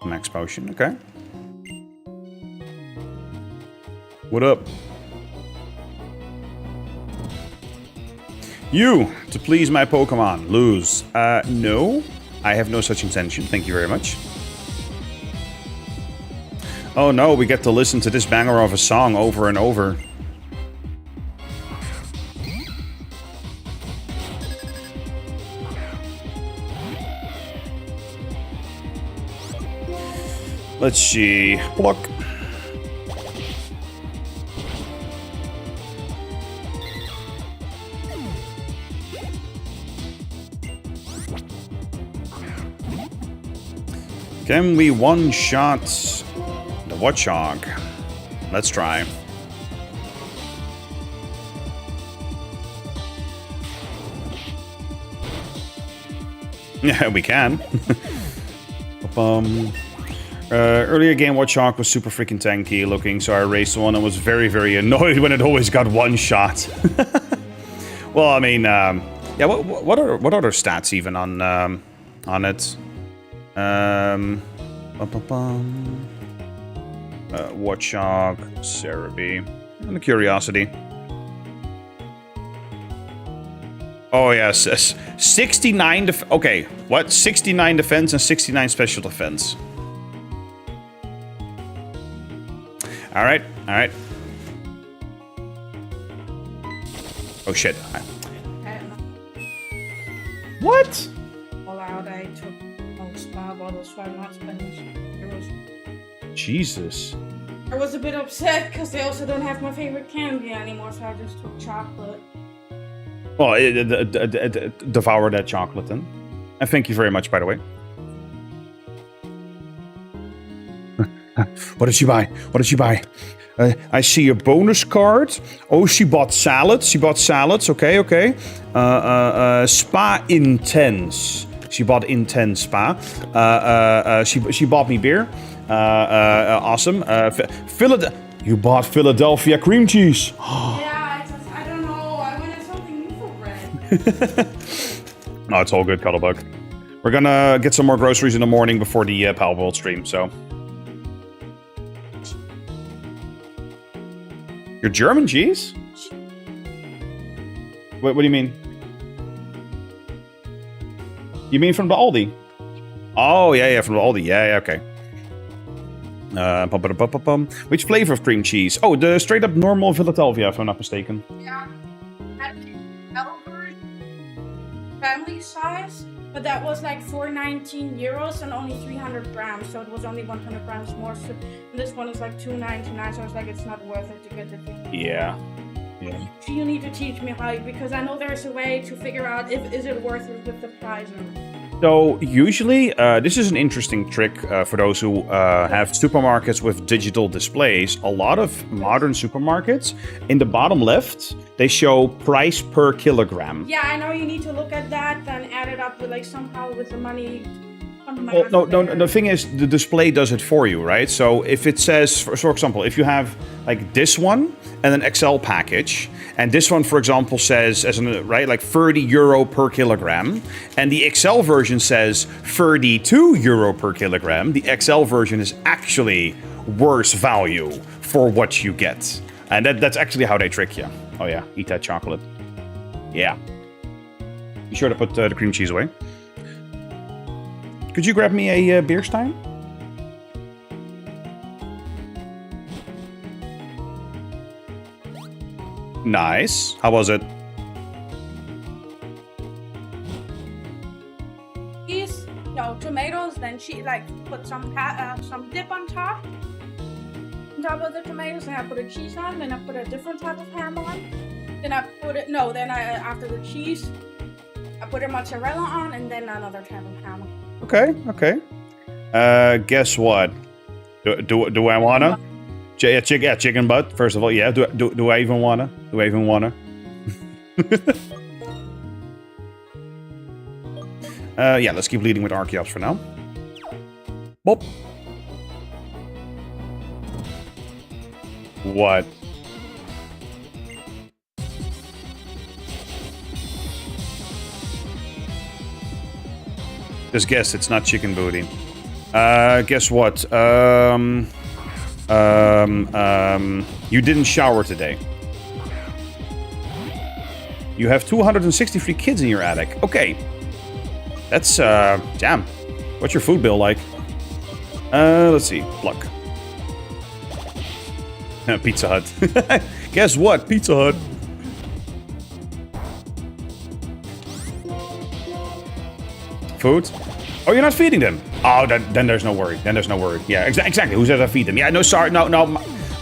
Max Potion, okay. What up? You, to please my Pokemon, lose. No. I have no such intention, thank you very much. Oh no, we get to listen to this banger of a song over and over. Let's see. Pluck. Can we one-shot the Watchog? Let's try. Yeah, we can. Earlier game, Watchog was super freaking tanky looking, so I raced one and was very, very annoyed when it always got one shot. Well, I mean, yeah. What other stats even on it? Watchog, Cerebi, and a Curiosity. Oh yes, 69 okay, what? 69 defense and 69 special defense. Alright, alright. Oh shit. What? All out, I took most spa bottles, so I'm not spending euros. Jesus. I was a bit upset because they also don't have my favorite candy anymore, so I just took chocolate. Well, devour that chocolate then. And thank you very much, by the way. What did she buy? What did she buy? I see a bonus card. Oh, she bought salads. She bought salads. Okay, okay. Spa Intense. She bought Intense Spa. She bought me beer. Awesome. You bought Philadelphia cream cheese. Yeah, I don't know. I wanted something new for bread. No, it's all good, Cuddlebug. We're gonna get some more groceries in the morning before the Pal World stream, so. Your German cheese? What do you mean? You mean from the Aldi? Oh, yeah, from the Aldi. Yeah, okay. Which flavor of cream cheese? Oh, the straight up normal Philadelphia, if I'm not mistaken. Yeah. Family size, but that was like 419 euros and only 300 grams, so it was only 100 grams more. So this one is like 299, so I was like, it's not worth it to get the thing. Yeah. You need to teach me how, because I know there's a way to figure out if is it worth it with the price or not. So usually, this is an interesting trick for those who have supermarkets with digital displays. A lot of modern supermarkets, in the bottom left, they show price per kilogram. Yeah, I know you need to look at that, then add it up with like somehow with the money. Well, no, the thing is, the display does it for you, right? So if it says, for example, if you have like this one and an Excel package, and this one, for example, says, right, like 30 euro per kilogram, and the Excel version says 32 euro per kilogram, the Excel version is actually worse value for what you get. And that's actually how they trick you. Oh yeah, eat that chocolate. Yeah. Be sure to put the cream cheese away. Could you grab me a beer stein? Nice. How was it? Cheese, no tomatoes. Then she like put some dip on top of the tomatoes. Then I put a cheese on. Then I put a different type of ham on. Then I put it. No, then after the cheese, I put a mozzarella on, and then another type of ham on. Okay. Guess what? Do I wanna? Chicken butt. First of all, yeah. Do I even wanna? Yeah. Let's keep leading with Archeops for now. Boop. What? Just guess it's not chicken booty. Guess what? You didn't shower today. You have 263 kids in your attic. Okay. That's, damn. What's your food bill like? Let's see. Pluck. Pizza Hut. Guess what? Pizza Hut. Food? Oh, you're not feeding them. Oh, then there's no worry. Yeah, exactly. Who says I feed them? Yeah, no, sorry. No.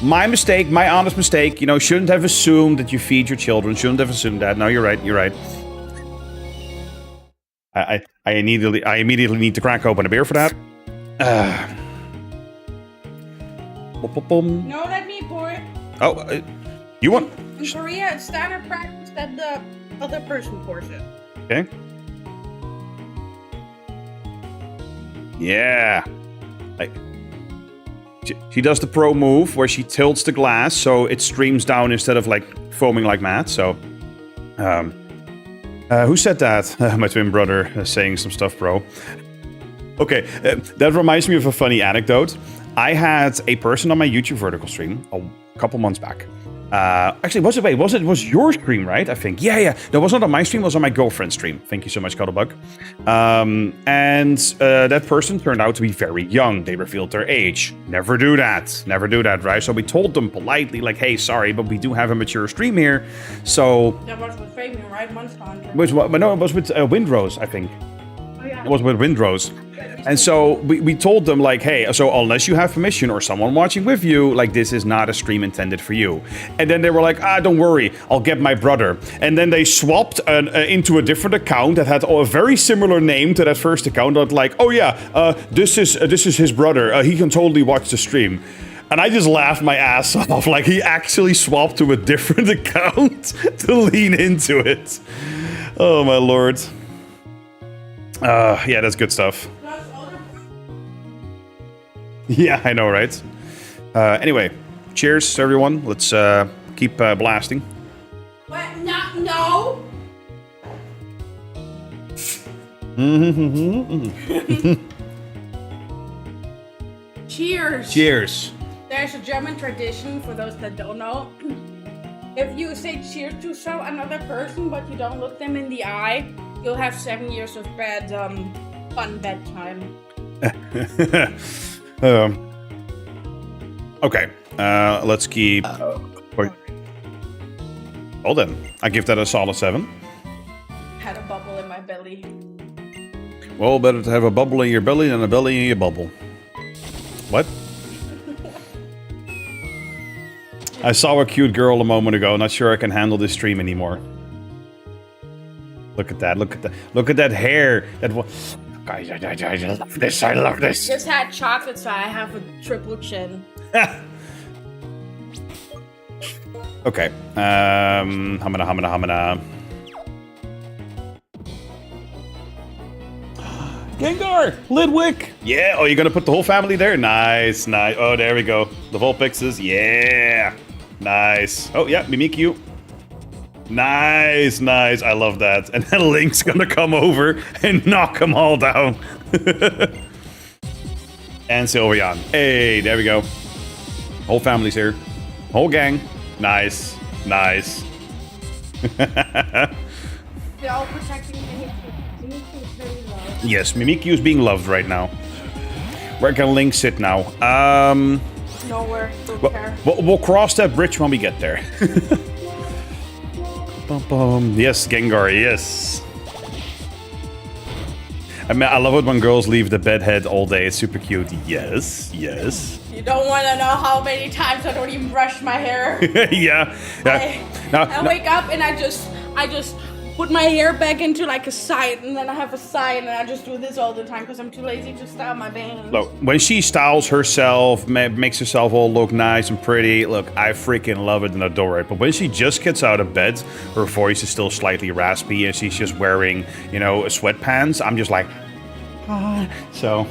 My mistake. My honest mistake. You know, shouldn't have assumed that you feed your children. Shouldn't have assumed that. No, you're right. I immediately need to crack open a beer for that. No, let me pour it. Oh, you want? In Korea, it's standard practice that the other person pours it. Okay. Yeah. She does the pro move where she tilts the glass so it streams down instead of like foaming like mad. So, who said that? My twin brother saying some stuff, bro. Okay, that reminds me of a funny anecdote. I had a person on my YouTube vertical stream a couple months back. Actually, it was your stream, right? I think. Yeah. No, it was not on my stream, it was on my girlfriend's stream. Thank you so much, Cuddlebug. And that person turned out to be very young. They revealed their age. Never do that, right? So we told them politely, like, hey, sorry, but we do have a mature stream here. So... That was with Fabian, right? Monster Hunter. No, it was with Windrose, I think. Oh, yeah. It was with Windrose. And so we told them, like, hey, so unless you have permission or someone watching with you, like, this is not a stream intended for you. And then they were like, don't worry, I'll get my brother. And then they swapped into a different account that had a very similar name to that first account. That like, oh yeah, this is his brother. He can totally watch the stream. And I just laughed my ass off. Like, he actually swapped to a different account to lean into it. Oh my lord. Yeah, that's good stuff. Yeah, I know, right? Anyway, cheers, everyone. Let's keep blasting. What? No! Cheers! Cheers. There's a German tradition, for those that don't know. If you say cheers to another person, but you don't look them in the eye, you'll have 7 years of bad, fun bedtime. Okay, let's keep... Wait. Hold on. I give that a solid 7. Had a bubble in my belly. Well, better to have a bubble in your belly than a belly in your bubble. What? I saw a cute girl a moment ago. Not sure I can handle this stream anymore. Look at that. Look at that. Look at that hair. That I love this. I love this. Just had chocolate, so I have a triple chin. Okay. Hamana. Gengar! Lidwick! Yeah, oh, you're gonna put the whole family there? Nice. Oh, there we go. The Vulpixes, yeah! Nice. Oh, yeah, Mimikyu. Nice. I love that. And then Link's gonna come over and knock them all down. And Sylveon. Hey, there we go. Whole family's here. Whole gang. Nice. They're all protecting me. Yes, Mimikyu's being loved right now. Where can Link sit now? Nowhere. Don't care. We'll cross that bridge when we get there. Yes, Gengar, yes. I mean, I love it when girls leave the bedhead all day. It's super cute. Yes. You don't want to know how many times I don't even brush my hair. Yeah. I wake up and I just put my hair back into like a side, and then I have a side, and I just do this all the time because I'm too lazy to style my bangs. Look, when she styles herself, makes herself all look nice and pretty, look, I freaking love it and adore it. But when she just gets out of bed, her voice is still slightly raspy, and she's just wearing, sweatpants, I'm just like, so.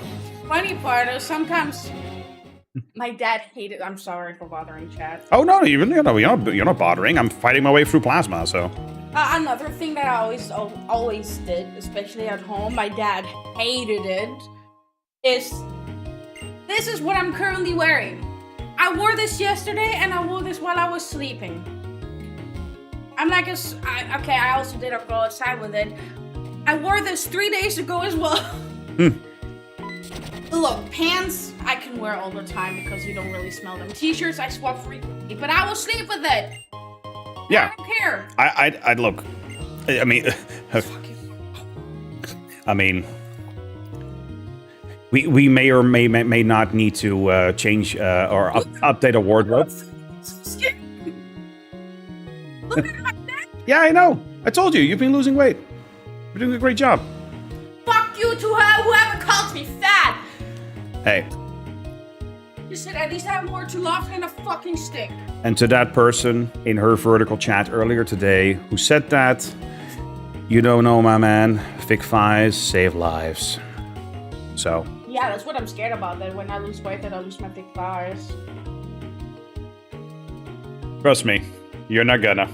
Funny part is sometimes my dad hated. I'm sorry for bothering chat. Oh no, you're not bothering. I'm fighting my way through plasma, so. Another thing that I always did, especially at home, my dad hated it, is this is what I'm currently wearing. I wore this yesterday and I wore this while I was sleeping. I'm like, okay, I also did go outside with it. I wore this 3 days ago as well. Look, pants I can wear all the time because you don't really smell them. T-shirts I swap frequently, but I will sleep with it. Yeah. I don't care. I'd look. I mean, we may or may not need to change or update our wardrobe. Look at my neck. Yeah, I know. I told you, you've been losing weight. You're doing a great job. Fuck you to whoever calls me fat. Hey. You said at least I have more to love than a fucking stick. And to that person in her vertical chat earlier today who said that, you don't know, my man, thick thighs save lives. So. Yeah, that's what I'm scared about, that when I lose weight, that I lose my thick thighs. Trust me, you're not gonna.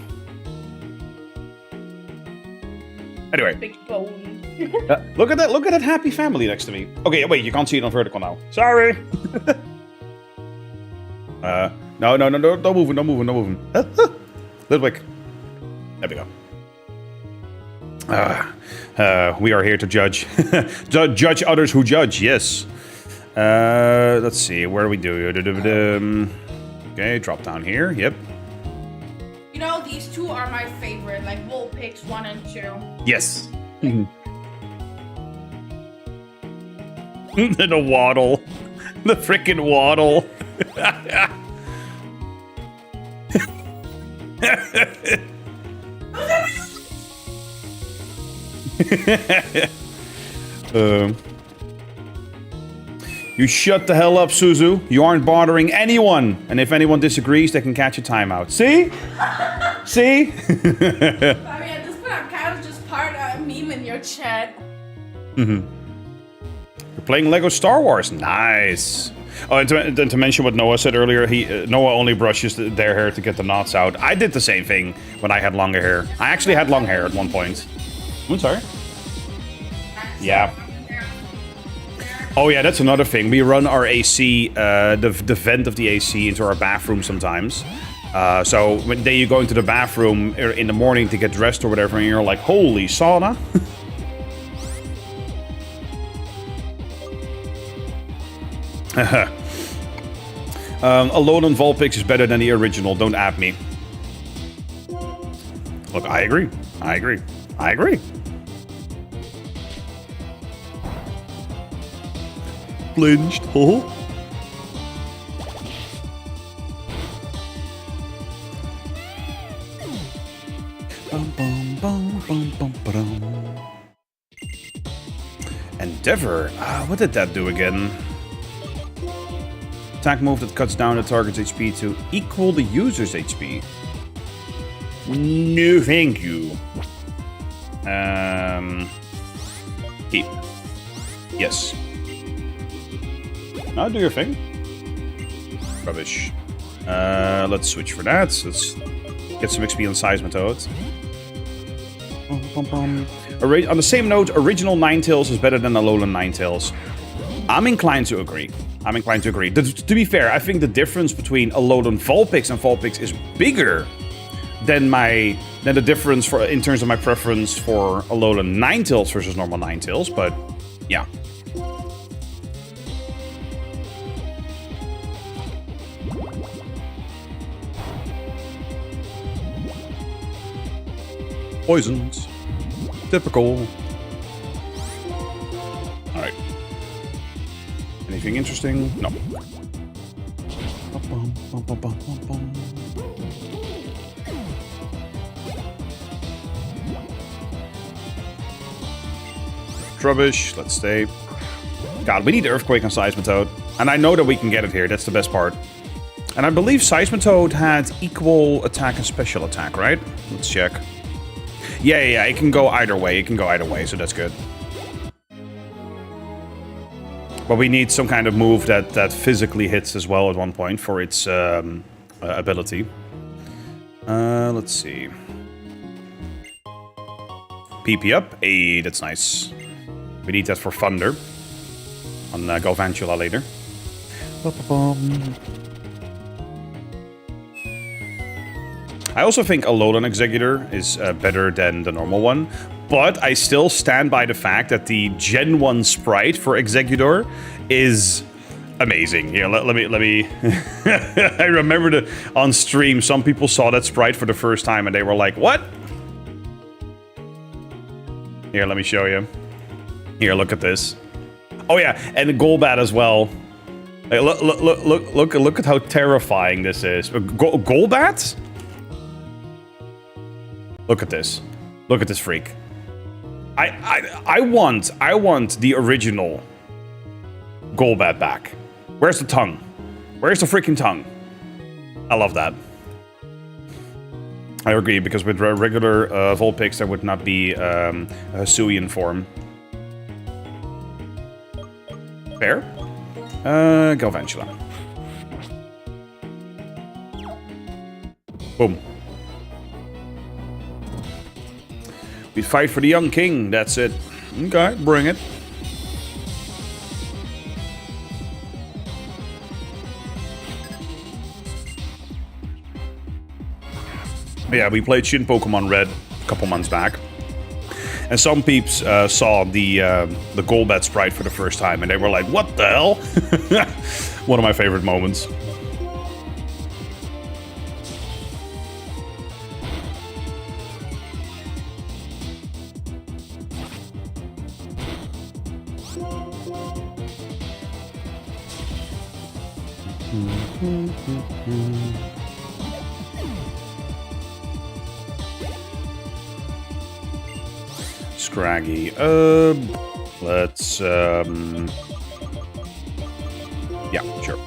Anyway. Big bone. Look at that happy family next to me. Okay, wait, you can't see it on vertical now. Sorry. No, don't move. Ludwig. There we go. We are here to judge. Judge others who judge, yes. Let's see, where do we do? Okay, drop down here, yep. You know, these two are my favorite, like Vulpix 1 and 2. Yes. The waddle. The freaking waddle. You shut the hell up, Suzu. You aren't bothering anyone. And if anyone disagrees, they can catch a timeout. See? See? I mean, at this point, I'm kind of just part of a meme in your chat. You're playing Lego Star Wars. Nice. Oh, and to mention what Noah said earlier, Noah only brushes their hair to get the knots out. I did the same thing when I had longer hair. I actually had long hair at one point. I'm sorry. Yeah. Oh yeah, that's another thing. We run our AC, the vent of the AC into our bathroom sometimes. So when you go into the bathroom in the morning to get dressed or whatever, and you're like, holy sauna. Alone on Vulpix is better than the original, don't at me. Look, I agree. I agree. I agree. Blinched, oh. Endeavor. What did that do again? Attack move that cuts down the target's HP to equal the user's HP. No, thank you. Keep. Yes. Now do your thing. Rubbish. Let's switch for that. Let's get some XP on Seismitoad. On the same note, original Ninetales is better than Alolan Ninetales. I'm inclined to agree. I'm inclined to agree. To be fair, I think the difference between Alolan Vulpix and Vulpix is bigger than the difference in terms of my preference for Alolan Ninetales versus normal Ninetales, but yeah. Poisons. Typical. Alright. Anything interesting? No. Rubbish. Let's stay. God, we need Earthquake on Seismitoad. And I know that we can get it here. That's the best part. And I believe Seismitoad had equal attack and special attack, right? Let's check. Yeah, it can go either way. It can go either way, so that's good. But we need some kind of move that physically hits as well at one point for its ability. Let's see. PP up. Hey, that's nice. We need that for Thunder. On Galvantula later. I also think Alolan Executor is better than the normal one, but I still stand by the fact that the Gen 1 sprite for Executor is amazing. Here, let me... I remember that on stream, some people saw that sprite for the first time and they were like, what? Here, let me show you. Here, look at this. Oh yeah, and the Golbat as well. Hey, look at how terrifying this is. Golbat? Look at this. Look at this freak. I want the original Golbat back. Where's the tongue? Where's the freaking tongue? I love that. I agree, because with regular Vulpix there would not be a Hisuian form. Fair? Galvantula. Boom. We fight for the young king, that's it. Okay, bring it. Yeah, we played Shin Pokemon Red a couple months back. And some peeps saw the Golbat sprite for the first time and they were like, what the hell? One of my favorite moments. Scraggy. Let's, yeah, sure.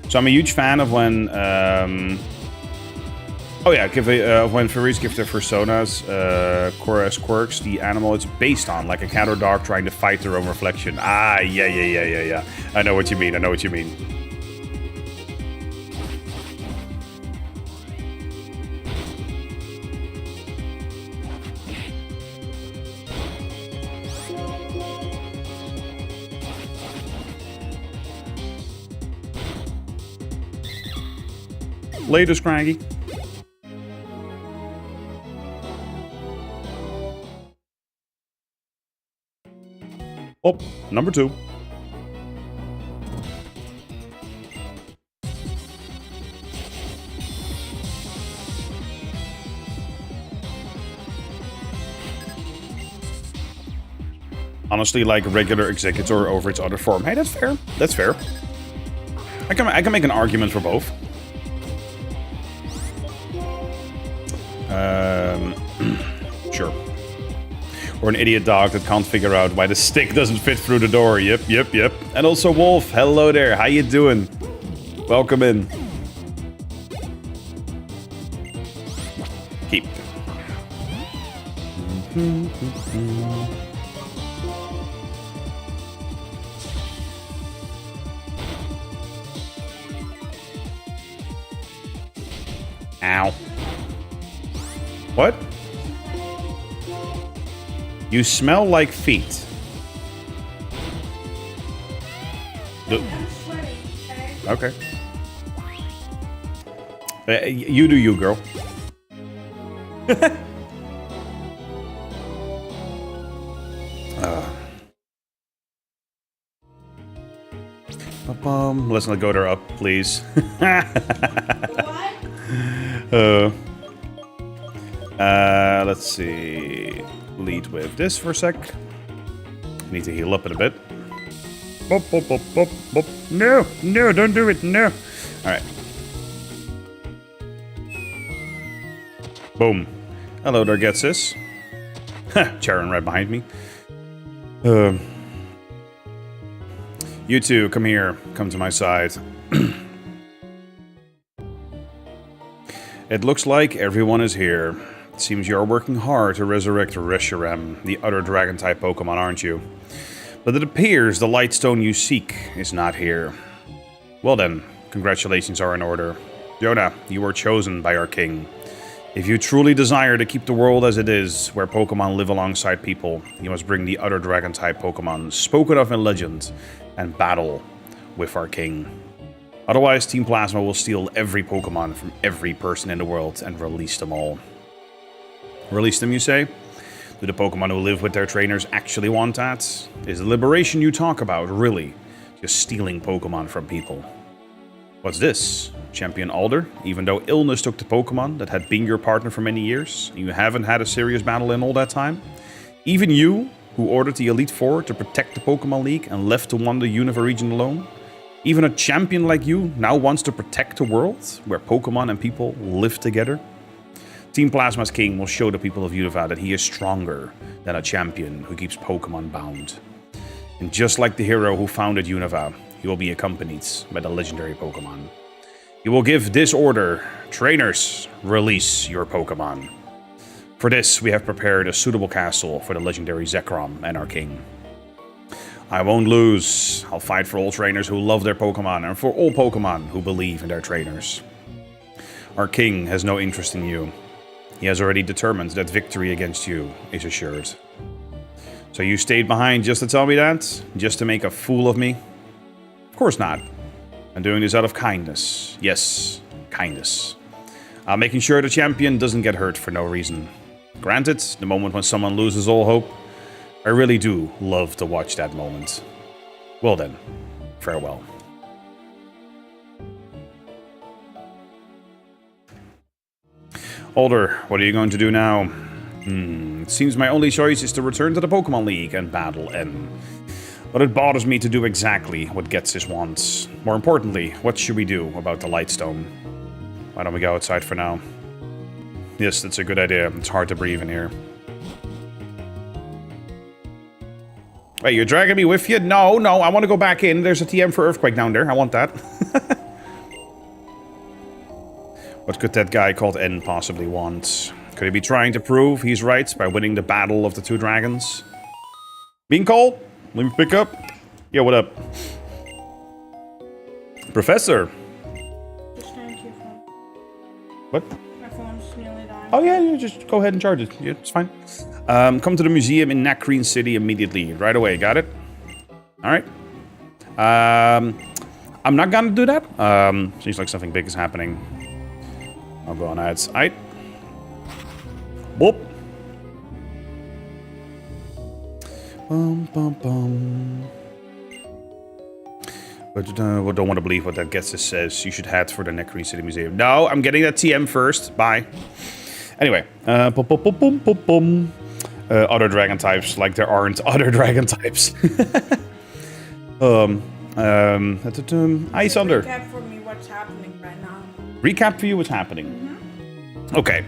So I'm a huge fan of when, oh yeah, when furries give their personas, chorus quirks, the animal it's based on, like a cat or dog trying to fight their own reflection. Ah, yeah. I know what you mean, Later, Scraggy. Oh, number 2. Honestly, like regular executor over its other form. Hey, that's fair. That's fair. I can make an argument for both. Sure. Or an idiot dog that can't figure out why the stick doesn't fit through the door. Yep. And also Wolf, hello there. How you doing? Welcome in. Keep. Ow. What? You smell like feet. I'm sweating, okay? Okay. You do you, girl. Let's not go there up, please. What? Let's see. Lead with this for a sec. Need to heal up in a bit. Bop, bop, bop, bop, bop. No, don't do it, no. Alright. Boom. Hello there, Getsis. Charon right behind me. You two, come here. Come to my side. It looks like everyone is here. It seems you're working hard to resurrect Reshiram, the other dragon-type Pokemon, aren't you? But it appears the Lightstone you seek is not here. Well then, congratulations are in order. Jonah, you were chosen by our king. If you truly desire to keep the world as it is, where Pokemon live alongside people, you must bring the other dragon-type Pokemon, spoken of in legend, and battle with our king. Otherwise, Team Plasma will steal every Pokemon from every person in the world and release them all. Release them, you say? Do the Pokemon who live with their trainers actually want that? Is the liberation you talk about really just stealing Pokemon from people? What's this? Champion Alder? Even though illness took the Pokemon that had been your partner for many years, you haven't had a serious battle in all that time? Even you, who ordered the Elite Four to protect the Pokemon League and left to wander Unova region alone? Even a champion like you now wants to protect a world where Pokemon and people live together? Team Plasma's king will show the people of Unova that he is stronger than a champion who keeps Pokemon bound. And just like the hero who founded Unova, he will be accompanied by the legendary Pokemon. He will give this order: trainers, release your Pokemon. For this, we have prepared a suitable castle for the legendary Zekrom and our king. I won't lose. I'll fight for all trainers who love their Pokemon and for all Pokemon who believe in their trainers. Our king has no interest in you. He has already determined that victory against you is assured. So you stayed behind just to tell me that? Just to make a fool of me? Of course not. I'm doing this out of kindness. Yes, kindness. I'm making sure the champion doesn't get hurt for no reason. Granted, the moment when someone loses all hope, I really do love to watch that moment. Well then, farewell. Alder, what are you going to do now? It seems my only choice is to return to the Pokemon League and battle N. But it bothers me to do exactly what Getsis wants. More importantly, what should we do about the Lightstone? Why don't we go outside for now? Yes, that's a good idea. It's hard to breathe in here. Wait, you're dragging me with you? No, no, I want to go back in. There's a TM for Earthquake down there. I want that. What could that guy called N possibly want? Could he be trying to prove he's right by winning the battle of the two dragons? Bean Cole? Let me pick up. Yo, what up? Professor. Just thank you for... What? My phone's nearly dying. Oh yeah, just go ahead and charge it. Yeah, it's fine. Come to the museum in Nakreen City immediately. Right away, got it? Alright. I'm not gonna do that. Seems like something big is happening. I'll go on ads. Aight. Boop. Bum, bum, bum. But don't want to believe what that Getsis says. You should head for the Nakreen City Museum. No, I'm getting that TM first. Bye. Anyway. Other dragon types, like there aren't other dragon types. Ice Under. Recap for me what's happening right now. Recap for you what's happening. Okay.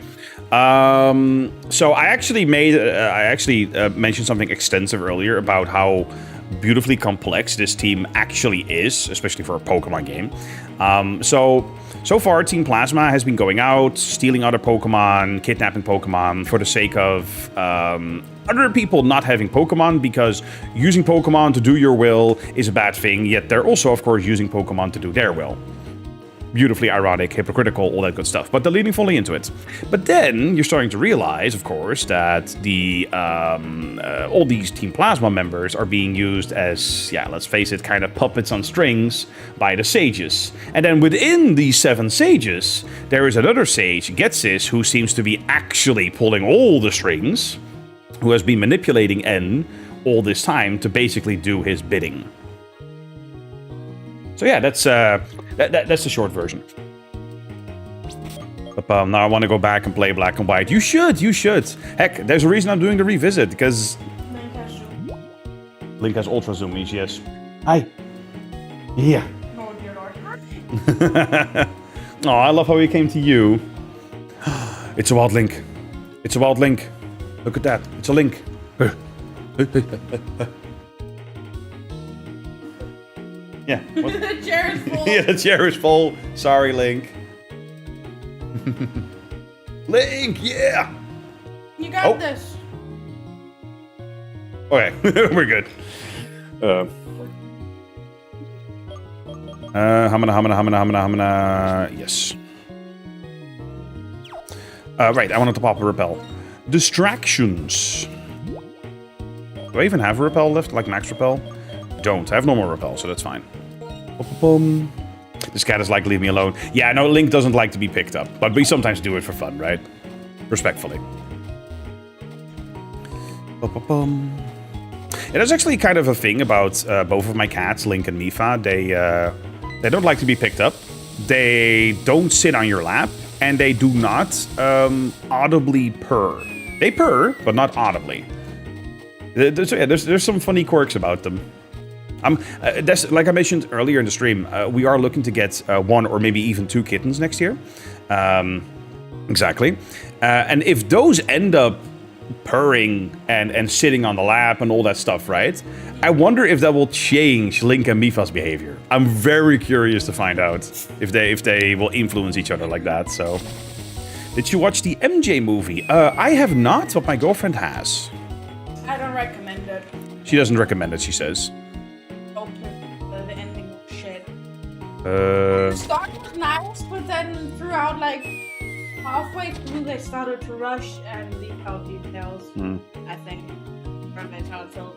So I actually mentioned something extensive earlier about how beautifully complex this team actually is, especially for a Pokemon game. So far, Team Plasma has been going out, stealing other Pokemon, kidnapping Pokemon for the sake of other people not having Pokemon, because using Pokemon to do your will is a bad thing, yet they're also, of course, using Pokemon to do their will. Beautifully ironic, hypocritical, all that good stuff. But they're leaning fully into it. But then you're starting to realize, of course, that the all these Team Plasma members are being used as, yeah, let's face it, kind of puppets on strings by the sages. And then within these 7 sages, there is another sage, Getsis, who seems to be actually pulling all the strings, who has been manipulating N all this time to basically do his bidding. So yeah, that's the short version. But, now I want to go back and play Black and White. You should. Heck, there's a reason I'm doing the revisit, because Link has Ultra Zoom, yes. Hi. Yeah. Oh, dear Lord. Oh, I love how he came to you. It's a wild Link. It's a wild Link. Look at that. It's a Link. Yeah. The chair is full. Yeah, the chair is full. Sorry, Link. Link, yeah. You got this. Okay, we're good. Hamana. Yes. Right, I wanted to pop a repel. Distractions. Do I even have a repel left, like max repel? Don't. I have normal repel, so that's fine. This cat is like, leave me alone. Yeah, no, Link doesn't like to be picked up, but we sometimes do it for fun, right? Respectfully. It is actually kind of a thing about both of my cats, Link and Mifa. They don't like to be picked up. They don't sit on your lap, and they do not audibly purr. They purr, but not audibly. There's some funny quirks about them. That's, like I mentioned earlier in the stream, we are looking to get 1 or maybe even 2 kittens next year. Exactly. And if those end up purring and sitting on the lap and all that stuff, right? I wonder if that will change Link and Mifa's behavior. I'm very curious to find out if they will influence each other like that. So, did you watch the MJ movie? I have not, but my girlfriend has. I don't recommend it. She doesn't recommend it, she says. The ending was shit. The start was nice, but then throughout, like, halfway through, they started to rush and leave out details, I think, from the child film.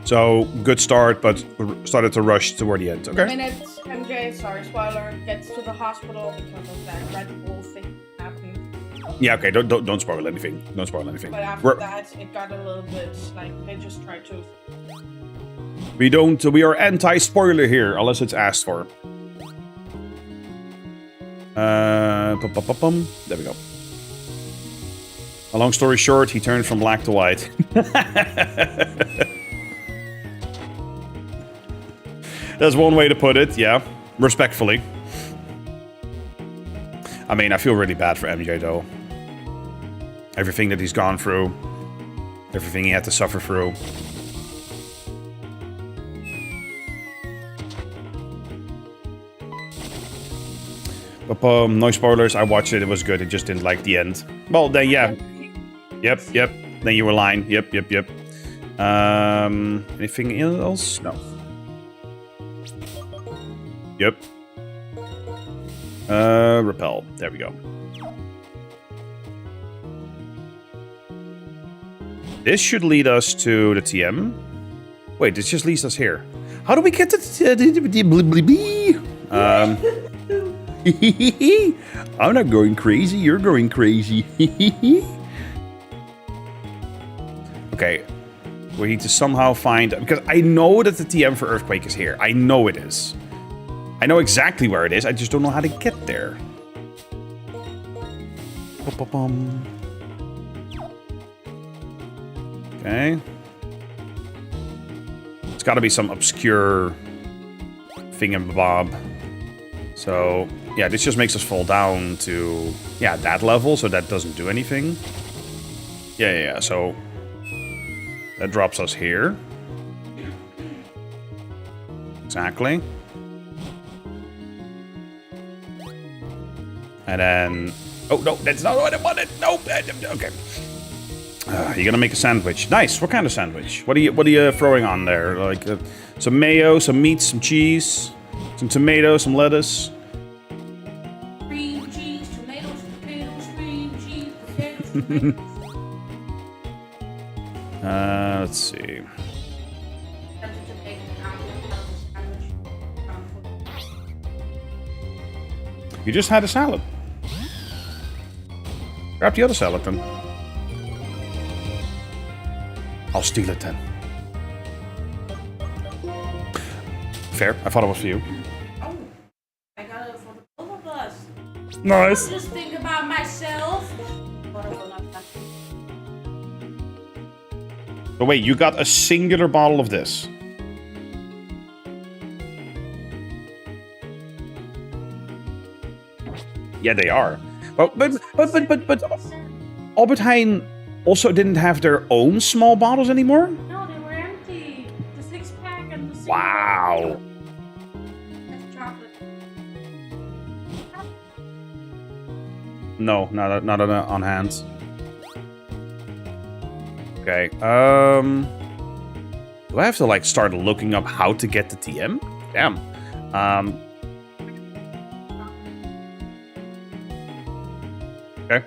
So, good start, but started to rush toward the end. Okay. The minute MJ, sorry, spoiler, gets to the hospital because of that Red Bull thing happening. Yeah, okay, don't spoil anything. Don't spoil anything. But after that, it got a little bit, like, they just tried to... We are anti-spoiler here, unless it's asked for. There we go. A long story short, he turned from black to white. That's one way to put it, yeah. Respectfully. I mean, I feel really bad for MJ, though. Everything that he's gone through. Everything he had to suffer through. But, no spoilers, I watched it, it was good, I just didn't like the end. Well, then, yeah. Yep. Then you were lying. Yep. Anything else? No. Yep. Repel. There we go. This should lead us to the TM. Wait, this just leads us here. How do we get to the... I'm not going crazy, you're going crazy. Okay. We need to somehow find... Because I know that the TM for Earthquake is here. I know it is. I know exactly where it is. I just don't know how to get there. Okay. It's got to be some obscure thingamabob. So, yeah, this just makes us fall down to, yeah, that level, so that doesn't do anything. Yeah, so that drops us here. Exactly. And then, oh, no, that's not what I wanted. Nope. Okay. You're gonna make a sandwich. Nice. What kind of sandwich? What are you throwing on there? Like some mayo, some meat, some cheese, some tomato, some lettuce. Cream cheese, tomatoes, potatoes, cream cheese, potatoes, tomatoes. Let's see. You just had a salad. Grab the other salad then. I'll steal it then. Fair. I thought it was for you. Oh, I got it for the both of us. Nice. I'll just think about myself. But wait, you got a singular bottle of this. Yeah, they are. But Albert Heijn also didn't have their own small bottles anymore? No, they were empty. The 6-pack and the single. Wow. That's chocolate. No, not on hand. Okay. Do I have to like start looking up how to get the TM? Damn. Okay.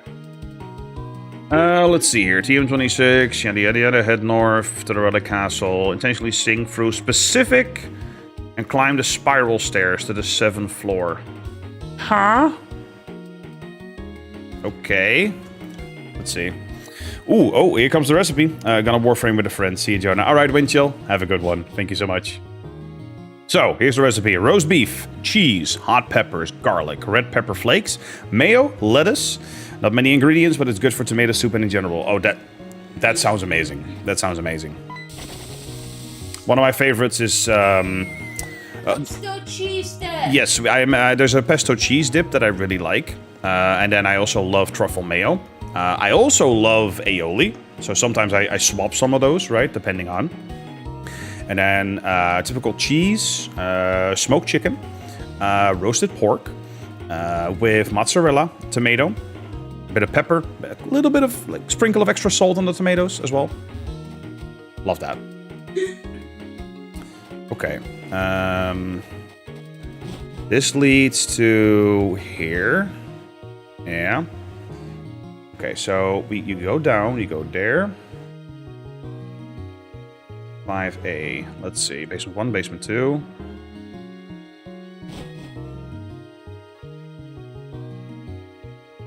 Let's see here. TM26, yada, head north to the Relic Castle. Intentionally sing through specific and climb the spiral stairs to the 7th floor. Huh? Okay. Let's see. Ooh, oh, here comes the recipe. Gonna warframe with a friend. See you, Jonah. All right, Windchill. Have a good one. Thank you so much. So, here's the recipe. Roast beef, cheese, hot peppers, garlic, red pepper flakes, mayo, lettuce. Not many ingredients, but it's good for tomato soup and in general. Oh, that sounds amazing. That sounds amazing. One of my favorites is... pesto cheese dip. Yes, there's a pesto cheese dip that I really like. And then I also love truffle mayo. I also love aioli. So sometimes I swap some of those, right? Depending on. And then typical cheese, smoked chicken, roasted pork with mozzarella, tomato, a bit of pepper, a little bit of like sprinkle of extra salt on the tomatoes as well. Love that. Okay. This leads to here. Yeah. Okay, so you go down, you go there. 5A. Let's see. Basement 1, basement 2.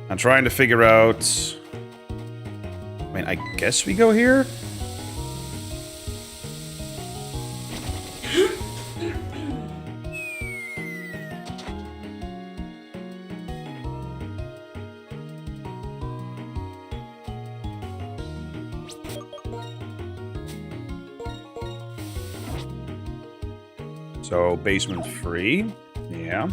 I'm trying to figure out... I mean, I guess we go here? So basement free. Yeah.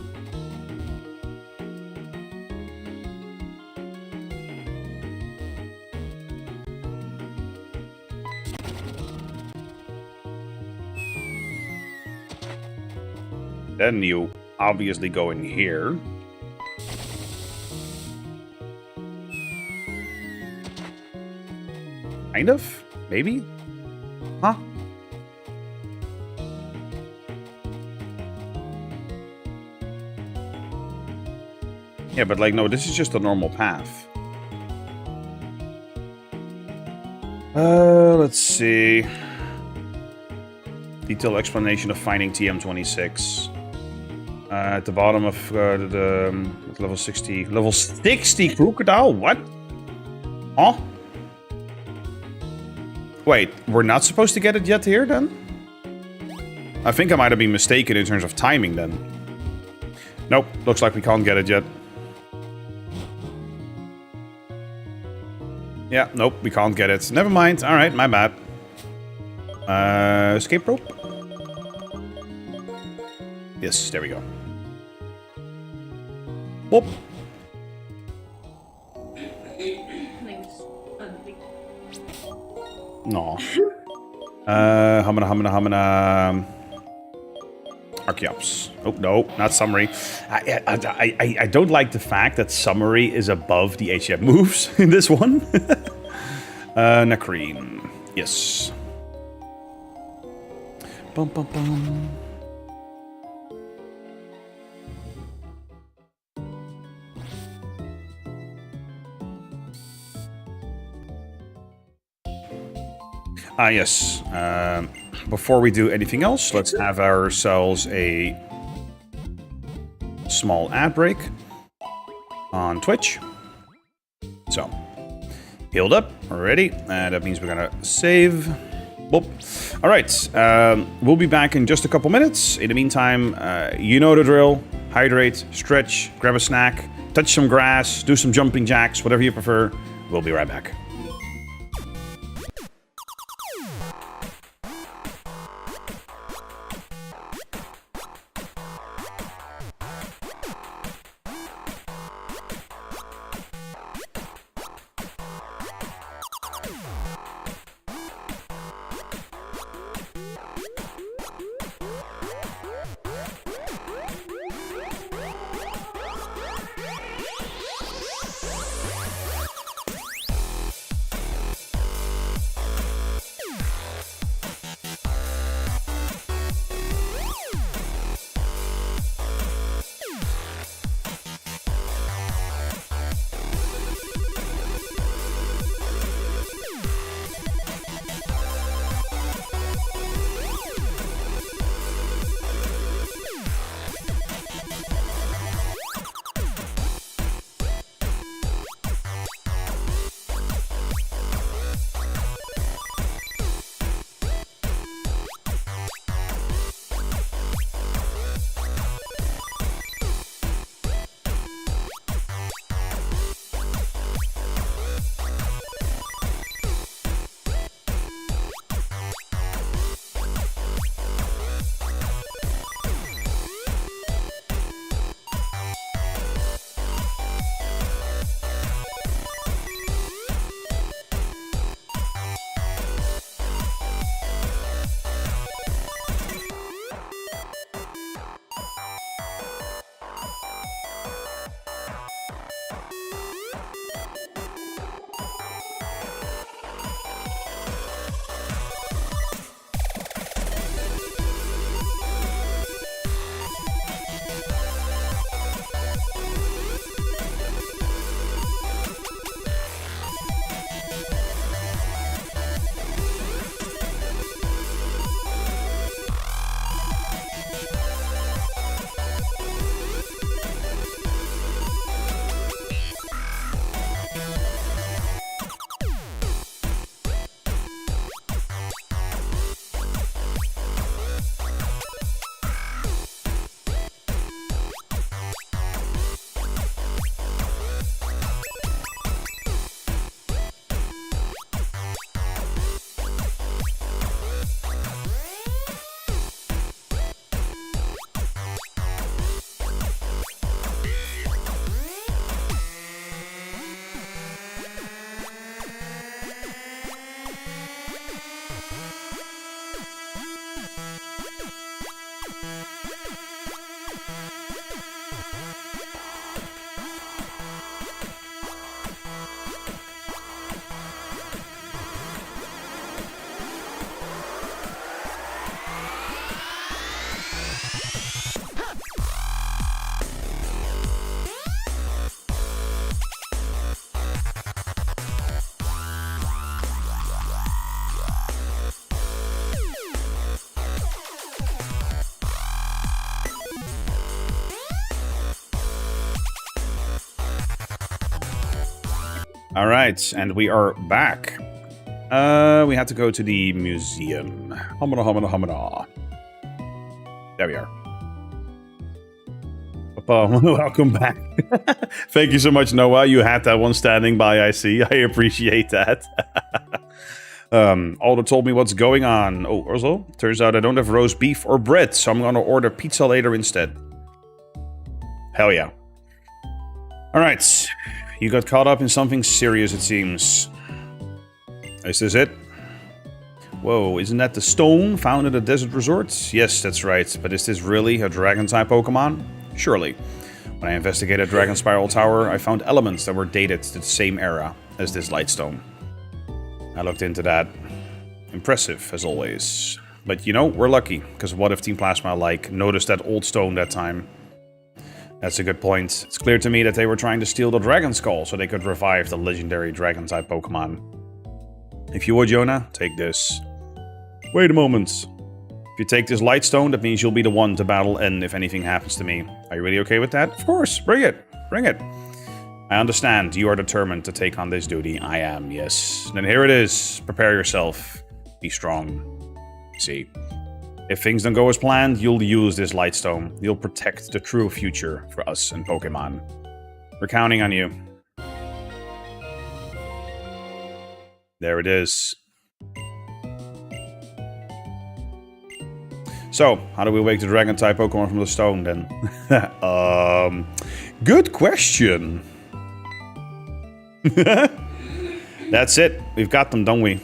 Then you obviously go in here. Kind of? Maybe? Huh? Yeah, but like, no, this is just a normal path. Let's see. Detailed explanation of finding TM26. At the bottom of the level 60. Level 60 crocodile? What? Huh? Wait, we're not supposed to get it yet here then? I think I might have been mistaken in terms of timing then. Nope, looks like we can't get it yet. Yeah, nope, we can't get it. Never mind. Alright, my bad. Escape rope? Yes, there we go. Whoop. No. Humana. Archeops. Oh, no, not summary. I don't like the fact that summary is above the HF moves in this one. Nakreen. Yes. Bum, bum, bum. Yes. Before we do anything else, let's have ourselves a small ad break on Twitch. So, healed up, already. That means we're gonna save. Boop. All right, we'll be back in just a couple minutes. In the meantime, you know the drill. Hydrate, stretch, grab a snack, touch some grass, do some jumping jacks, whatever you prefer. We'll be right back. All right, and we are back. We had to go to the museum. Humana, humana, humana. There we are. Papa, welcome back. Thank you so much, Noah. You had that one standing by, I see. I appreciate that. Alder told me what's going on. Oh, also, turns out I don't have roast beef or bread, so I'm gonna order pizza later instead. Hell yeah. Alright. You got caught up in something serious, it seems. Is this it? Whoa, isn't that the stone found at a desert resort? Yes, that's right. But is this really a dragon-type Pokemon? Surely. When I investigated Dragon Spiral Tower, I found elements that were dated to the same era as this Lightstone. I looked into that. Impressive, as always. But you know, we're lucky, because what if Team Plasma, noticed that old stone that time? That's a good point. It's clear to me that they were trying to steal the Dragon Skull so they could revive the legendary Dragon-type Pokemon. If you would, Jonah, take this. Wait a moment. If you take this Lightstone, that means you'll be the one to battle N if anything happens to me. Are you really okay with that? Of course, bring it. Bring it. I understand you are determined to take on this duty. I am, yes. Then here it is. Prepare yourself. Be strong. See. If things don't go as planned, you'll use this Lightstone. You'll protect the true future for us and Pokemon. We're counting on you. There it is. So, how do we wake the Dragon-type Pokemon from the stone, then? Good question. That's it. We've got them, don't we?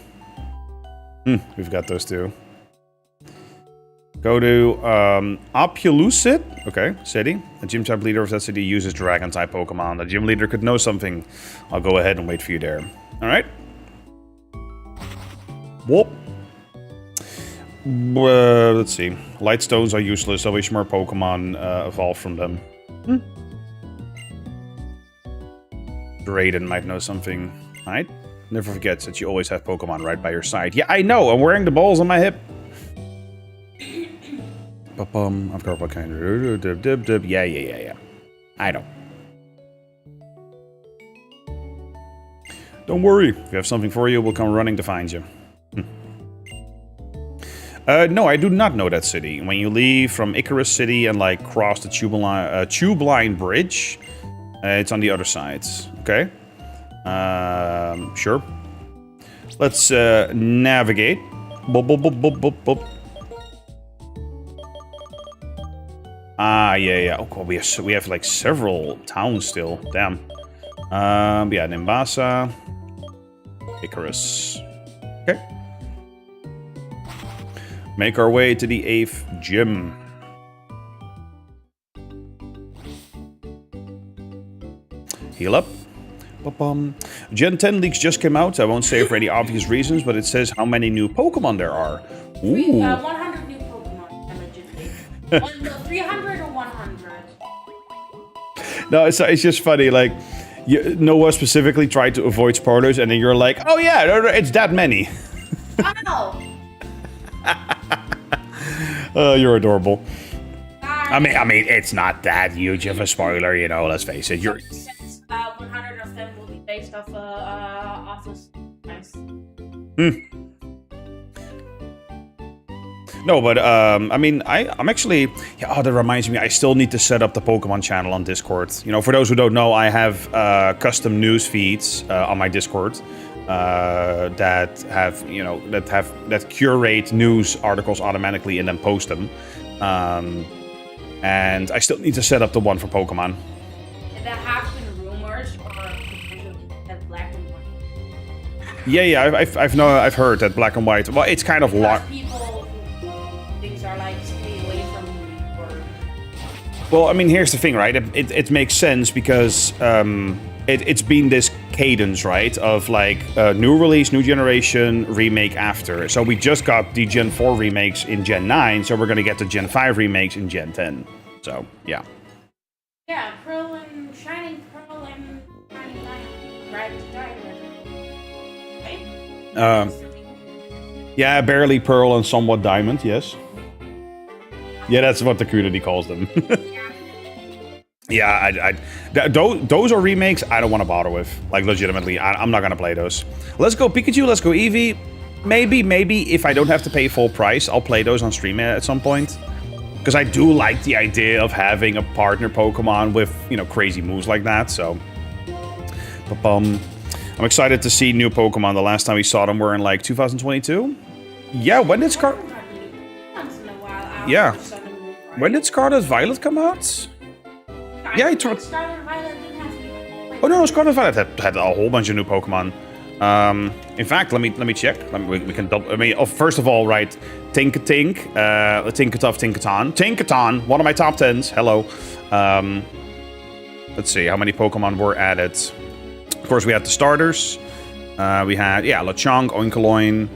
We've got those two. Go to Opulucid. Okay, city. The gym type leader of that city uses dragon type Pokemon. The gym leader could know something. I'll go ahead and wait for you there. Alright. Whoop. Let's see. Light stones are useless. I wish more Pokemon evolve from them. Drayden might know something. Alright. Never forget that you always have Pokemon right by your side. Yeah, I know. I'm wearing the balls on my hip. I've got what kind of... Yeah. I know. Don't worry. If we have something for you, we'll come running to find you. No, I do not know that city. When you leave from Icarus City and, cross the tube line bridge, it's on the other side. Okay? Sure. Let's, navigate. Ah, yeah. Oh, God, we have several towns still. Damn. Yeah, Nimbasa. Icarus. Okay. Make our way to the 8th gym. Heal up. Gen 10 leaks just came out. I won't say for any obvious reasons, but it says how many new Pokemon there are. Ooh. 100 new Pokemon, allegedly. 300 or 100? No, it's just funny. Noah specifically tried to avoid spoilers, and then you're like, oh yeah, it's that many. Oh! You're adorable. I mean, it's not that huge of a spoiler, let's face it. You're... 100 of them will be based off Office. Nice. No, but, I'm actually... Yeah, oh, that reminds me, I still need to set up the Pokemon channel on Discord. For those who don't know, I have custom news feeds on my Discord. That have, that curate news articles automatically and then post them. And I still need to set up the one for Pokemon. And there have been rumors or that Black and White. Yeah, I've heard that Black and White. Well, it's kind of people things are stay away from or... Well, I mean, here's the thing, right? It makes sense because it's been this cadence, right? Of new release, new generation, remake after. So we just got the Gen 4 remakes in Gen 9, so we're gonna get the Gen 5 remakes in Gen 10. So, yeah. Yeah, Pearl and Shining Pearl and Shining Diamond. Right? Yeah, barely Pearl and somewhat Diamond, yes. Yeah, that's what the community calls them. Yeah, those are remakes I don't want to bother with. Like, legitimately, I'm not going to play those. Let's go Pikachu, let's go Eevee. Maybe if I don't have to pay full price, I'll play those on stream at some point. Because I do like the idea of having a partner Pokemon with, you know, crazy moves like that, so... I'm excited to see new Pokemon. The last time we saw them were in, like, 2022? Yeah, when did Scarlet... Yeah. When did Scarlet Violet come out? Yeah, Scarlet Violet didn't have to be. Oh no, Scarlet Violet had a whole bunch of new Pokemon. In fact, let me check. We can double. I mean, first of all, right? Tinkatuff, Tinkaton, one of my top 10s. Hello. Let's see how many Pokemon were added. Of course, we had the starters. We had Lechonk, Oinkoloin,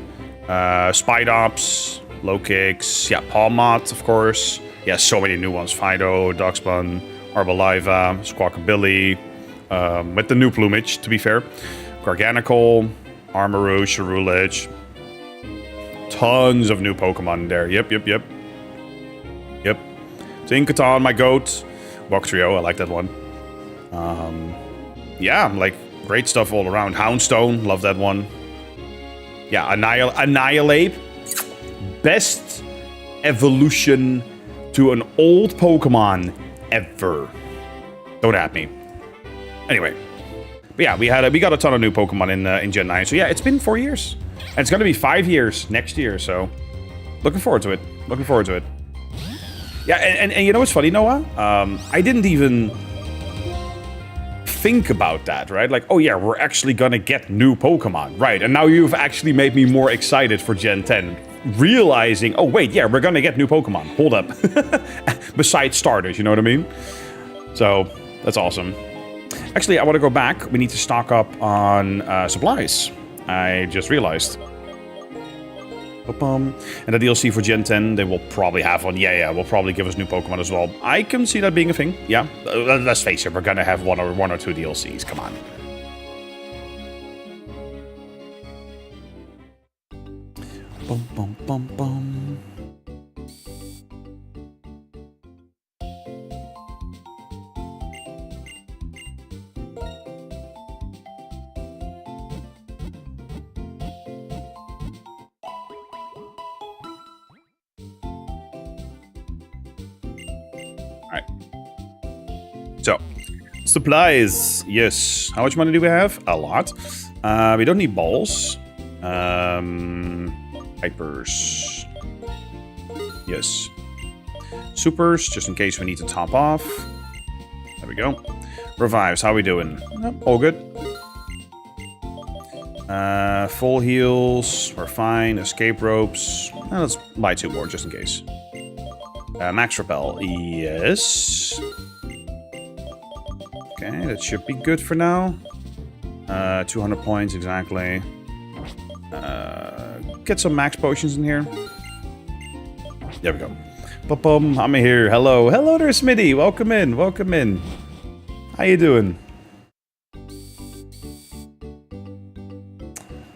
Spidops, Lokix, Palmot, of course. Yeah, so many new ones. Fido, Duxbun, Arboliva, Squawkabilly, with the new plumage, to be fair. Garganical, Armarouge, Cherulich. Tons of new Pokemon in there. Yep. Tinkaton, my goat. Boxtrio, I like that one. Yeah, like, great stuff all around. Houndstone, love that one. Yeah, Annihilate. Best evolution to an old Pokemon ever. Don't at me. Anyway. But yeah, we got a ton of new Pokemon in Gen 9. So yeah, it's been 4 years. And it's going to be 5 years next year, so... Looking forward to it. Yeah, and you know what's funny, Noah? I didn't even think about that, right? Like, oh yeah, we're actually gonna get new Pokemon. Right, and now you've actually made me more excited for Gen 10. Realizing, oh wait, yeah, we're gonna get new Pokemon. Hold up. Besides starters, you know what I mean? So, that's awesome. Actually, I want to go back. We need to stock up on supplies. I just realized. And the DLC for Gen 10, they will probably have one. Yeah, will probably give us new Pokemon as well. I can see that being a thing. Yeah, let's face it, we're gonna have one or two DLCs. Come on. Bum. So, supplies. Yes. How much money do we have? A lot. We don't need balls. Hypers. Yes. Supers, just in case we need to top off. There we go. Revives. How we doing? All good. Full heals. We're fine. Escape ropes. Let's buy 2 more, just in case. Max Repel. Yes. Okay, that should be good for now. 200 points, exactly. Get some max potions in here. There we go. Bum, I'm here. Hello there, Smitty. Welcome in. How you doing?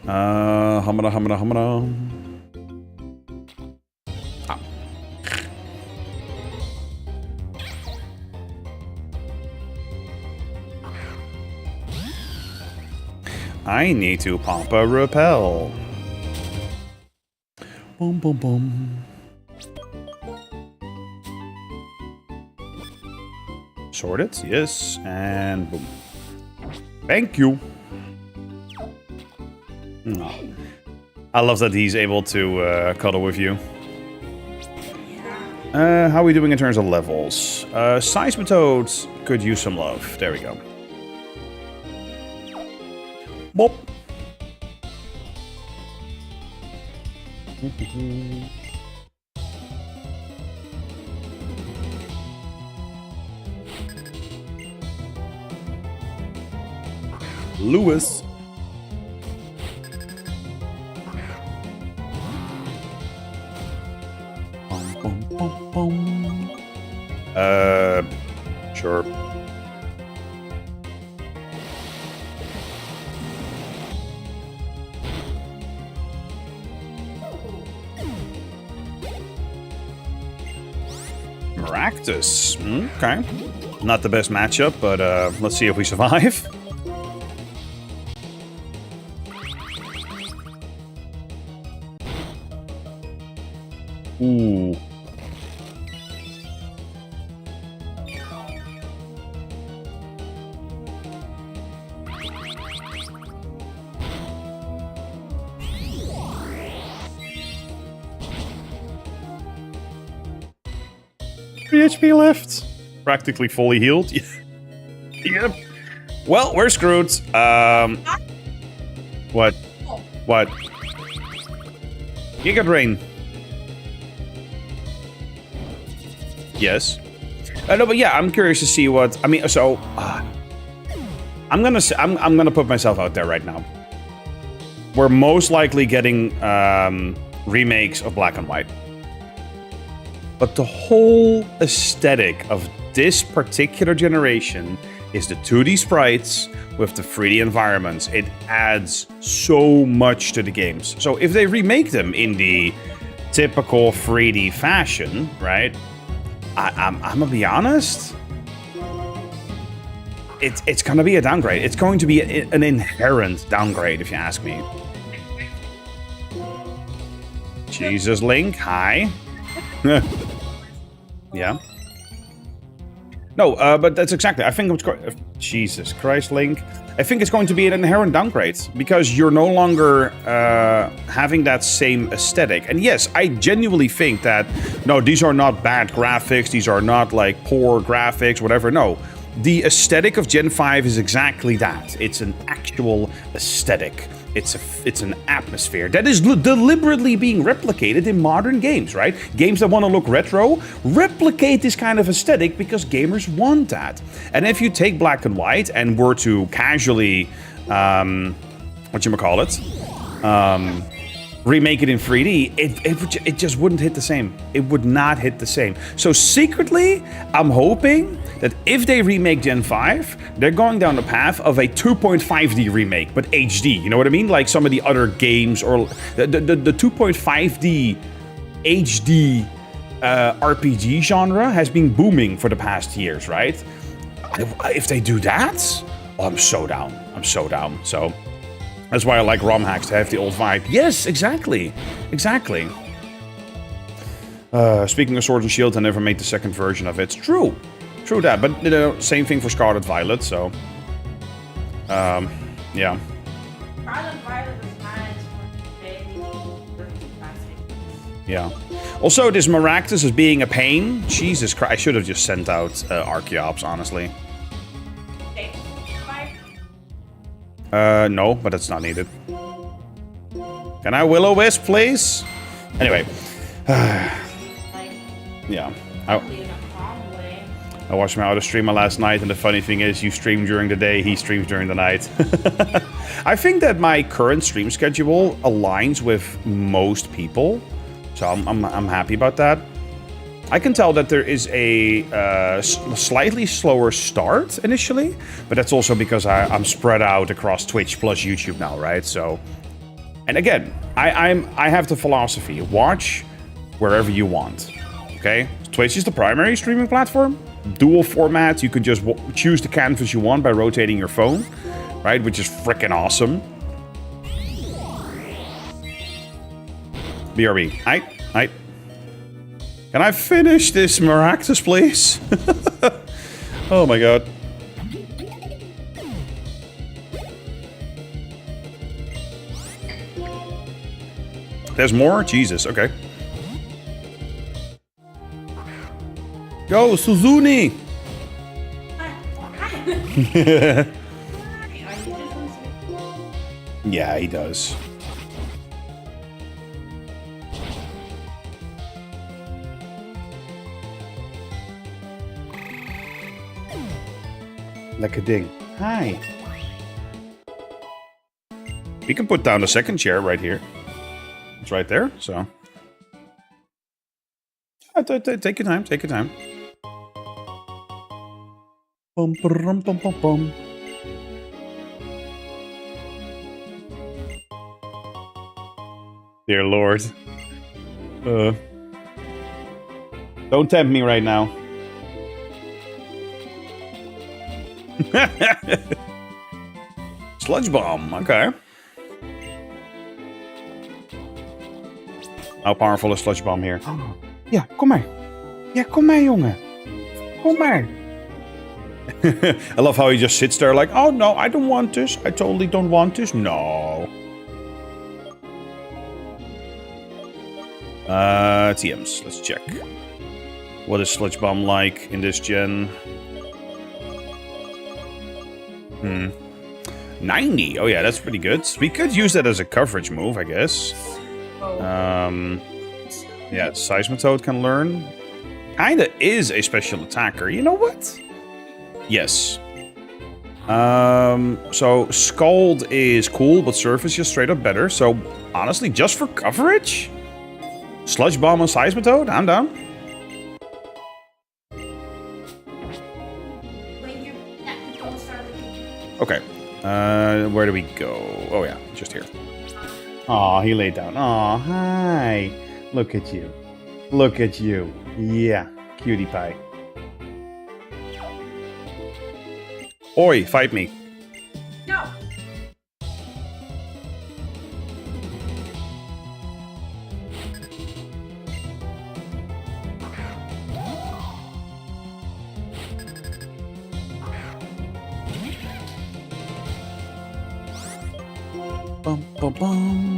Humana. I need to pump a repel. Boom. Sorted, yes, and boom. Thank you. I love that he's able to cuddle with you. How are we doing in terms of levels? Seismitoads could use some love. There we go. Bop. Lewis. Sure. Maractus. Okay. Not the best matchup, but let's see if we survive. Ooh. HP left. Practically fully healed. Yep. Well, we're screwed. What? What? Giga Drain. Yes. No, but yeah, I'm curious to see what. I mean, so I'm gonna put myself out there right now. We're most likely getting remakes of Black and White. But the whole aesthetic of this particular generation is the 2D sprites with the 3D environments. It adds so much to the games. So if they remake them in the typical 3D fashion, right? I'm gonna be honest. It's gonna be a downgrade. It's going to be an inherent downgrade, if you ask me. Jesus, Link, hi. Yeah. No, but that's exactly. I think it's going. Jesus Christ, Link. I think it's going to be an inherent downgrade because you're no longer having that same aesthetic. And yes, I genuinely think that no, these are not bad graphics. These are not like poor graphics, whatever. No, the aesthetic of Gen 5 is exactly that. It's an actual aesthetic. It's an atmosphere that is deliberately being replicated in modern games, right? Games that want to look retro replicate this kind of aesthetic because gamers want that. And if you take Black and White and were to casually, remake it in 3D, it just wouldn't hit the same. It would not hit the same. So secretly, I'm hoping that if they remake Gen 5, they're going down the path of a 2.5D remake, but HD. You know what I mean? Like some of the other games, or the 2.5D HD RPG genre has been booming for the past years, right? If they do that, I'm so down. I'm so down. So that's why I like ROM hacks, to have the old vibe. Yes, exactly. Exactly. Speaking of Sword and Shield, I never made the second version of it. True. True that. But, you know, same thing for Scarlet Violet, so... yeah. Scarlet Violet is Yeah. Also, this Maractus is being a pain. Jesus Christ, I should have just sent out Archeops, honestly. No, but it's not needed. Can I Will-O-Wisp, please? Anyway. Yeah. I watched my other streamer last night, and the funny thing is, you stream during the day, he streams during the night. I think that my current stream schedule aligns with most people, so I'm happy about that. I can tell that there is a slightly slower start initially, but that's also because I'm spread out across Twitch plus YouTube now, right? So, and again, I have the philosophy: watch wherever you want. Okay, Twitch is the primary streaming platform. Dual format, you can just choose the canvas you want by rotating your phone, right? Which is freaking awesome. BRB, aight. Can I finish this Maractus, please? Oh my god. There's more? Jesus, okay. Go, Suzuni! Yeah, he does. Like a ding. Hi. We can put down the second chair right here. It's right there, so. Take your time, take your time. Bum, bum, bum, bum, bum. Dear Lord. Don't tempt me right now. Sludge Bomb, okay. How powerful is Sludge Bomb here? Ja, kom maar. Ja, kom maar, jongen. Kom maar. I love how he just sits there like, oh no, I don't want this. I totally don't want this. No. TMs, let's check. What is Sludge Bomb like in this gen? 90. Oh yeah, that's pretty good. We could use that as a coverage move, I guess. Yeah, Seismitoad can learn. Kinda is a special attacker. You know what? Yes. So Scald is cool, but Surf is just straight up better. So honestly, just for coverage, Sludge Bomb and Seismitoad, I'm down. Okay. Where do we go? Oh yeah, just here. Aw, he laid down. Aw, hi. Look at you. Look at you. Yeah, cutie pie. Oi, fight me. No. Bum, bum, bum.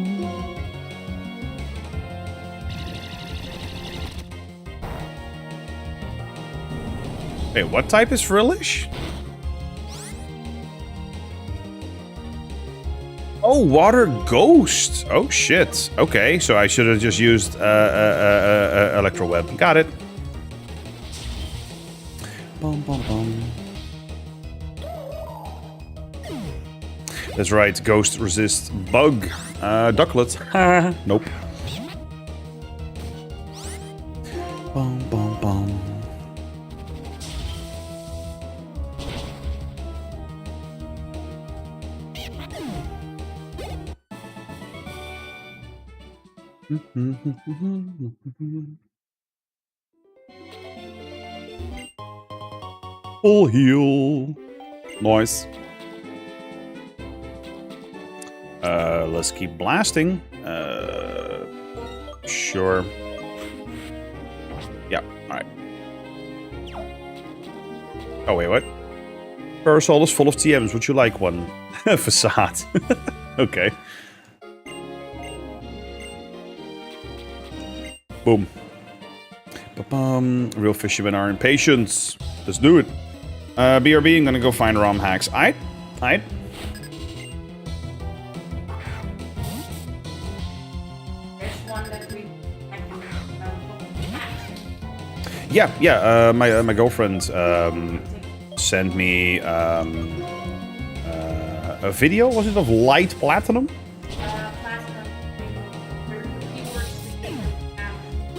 Wait, what type is Frillish? Oh, Water Ghost. Oh, shit. Okay, so I should have just used Electro Web. Got it. Bum, bum, bum. That's right, Ghost resists Bug. Ducklet. Nope. Bum, bum, bum. Full heal. Nice. Let's keep blasting. Sure. Yeah, alright. Oh, wait, what? Parasol is full of TMs. Would you like one? Facade. Okay. Boom. Ba-bum. Real fishermen are impatient. Let's do it. BRB, I'm gonna go find ROM hacks. Aight. Yeah. My girlfriend sent me a video. Was it of Light Platinum?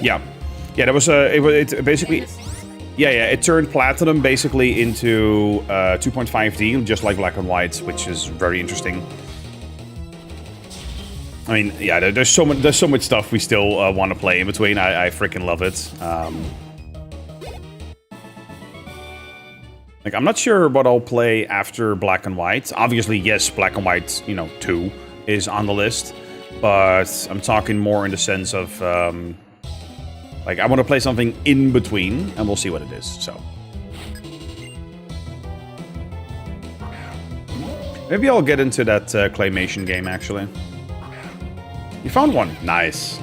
Yeah. That was it basically. Yeah. It turned Platinum basically into 2.5D, just like Black and White, which is very interesting. I mean, yeah, there's so much stuff we still want to play in between. I freaking love it. Like, I'm not sure what I'll play after Black and White. Obviously, yes, Black and White, 2 is on the list. But I'm talking more in the sense of, like, I want to play something in between, and we'll see what it is, so. Maybe I'll get into that claymation game, actually. You found one. Nice.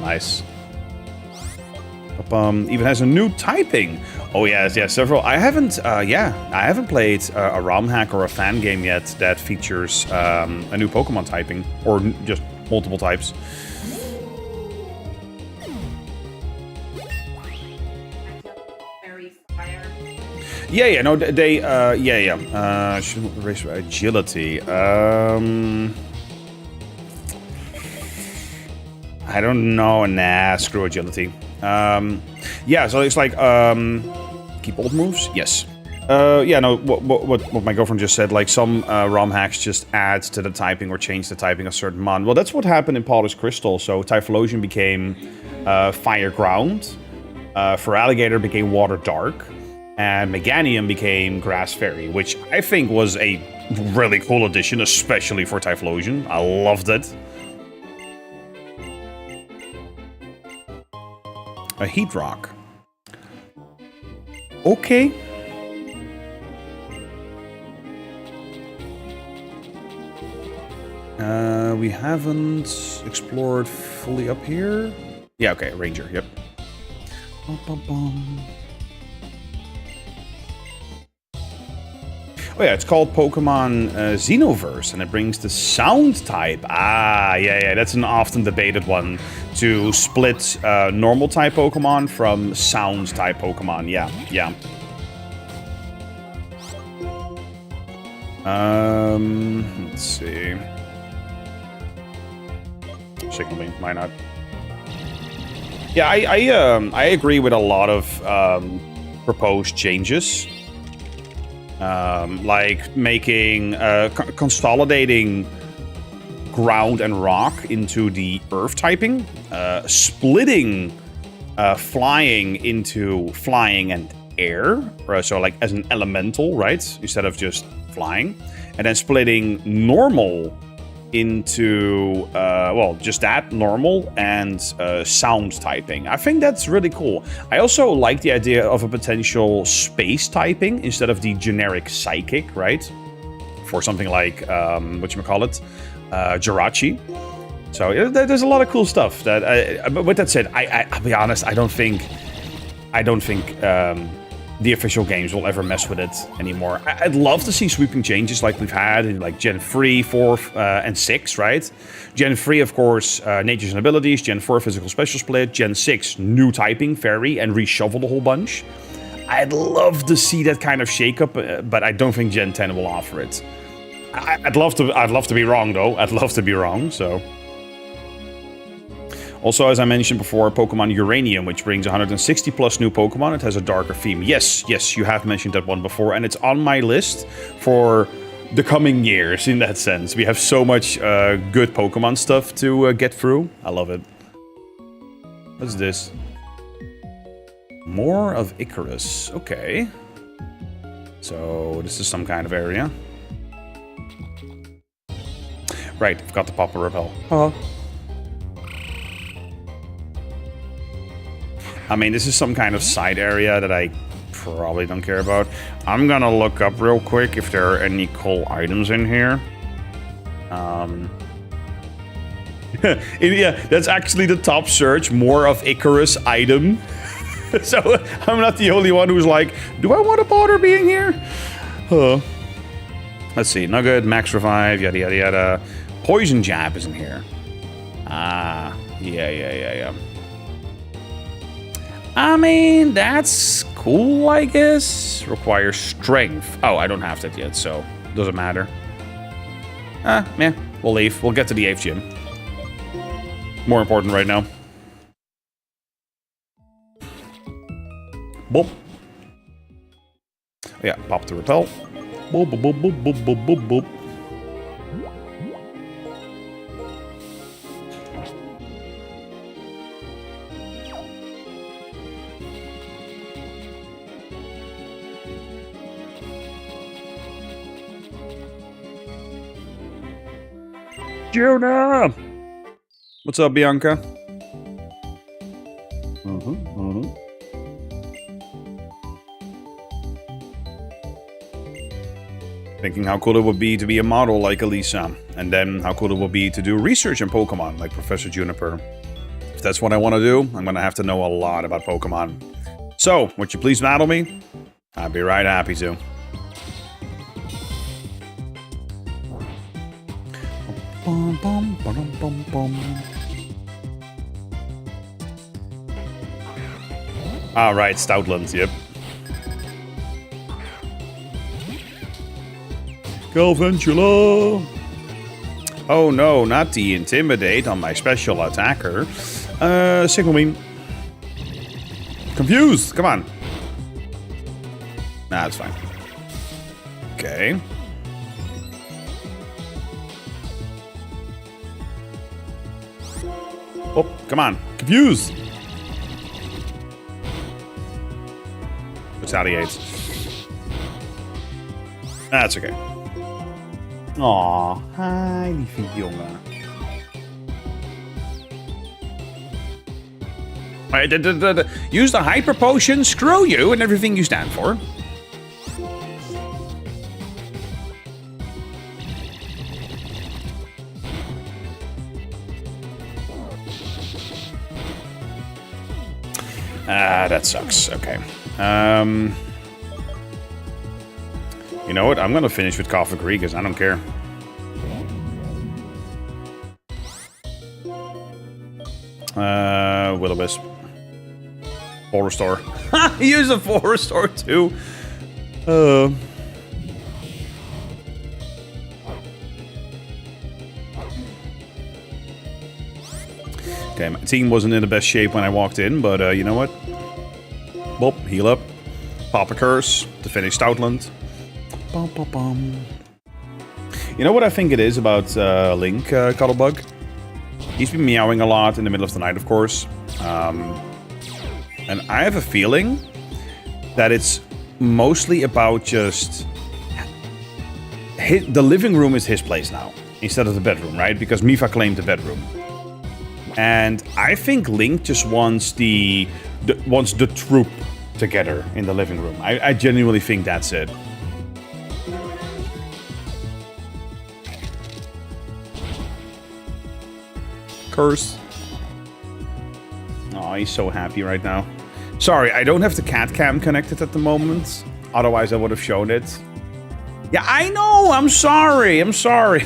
Even has a new typing. Oh yeah, several. I haven't played a ROM hack or a fan game yet that features a new Pokemon typing, or just multiple types. Yeah, no, they, should raise agility. I don't know, nah, screw agility. Yeah, so it's like, keep old moves? Yes. Yeah, no, what my girlfriend just said, like, some ROM hacks just add to the typing or change the typing a certain mon. Well, that's what happened in Polished Crystal. So Typhlosion became Fire Ground. For Alligator became Water Dark. And Meganium became Grass Fairy, which I think was a really cool addition, especially for Typhlosion. I loved it. A Heat Rock. Okay. We haven't explored fully up here. Yeah, okay, Ranger, yep. Bum, bum, bum. Oh yeah, it's called Pokemon Xenoverse, and it brings the sound type. Ah, yeah, that's an often debated one. To split normal type Pokemon from sound type Pokemon. Yeah. Let's see. Signal me, why not? Yeah, I agree with a lot of proposed changes. Like making, consolidating ground and rock into the earth typing, splitting flying into flying and air, so like as an elemental, right, instead of just flying, and then splitting normal into, well, just that, normal, and sound typing. I think that's really cool. I also like the idea of a potential space typing instead of the generic psychic, right? For something like, whatchamacallit, Jirachi. So there's a lot of cool stuff. But with that said, I'll be honest, I don't think the official games will ever mess with it anymore. I'd love to see sweeping changes like we've had in like Gen 3, 4, and 6, right? Gen 3, of course, natures and abilities. Gen 4, physical special split. Gen 6, new typing, fairy, and reshuffled a whole bunch. I'd love to see that kind of shakeup, but I don't think Gen 10 will offer it. I'd love to be wrong, though. I'd love to be wrong, so... Also, as I mentioned before, Pokemon Uranium, which brings 160 plus new Pokemon. It has a darker theme. Yes, you have mentioned that one before, and it's on my list for the coming years, in that sense. We have so much good Pokemon stuff to get through. I love it. What's this? More of Icarus. Okay. So, this is some kind of area. Right, I've got the Papa Repel. Oh. I mean, this is some kind of side area that I probably don't care about. I'm gonna look up real quick if there are any cool items in here. Yeah, that's actually the top search. More of Icarus item. So I'm not the only one who's like, do I want to bother being here? Let's see. Nugget, Max Revive, yada yada yada. Poison Jab is in here. Ah, yeah. I mean, that's cool, I guess. Requires strength. Oh, I don't have that yet, so doesn't matter. Yeah, we'll leave. We'll get to the 8th gym. More important right now. Boop. Yeah, pop the repel. Boop, boop, boop, boop, boop, boop, boop, boop. Jonah! What's up, Bianca? Thinking how cool it would be to be a model like Elisa, and then how cool it would be to do research in Pokemon like Professor Juniper. If that's what I want to do, I'm going to have to know a lot about Pokemon. So, would you please battle me? I'd be right happy to. Ah, right, Stoutland, yep. Galvantula! Oh no, not the Intimidate on my special attacker. Signal Beam. Confused! Come on. Nah, it's fine. Okay. Oh, come on. Confused! retaliate. That's okay. Aw, hi, lieve jongen. Use the hyper potion, screw you and everything you stand for. That sucks. Okay. You know what? I'm gonna finish with Coffee Creek because I don't care. Will-O-Wisp. Full restore. Use a full restore too. Okay, my team wasn't in the best shape when I walked in, but you know what? Boop, heal up. Pop a curse to finish Stoutland. Bum, bum, bum. You know what I think it is about Link, Cuddlebug? He's been meowing a lot in the middle of the night, of course. And I have a feeling that it's mostly about just... the living room is his place now, instead of the bedroom, right? Because Mifa claimed the bedroom. And I think Link just wants the troop together in the living room. I genuinely think that's it. Curse. Oh, he's so happy right now. Sorry, I don't have the cat cam connected at the moment. Otherwise, I would have shown it. Yeah, I know. I'm sorry. I'm sorry.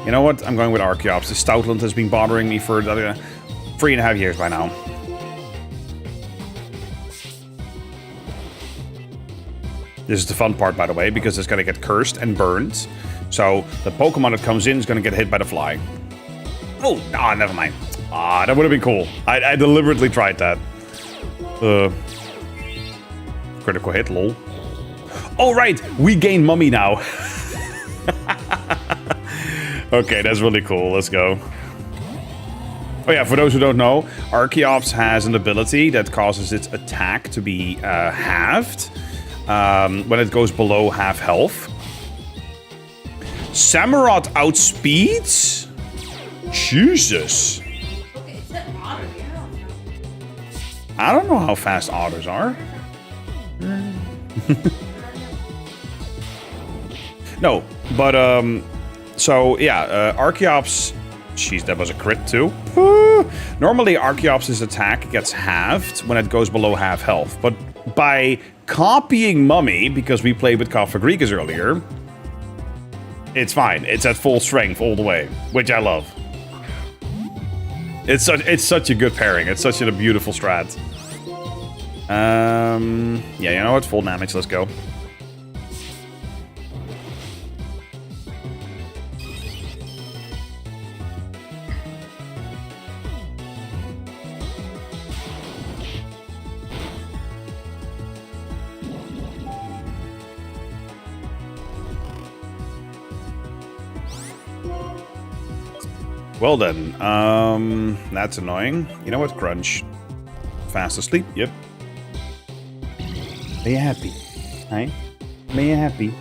You know what? I'm going with Archeops. The Stoutland has been bothering me for 3.5 years by now. This is the fun part, by the way, because it's going to get cursed and burned. So the Pokemon that comes in is going to get hit by the fly. Oh, nah, never mind. Ah, that would have been cool. I deliberately tried that. Critical hit, lol. Oh, right. We gain Mummy now. Okay, that's really cool. Let's go. Oh yeah, for those who don't know, Archeops has an ability that causes its attack to be halved when it goes below half health. Samurott outspeeds? Jesus. Okay, it's an otter. I don't know how fast otters are. No, but so yeah, Archeops. Jeez, that was a crit too. Normally, Archeops' attack gets halved when it goes below half health, but by copying Mummy, because we played with Cofagrigus earlier, it's fine. It's at full strength all the way, which I love. It's such a good pairing. It's such a beautiful strat. Yeah, you know what? Full damage. Let's go. Well then, that's annoying. You know what? Crunch. Fast asleep, yep. Ben je happy? Hey? Ben je happy?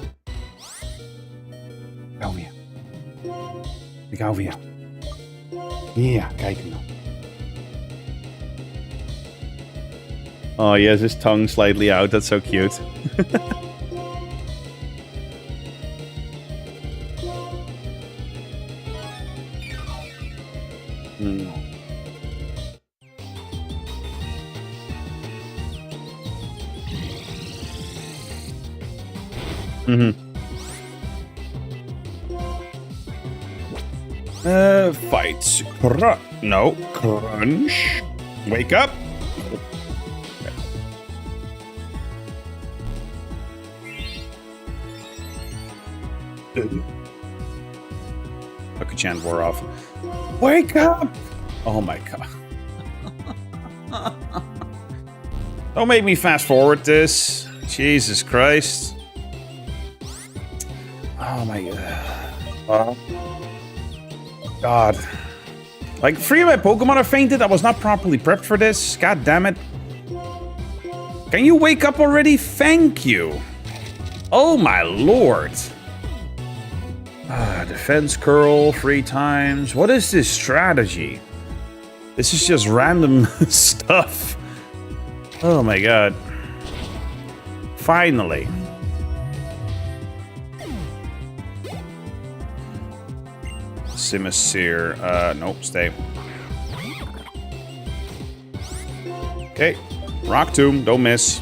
Ik hou van jou. Ik hou van jou. Ja, kijk hem nou. Oh, he has his tongue slightly out. That's so cute. Fight. No. Crunch. Wake up. Lucky Chant wore off. Wake up! Oh my god. Don't make me fast forward this. Jesus Christ. Oh my god. God. Like, 3 of my Pokemon have fainted. I was not properly prepped for this. God damn it. Can you wake up already? Thank you. Oh my lord. Defense curl 3 times. What is this strategy? This is just random stuff. Oh my god. Finally. Simisear. Nope, stay. Okay. Rock Tomb, don't miss.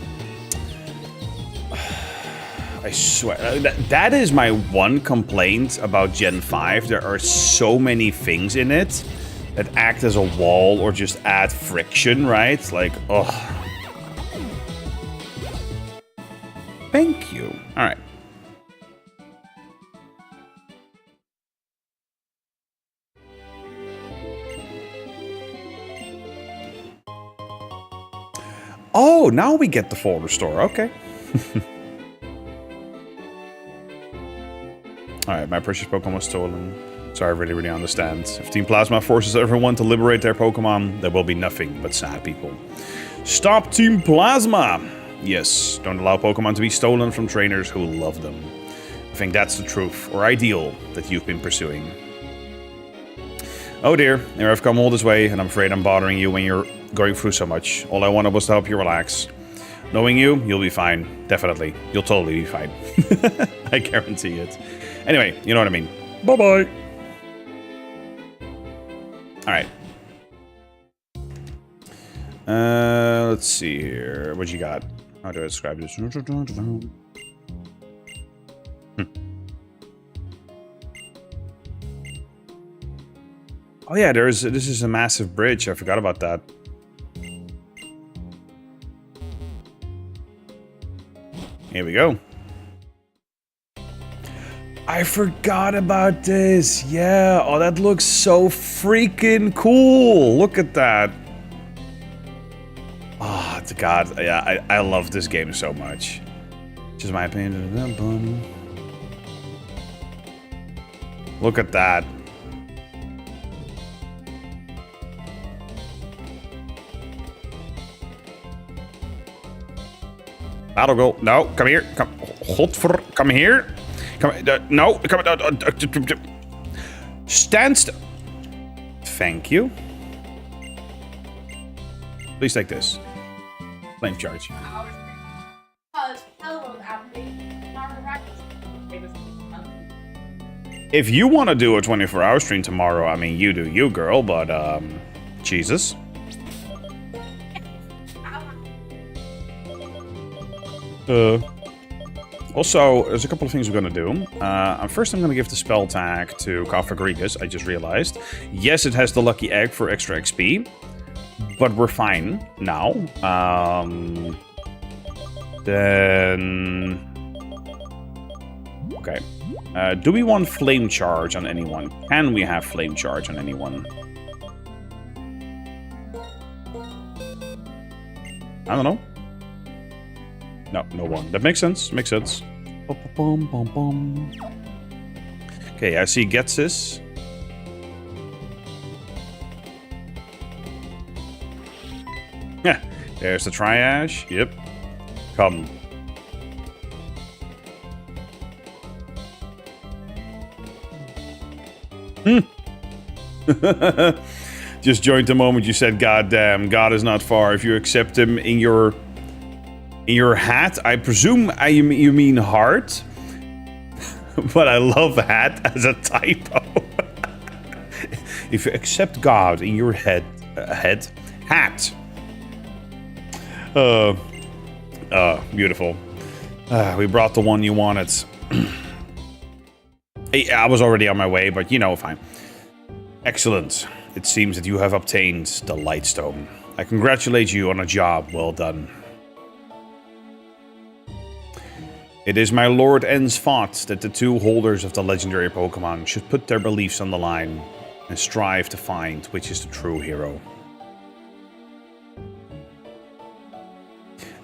I swear. That is my one complaint about Gen 5. There are so many things in it that act as a wall or just add friction, right? Like, ugh. Thank you. All right. Oh, now we get the full restore. Okay. Alright, my precious Pokemon was stolen. So I really understand. If Team Plasma forces everyone to liberate their Pokemon, there will be nothing but sad people. Stop Team Plasma! Yes, don't allow Pokemon to be stolen from trainers who love them. I think that's the truth, or ideal, that you've been pursuing. Oh dear, here I've come all this way, and I'm afraid I'm bothering you when you're going through so much. All I wanted was to help you relax. Knowing you, you'll be fine. Definitely. You'll totally be fine. I guarantee it. Anyway, you know what I mean. Bye-bye. Alright. Let's see here. What you got? How do I describe this? Oh yeah, this is a massive bridge. I forgot about that. Here we go. I forgot about this. Yeah. Oh, that looks so freaking cool. Look at that. Oh, God. Yeah, I love this game so much. Just my opinion. Look at that. Battle goal. No, come here. Come, come here. Come. No, come. Stand still. Thank you. Please take this. Flame charge. If you want to do a 24-hour stream tomorrow, I mean, you do you, girl. But Jesus. Also, there's a couple of things we're gonna do. First, I'm gonna give the spell tag to Cofagrigus. I just realized. Yes, it has the lucky egg for extra XP, but we're fine now. Then, okay. Do we want flame charge on anyone? Can we have flame charge on anyone? I don't know. No, no one. That makes sense. Makes sense. Okay, I see Getsis. Yeah, there's the Triash. Yep. Come. Just joined the moment you said, "God damn, God is not far." If you accept him in your hat, I presume you mean heart, but I love hat as a typo. If you accept God in your hat. Beautiful. We brought the one you wanted. I was already on my way, but you know, fine. Excellent. It seems that you have obtained the Lightstone. I congratulate you on a job well done. It is my Lord N's thought that the two holders of the legendary Pokemon should put their beliefs on the line and strive to find which is the true hero.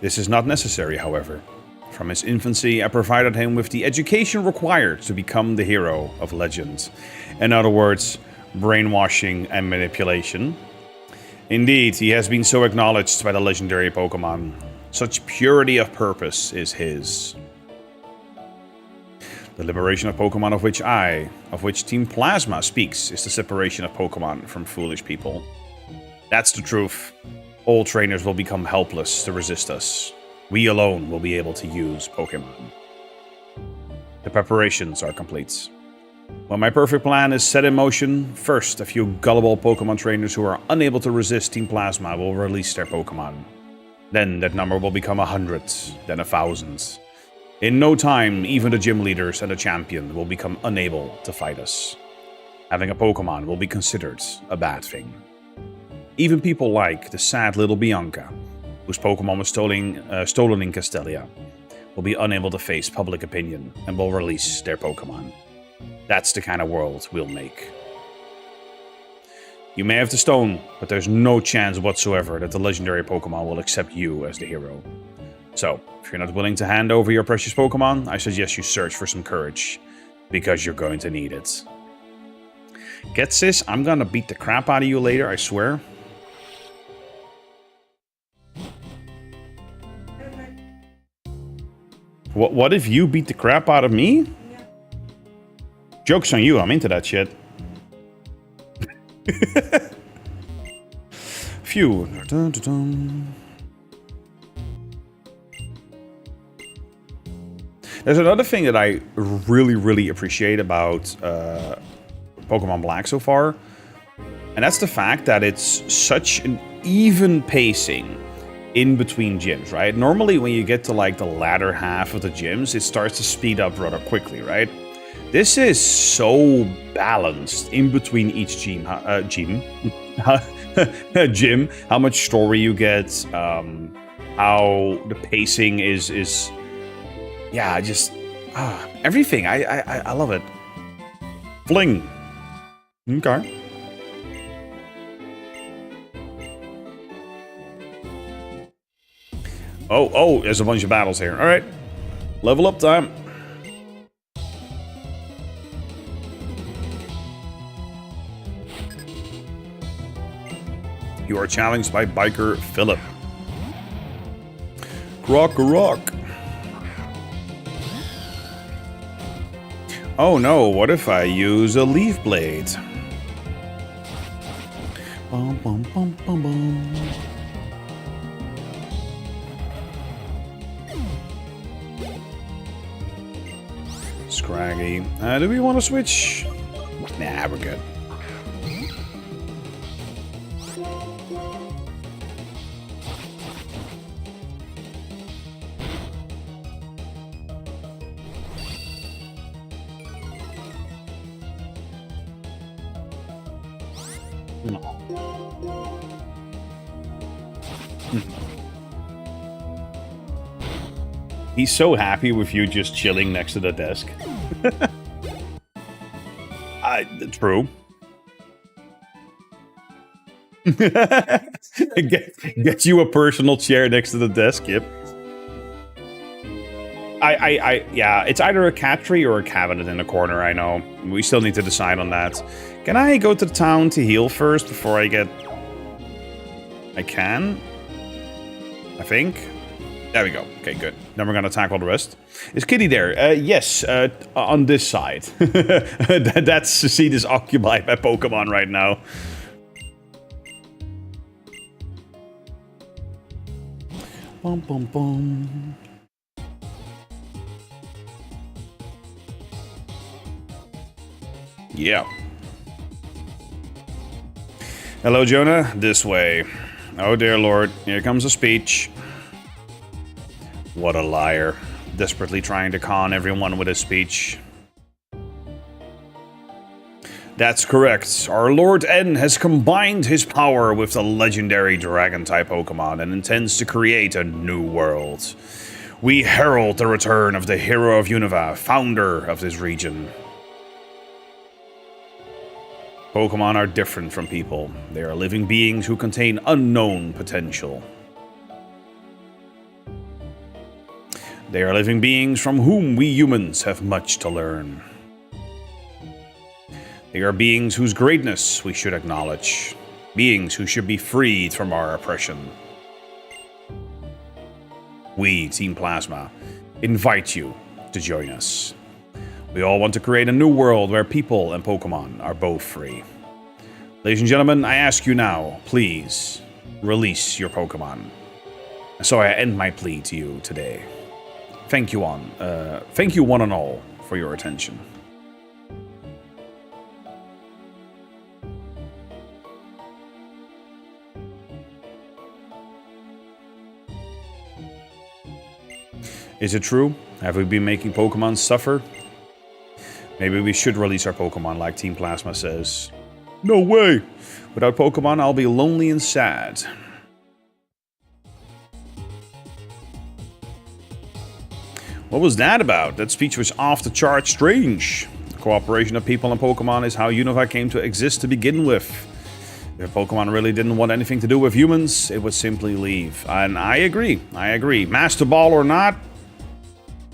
This is not necessary, however. From his infancy, I provided him with the education required to become the hero of legend. In other words, brainwashing, and manipulation. Indeed, he has been so acknowledged by the legendary Pokemon. Such purity of purpose is his. The liberation of Pokemon of which Team Plasma speaks, is the separation of Pokemon from foolish people. That's the truth. All trainers will become helpless to resist us. We alone will be able to use Pokemon. The preparations are complete. When my perfect plan is set in motion, first, a few gullible Pokemon trainers who are unable to resist Team Plasma will release their Pokemon. Then that number will become 100, then 1,000. In no time, even the gym leaders and the champion will become unable to fight us. Having a Pokemon will be considered a bad thing. Even people like the sad little Bianca, whose Pokemon was stolen in Castelia, will be unable to face public opinion and will release their Pokemon. That's the kind of world we'll make. You may have the stone, but there's no chance whatsoever that the legendary Pokemon will accept you as the hero. So, if you're not willing to hand over your precious Pokemon, I suggest you search for some courage, because you're going to need it. Get sis, I'm gonna beat the crap out of you later, I swear. What if you beat the crap out of me? Yeah. Joke's on you, I'm into that shit. Phew. Dun, dun, dun. There's another thing that I really appreciate about Pokemon Black so far, and that's the fact that it's such an even pacing in between gyms, right? Normally when you get to like the latter half of the gyms, it starts to speed up rather quickly, right? This is so balanced in between each gym, gym, how much story you get, how the pacing is yeah, just everything. I love it. Fling. Okay. Oh, there's a bunch of battles here. All right. Level up time. You are challenged by Biker Philip. Rock. Oh no, what if I use a Leaf Blade? Bum, bum, bum, bum, bum. Scraggy. Do we want to switch? Nah, we're good. He's so happy with you just chilling next to the desk. True. Get you a personal chair next to the desk, yep. Yeah, it's either a cat tree or a cabinet in the corner, I know. We still need to decide on that. Can I go to the town to heal first before I get... I can? I think. There we go. Okay, good. Then we're gonna tackle the rest. Is Kitty there? Yes, on this side. That seat is occupied by Pokemon right now. Bum, bum, bum. Yeah. Hello, Jonah. This way. Oh, dear Lord. Here comes a speech. What a liar. Desperately trying to con everyone with his speech. That's correct. Our Lord N has combined his power with the legendary Dragon-type Pokemon and intends to create a new world. We herald the return of the hero of Unova, founder of this region. Pokemon are different from people. They are living beings who contain unknown potential. They are living beings from whom we humans have much to learn. They are beings whose greatness we should acknowledge. Beings who should be freed from our oppression. We, Team Plasma, invite you to join us. We all want to create a new world where people and Pokémon are both free. Ladies and gentlemen, I ask you now, please, release your Pokémon. So I end my plea to you today. Thank you one and all for your attention. Is it true? Have we been making Pokemon suffer? Maybe we should release our Pokemon like Team Plasma says. No way! Without Pokemon, I'll be lonely and sad. What was that about? That speech was off the chart strange. The cooperation of people and Pokemon is how Unova came to exist to begin with. If Pokemon really didn't want anything to do with humans, it would simply leave. And I agree. Master Ball or not?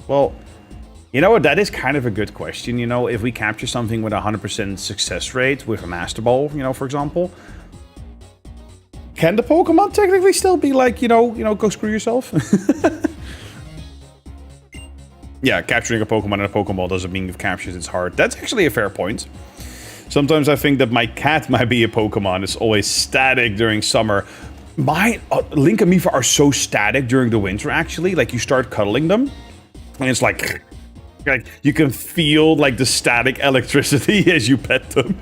Well, you know what? That is kind of a good question. You know, if we capture something with a 100% success rate with a Master Ball, you know, for example, can the Pokemon technically still be like, you know, go screw yourself? Yeah, capturing a Pokemon in a Pokeball doesn't mean you've captured its heart. That's actually a fair point. Sometimes I think that my cat might be a Pokemon. It's always static during summer. My Link and Mifa are so static during the winter, actually. Like, you start cuddling them, and it's like you can feel like the static electricity as you pet them.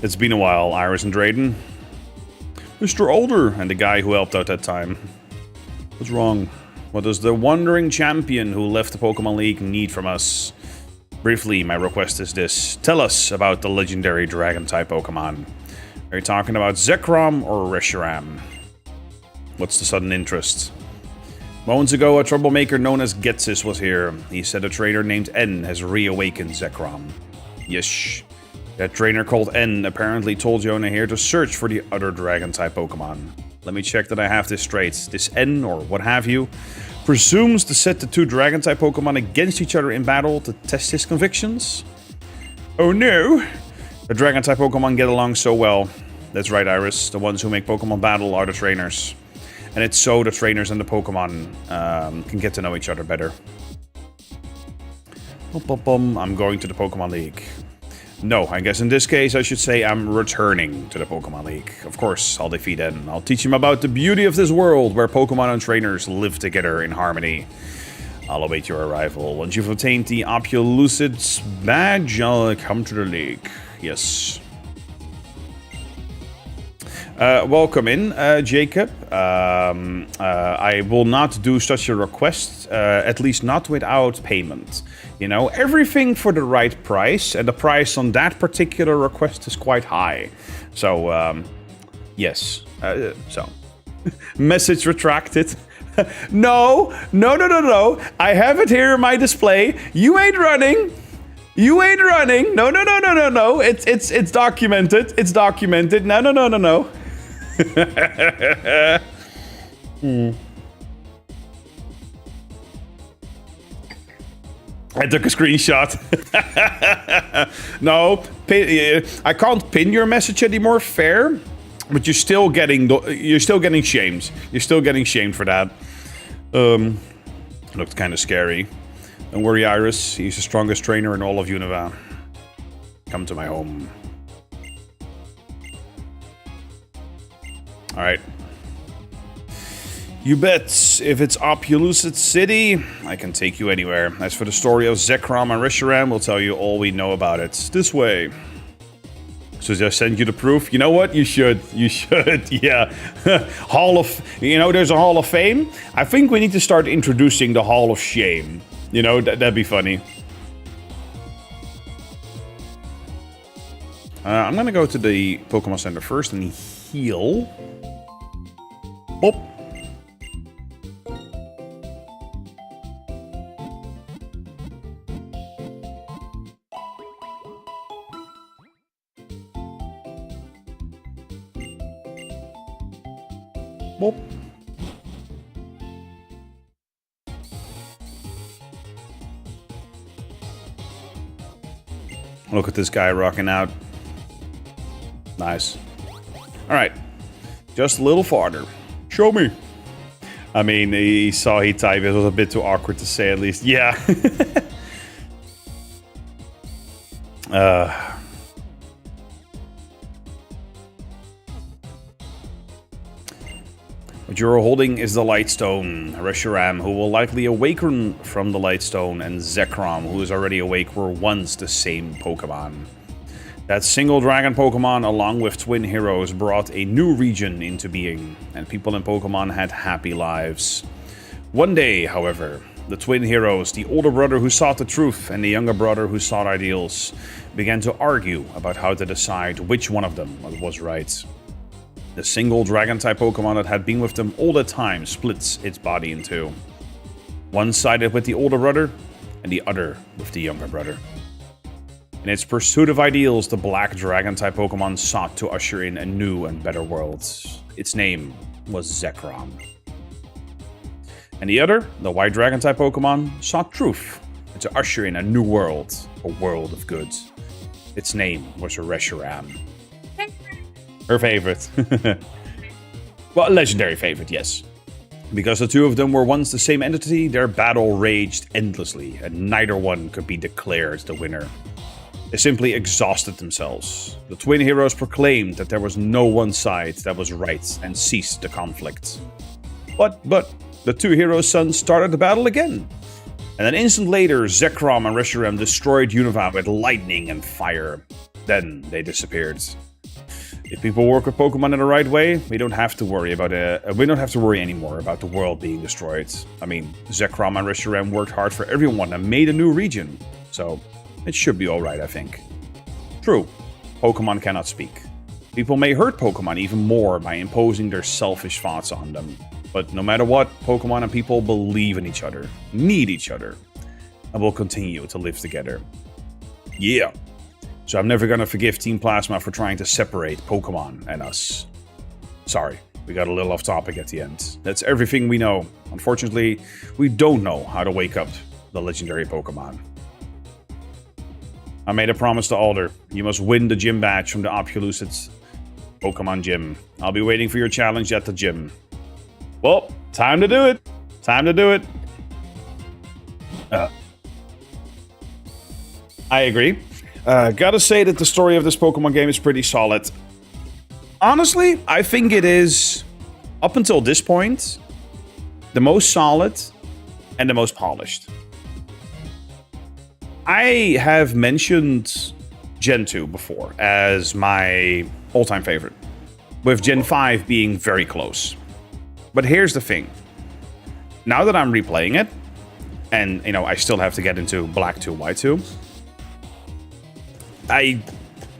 It's been a while, Iris and Drayden. Mr. Older and the guy who helped out that time. What's wrong? What does the wandering champion who left the Pokemon League need from us? Briefly, my request is this. Tell us about the legendary Dragon-type Pokemon. Are you talking about Zekrom or Reshiram? What's the sudden interest? Moments ago, a troublemaker known as Getsis was here. He said a trainer named N has reawakened Zekrom. Yes. That trainer called N apparently told Yona here to search for the other Dragon-type Pokemon. Let me check that I have this straight. This N, or what have you, presumes to set the two Dragon-type Pokemon against each other in battle to test his convictions? Oh no! The Dragon-type Pokemon get along so well. That's right, Iris. The ones who make Pokemon battle are the trainers. And it's so the trainers and the Pokemon can get to know each other better. I'm going to the Pokemon League. No, I guess in this case I should say I'm returning to the Pokemon League. Of course, I'll defeat N. I'll teach him about the beauty of this world where Pokemon and trainers live together in harmony. I'll await your arrival. Once you've obtained the Opelucid's badge, I'll come to the League. Yes. Welcome in, Jacob. I will not do such a request, at least not without payment. You know, everything for the right price, and the price on that particular request is quite high. So, yes. Message retracted. No. I have it here in my display. You ain't running. No. It's documented. It's documented. No. I took a screenshot. No, I can't pin your message anymore. Fair, but you're still getting shamed. You're still getting shamed for that. Looked kind of scary. Don't worry, Iris. He's the strongest trainer in all of Unova. Come to my home. All right. You bet. If it's Opelucid City, I can take you anywhere. As for the story of Zekrom and Reshiram, we'll tell you all we know about it. This way. So just send you the proof? You know what? You should. Yeah. There's a Hall of Fame. I think we need to start introducing the Hall of Shame. You know, that'd be funny. I'm gonna go to the Pokemon Center first and heal. Boop. Boop. Look at this guy rocking out. Nice. Alright. Just a little farther. Show me. I mean, he saw he typed. It was a bit too awkward to say, at least. Yeah. What you're holding is the Lightstone. Reshiram, who will likely awaken from the Lightstone, and Zekrom, who is already awake, were once the same Pokemon. That single dragon Pokemon, along with twin heroes, brought a new region into being, and people in Pokemon had happy lives. One day, however, the twin heroes, the older brother who sought the truth and the younger brother who sought ideals, began to argue about how to decide which one of them was right. The single dragon-type Pokemon that had been with them all the time splits its body in two. One sided with the older brother, and the other with the younger brother. In its pursuit of ideals, the black dragon-type Pokemon sought to usher in a new and better world. Its name was Zekrom. And the other, the white dragon-type Pokemon, sought truth, and to usher in a new world, a world of good. Its name was Reshiram. Her favorite. Well, a legendary favorite, yes. Because the two of them were once the same entity, their battle raged endlessly, and neither one could be declared the winner. They simply exhausted themselves. The twin heroes proclaimed that there was no one side that was right, and ceased the conflict. But the two heroes' sons started the battle again. And an instant later, Zekrom and Reshiram destroyed Unova with lightning and fire. Then they disappeared. If people work with Pokemon in the right way, we don't have to worry anymore about the world being destroyed. I mean, Zekrom and Reshiram worked hard for everyone and made a new region, so it should be alright, I think. True, Pokemon cannot speak. People may hurt Pokemon even more by imposing their selfish thoughts on them. But no matter what, Pokemon and people believe in each other, need each other, and will continue to live together. Yeah. So I'm never gonna forgive Team Plasma for trying to separate Pokemon and us. Sorry, we got a little off topic at the end. That's everything we know. Unfortunately, we don't know how to wake up the legendary Pokemon. I made a promise to Alder. You must win the gym badge from the Opelucid Pokemon Gym. I'll be waiting for your challenge at the gym. Well, time to do it. Time to do it. I agree. Gotta say that the story of this Pokemon game is pretty solid. Honestly, I think it is, up until this point, the most solid and the most polished. I have mentioned Gen 2 before as my all-time favorite, with Gen 5 being very close. But here's the thing. Now that I'm replaying it, and, you know, I still have to get into Black 2, White 2,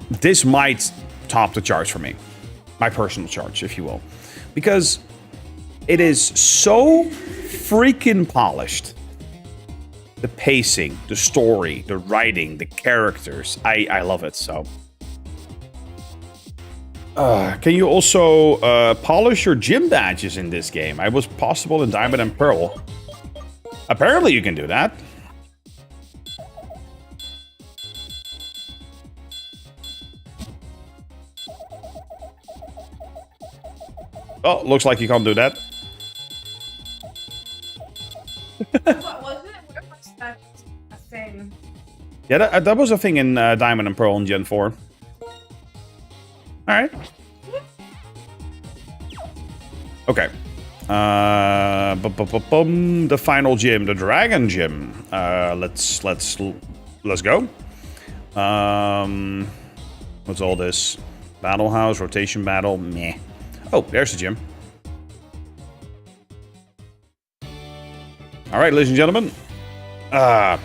this might top the charts for me. My personal charts, if you will. Because it is so freaking polished. The pacing, the story, the writing, the characters. I love it, so. Can you also polish your gym badges in this game? It was possible in Diamond and Pearl. Apparently you can do that. Oh, looks like you can't do that. What was it? What was that a thing? Yeah, that was a thing in Diamond and Pearl in Gen 4. Alright. Okay. The final gym, the Dragon Gym. Let's go. What's all this? Battle House, Rotation Battle, meh. Oh, there's the gym. Alright, ladies and gentlemen. The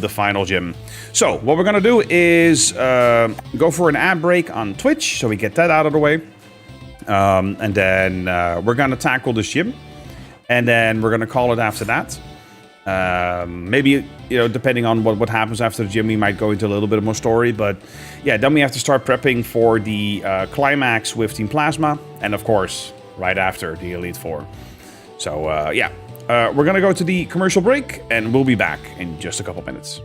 final gym. So, what we're gonna do is go for an ad break on Twitch, so we get that out of the way. And then we're gonna tackle this gym. And then we're gonna call it after that. Maybe, you know, depending on what happens after the gym, we might go into a little bit more story. But yeah, then we have to start prepping for the climax with Team Plasma. And of course, right after the Elite Four. So yeah, we're going to go to the commercial break and we'll be back in just a couple minutes.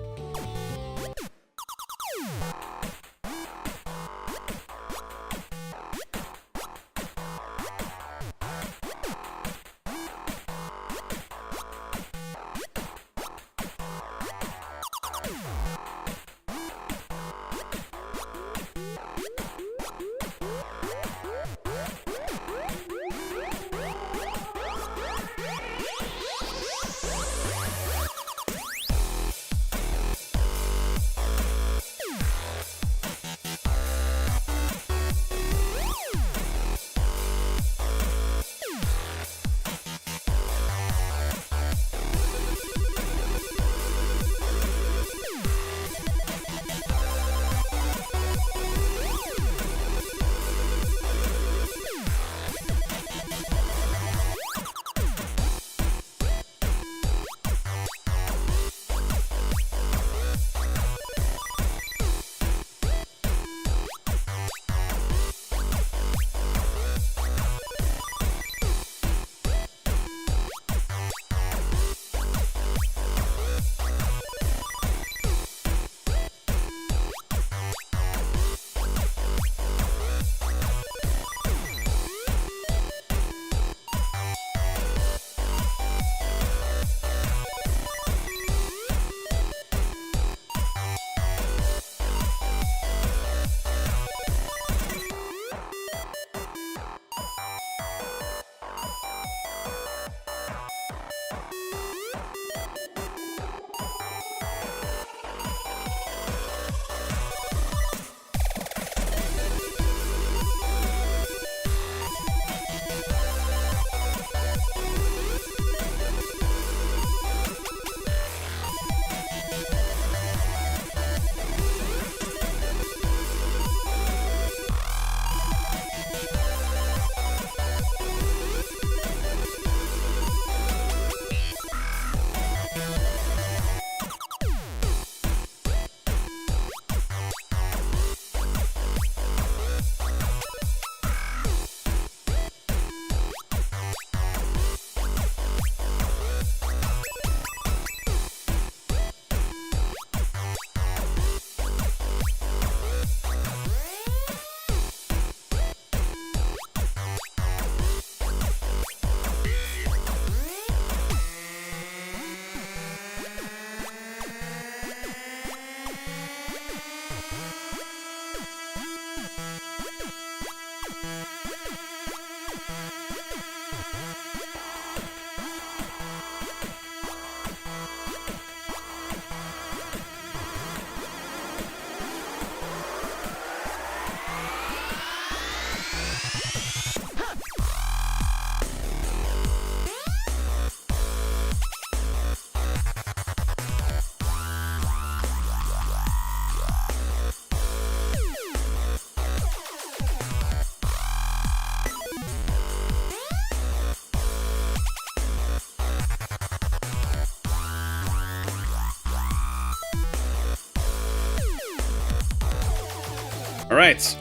Alright,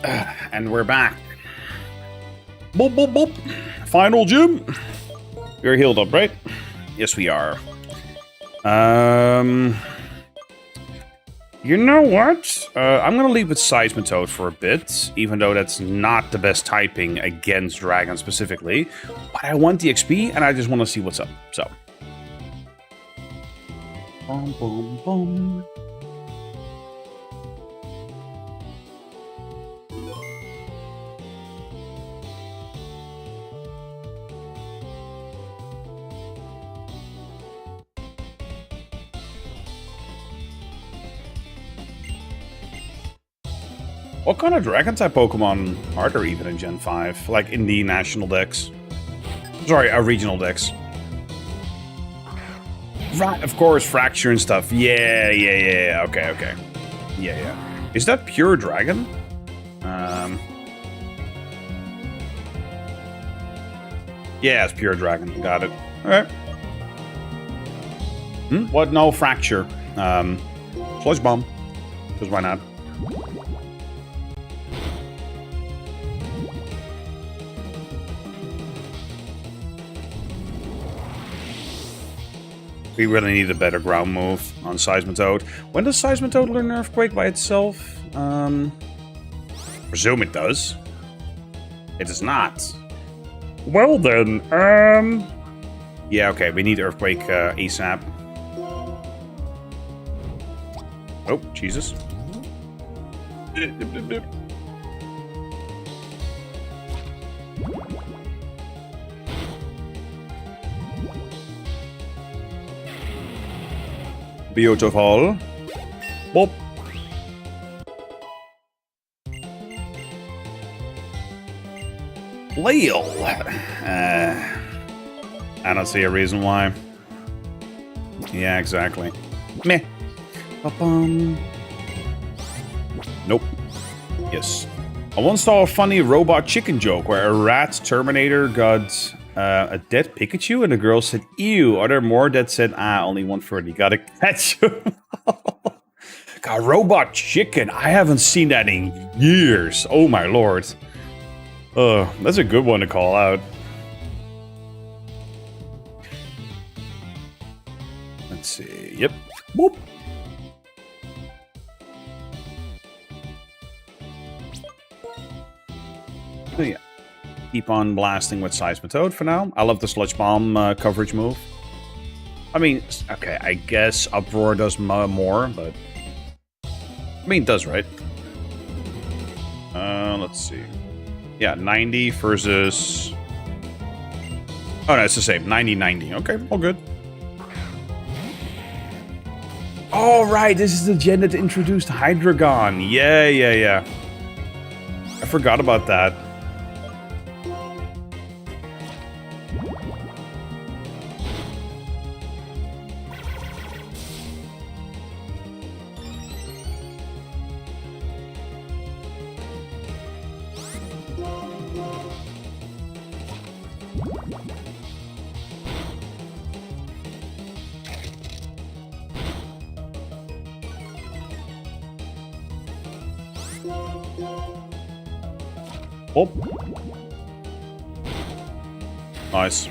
and we're back. Boop, boop, boop. Final gym. We're healed up, right? Yes, we are. You know what? I'm gonna leave with Seismitoad for a bit, even though that's not the best typing against dragons specifically. But I want the XP, and I just want to see what's up, so. Boom, boom, boom. What kind of dragon-type Pokemon are there even in Gen 5? Like, in the national decks? Sorry, regional decks. Right, of course, Fracture and stuff. Yeah. Okay. Yeah. Is that pure dragon? Yeah, it's pure dragon. Got it. Alright. What? No, Fracture. Sludge Bomb. Because why not? We really need a better ground move on Seismitoad. When does Seismitoad learn Earthquake by itself? Presume it does. It does not. Well then, yeah, okay, we need Earthquake ASAP. Oh, Jesus. Beautiful. Boop. Lale. I don't see a reason why. Yeah, exactly. Meh. Nope. Yes. I once saw a funny robot chicken joke where a rat Terminator got a dead Pikachu, and the girl said, "Ew." Are there more that said, only 130. Gotta catch you. God, robot chicken. I haven't seen that in years. Oh my lord. That's a good one to call out. Let's see. Yep. Boop. Oh, yeah. Keep on blasting with Seismitoad for now. I love the Sludge Bomb coverage move. I mean, okay, I guess Uproar does more, but... I mean, it does, right? Let's see. Yeah, 90 versus... Oh, no, it's the same. 90-90. Okay, all good. Oh, right, this is the gen that introduced Hydreigon. Yeah. I forgot about that. Oh. Nice.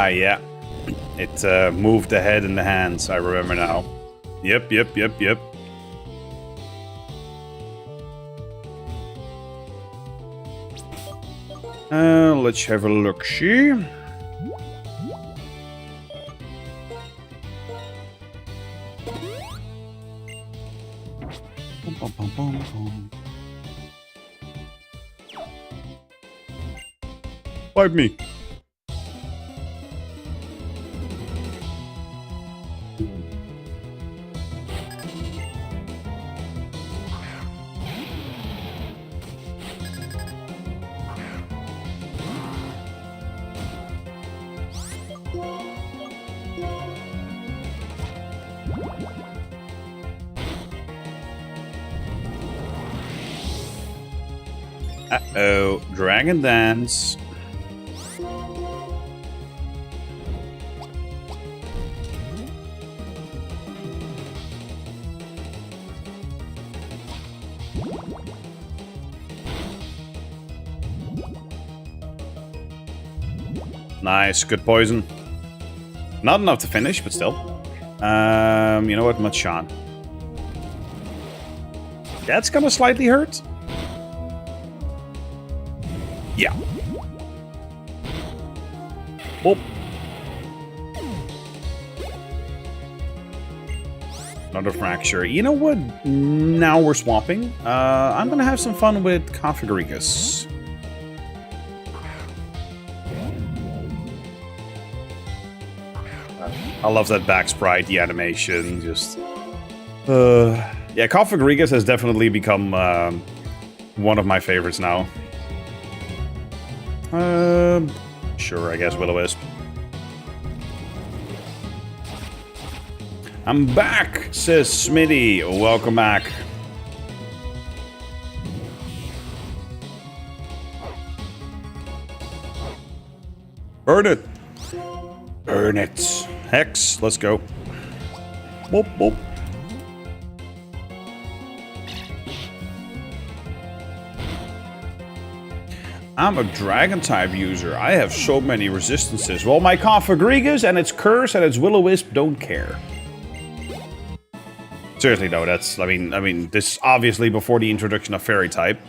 Yeah. It moved the head and the hands, I remember now. Yep. Let's have a look-see. Wipe me. Uh-oh. Dragon Dance. Nice, good poison. Not enough to finish, but still. You know what, Machan. That's gonna slightly hurt. Yeah. Oh. Another fracture. You know what? Now we're swapping. I'm gonna have some fun with Configurigus. I love that back sprite, the animation, just... yeah, Configurigus has definitely become one of my favorites now. Sure, I guess Will-O-Wisp. I'm back, says Smitty. Welcome back. Burn it. Burn it. Hex, let's go. Boop, boop. I'm a dragon type user. I have so many resistances. Well, my Configurigus and its curse and its Will-O-Wisp don't care. Seriously though, that's I mean this obviously before the introduction of fairy type.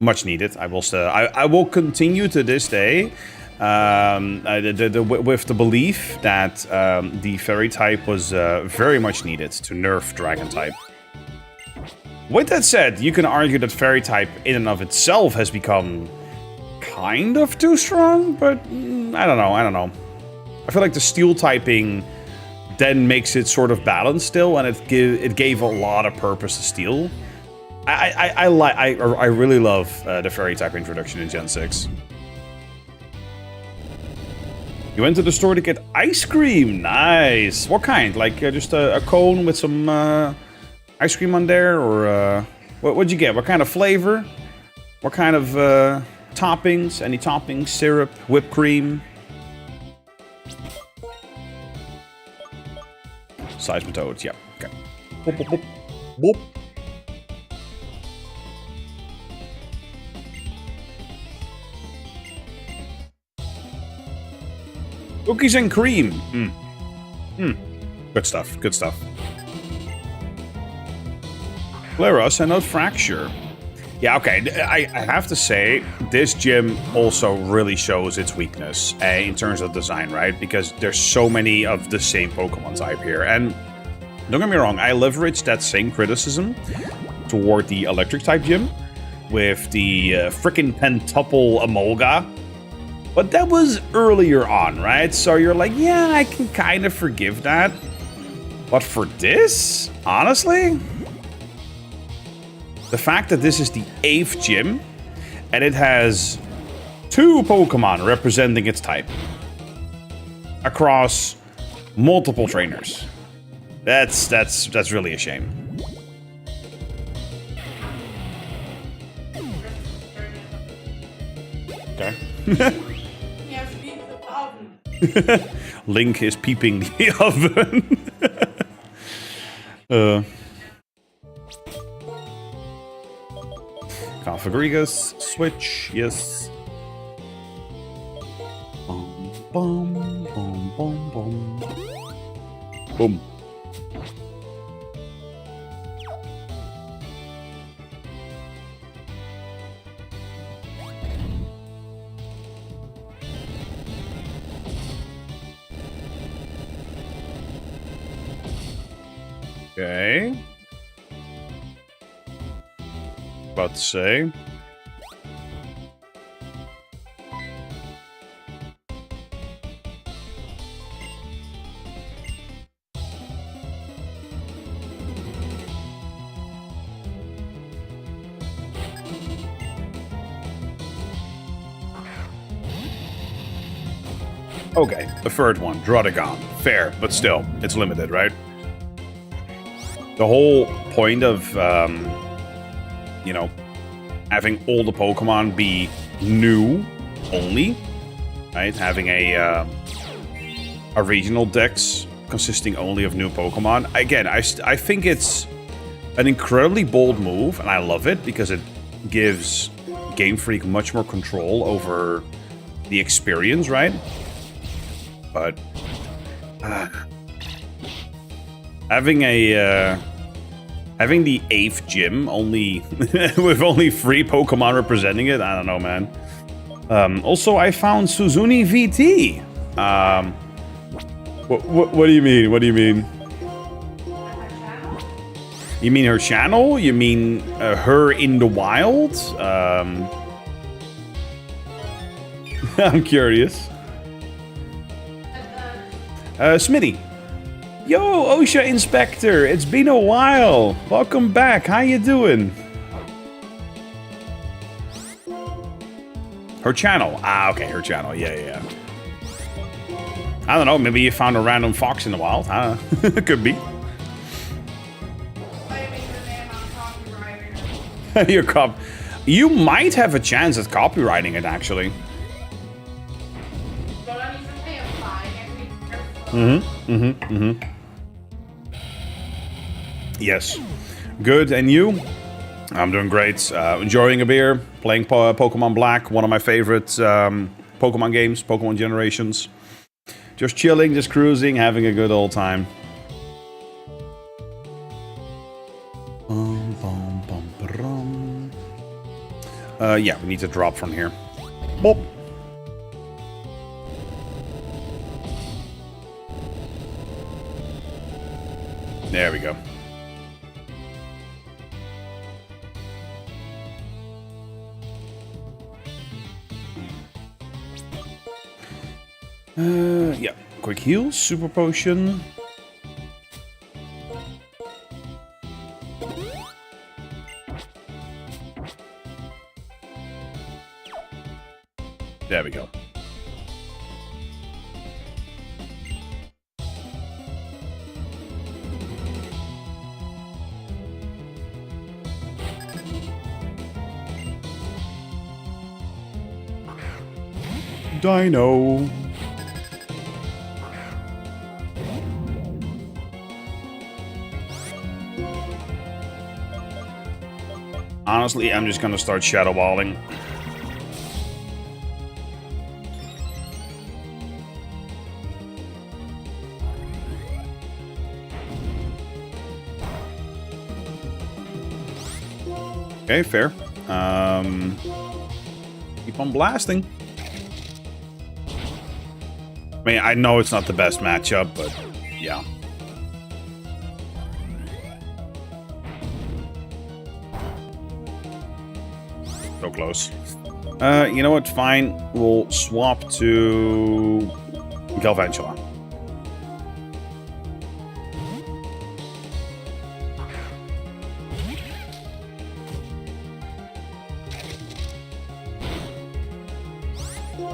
Much needed. I will continue to this day with the belief that the fairy type was very much needed to nerf dragon type. With that said, you can argue that fairy type in and of itself has become kind of too strong, but I don't know. I feel like the steel typing then makes it sort of balanced still, and it gave a lot of purpose to steel. I really love the fairy type introduction in Gen 6. You went to the store to get ice cream. Nice. What kind? Like just a cone with some ice cream on there, or what'd you get? What kind of flavor? What kind of toppings? Any toppings? Syrup, whipped cream? Seismitoads. Yeah. Okay. Boop, boop, boop. Boop. Cookies and cream. Good stuff. Good stuff. Glarus and not Fracture. Yeah, okay. I have to say, this gym also really shows its weakness in terms of design, right? Because there's so many of the same Pokemon type here. And don't get me wrong, I leveraged that same criticism toward the electric type gym with the frickin' pentuple Emolga. But that was earlier on, right? So you're like, yeah, I can kind of forgive that. But for this, honestly, the fact that this is the 8th gym and it has 2 Pokemon representing its type across multiple trainers, that's really a shame. Okay. Link is peeping the oven. Configurigus, switch, yes. Boom, boom, boom, boom, boom. Boom. Okay. About to say. Okay, the third one, Drotagon. Fair, but still, it's limited, right? The whole point of, you know, having all the Pokemon be new only, right? Having a regional dex consisting only of new Pokemon. Again, I think it's an incredibly bold move, and I love it because it gives Game Freak much more control over the experience, right? But having the 8th gym only with only 3 Pokemon representing it, I don't know, man. Also, I found Suzuni VT. What do you mean? What do you mean? You mean her channel? You mean her in the wild? I'm curious. Smitty. Yo, OSHA Inspector. It's been a while. Welcome back. How you doing? Her channel. Ah, okay, her channel. Yeah. I don't know. Maybe you found a random fox in the wild. Huh? Could be. Your cop. You might have a chance at copywriting it, actually. Yes. Good, and you? I'm doing great. Enjoying a beer, playing Pokémon Black, one of my favorite Pokémon games, Pokémon Generations. Just chilling, just cruising, having a good old time. Yeah, we need to drop from here. Boop. There we go. Yeah. Quick heal, super potion. There we go. Dino. Honestly, I'm just gonna start shadow balling. Okay, fair. Keep on blasting. I mean, I know it's not the best matchup, but yeah. So close. You know what? Fine. We'll swap to Galvantula.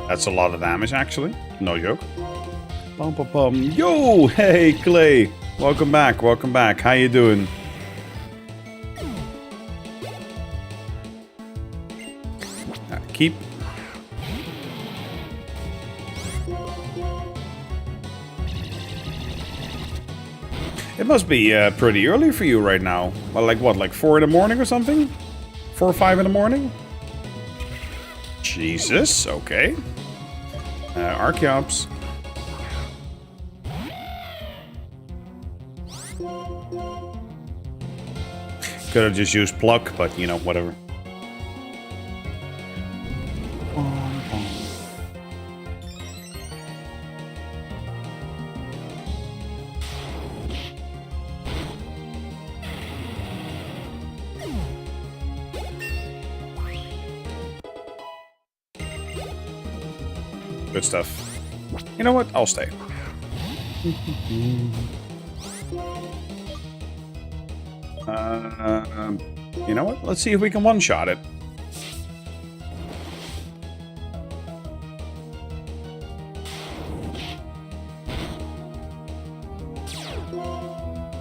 That's a lot of damage, actually. No joke. Bum, bum, bum. Yo! Hey, Clay! Welcome back, welcome back. How you doing? Keep. It must be pretty early for you right now. Well, like what, like 4 in the morning or something? 4 or 5 in the morning? Jesus, okay. Archeops. Could have just used Pluck, but you know, whatever. Good stuff. You know what? I'll stay. You know what? Let's see if we can one-shot it.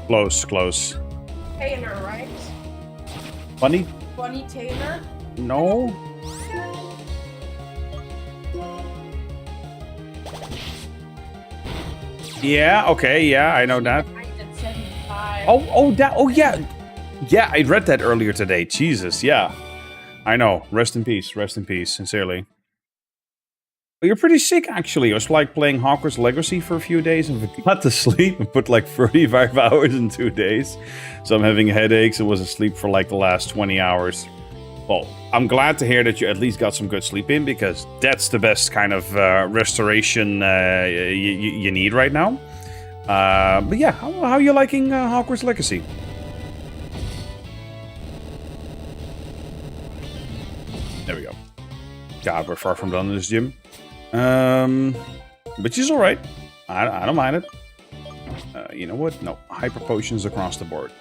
Close, close. Taylor, right? Bunny? Bunny Taylor? No? Yeah, okay, yeah, I know that. I did 75. Oh, yeah. Yeah, I read that earlier today. Jesus, yeah. I know. Rest in peace, sincerely. But you're pretty sick, actually. I was like playing Hogwarts Legacy for a few days and forgot to sleep and put like 35 hours in 2 days. So I'm having headaches and was asleep for like the last 20 hours. Well, I'm glad to hear that you at least got some good sleep in, because that's the best kind of restoration you need right now. But yeah, how are you liking Hogwarts Legacy? There we go. God, we're far from done in this gym. But she's alright. I don't mind it. You know what? No, hyper potions across the board.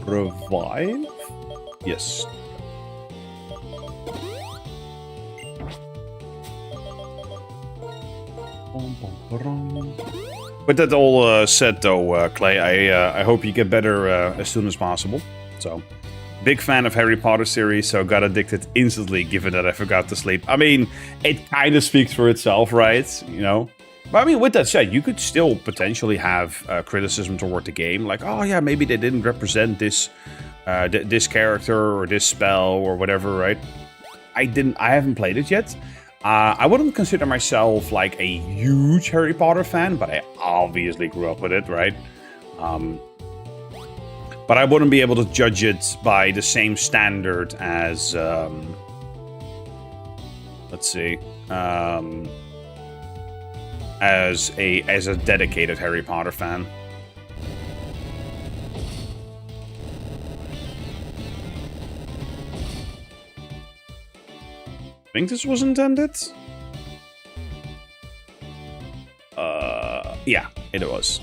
Revive? Yes. With that all said, though, Clay, I hope you get better as soon as possible. So, big fan of Harry Potter series, so got addicted instantly, given that I forgot to sleep. I mean, it kind of speaks for itself, right? You know? But I mean, with that said, you could still potentially have criticism toward the game, like, oh yeah, maybe they didn't represent this this character or this spell or whatever, right? I haven't played it yet. I wouldn't consider myself like a huge Harry Potter fan, but I obviously grew up with it, right? But I wouldn't be able to judge it by the same standard as, let's see, as a dedicated Harry Potter fan. I think this was intended. Yeah, it was.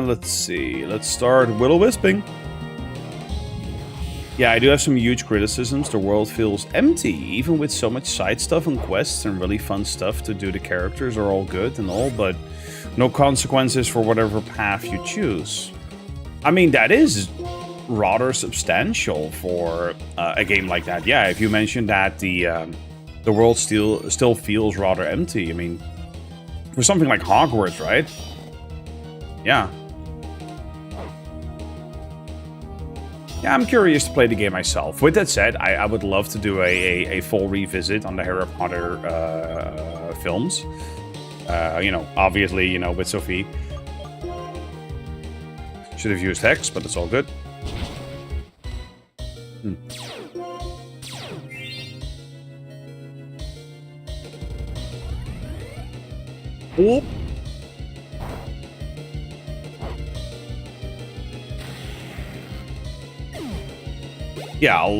Let's see. Let's start will-o-wisping. Yeah, I do have some huge criticisms. The world feels empty, even with so much side stuff and quests and really fun stuff to do. The characters are all good and all, but no consequences for whatever path you choose. I mean, that is rather substantial for a game like that. Yeah, if you mentioned that the world still feels rather empty. I mean, for something like Hogwarts, right? Yeah. Yeah, I'm curious to play the game myself. With that said, I would love to do a full revisit on the Harry Potter films. You know, obviously, you know, with Sophie. Should have used Hex, but it's all good. Oh. Yeah, I'll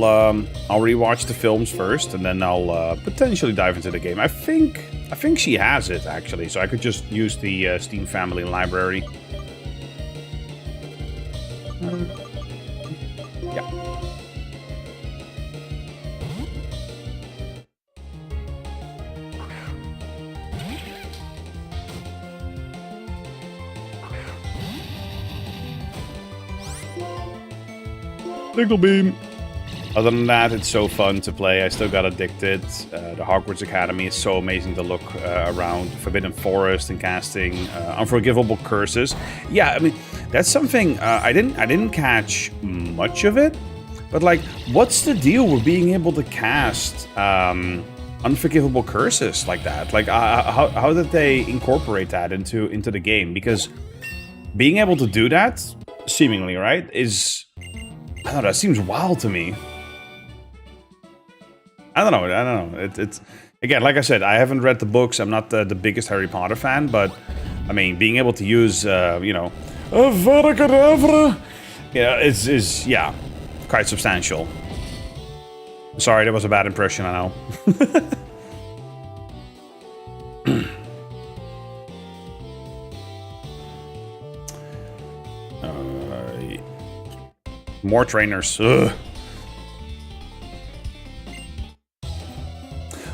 rewatch the films first, and then I'll potentially dive into the game. I think she has it actually, so I could just use the Steam Family Library. Yeah. Nickel Beam. Other than that, it's so fun to play. I still got addicted. The Hogwarts Academy is so amazing to look around. Forbidden Forest and casting unforgivable curses. Yeah, I mean, that's something I didn't catch much of it. But like, what's the deal with being able to cast unforgivable curses like that? Like, how did they incorporate that into the game? Because being able to do that, seemingly, right, is, I don't know, that seems wild to me. I don't know. It's again, like I said, I haven't read the books. I'm not the biggest Harry Potter fan, but I mean, being able to use, you know, Avaracadabra, yeah, is yeah, quite substantial. Sorry, that was a bad impression, I know. More trainers. Ugh.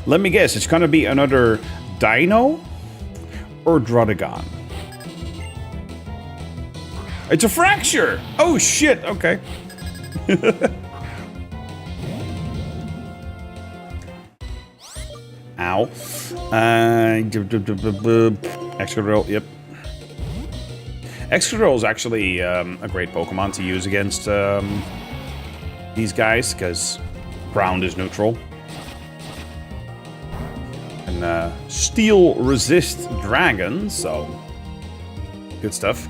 Let me guess, it's gonna be another Dino or Drodagon? It's a fracture! Oh shit, okay. Ow. Excadrill, yep. Excadrill is actually a great Pokemon to use against these guys, because ground is neutral. And steel resist dragon, so good stuff.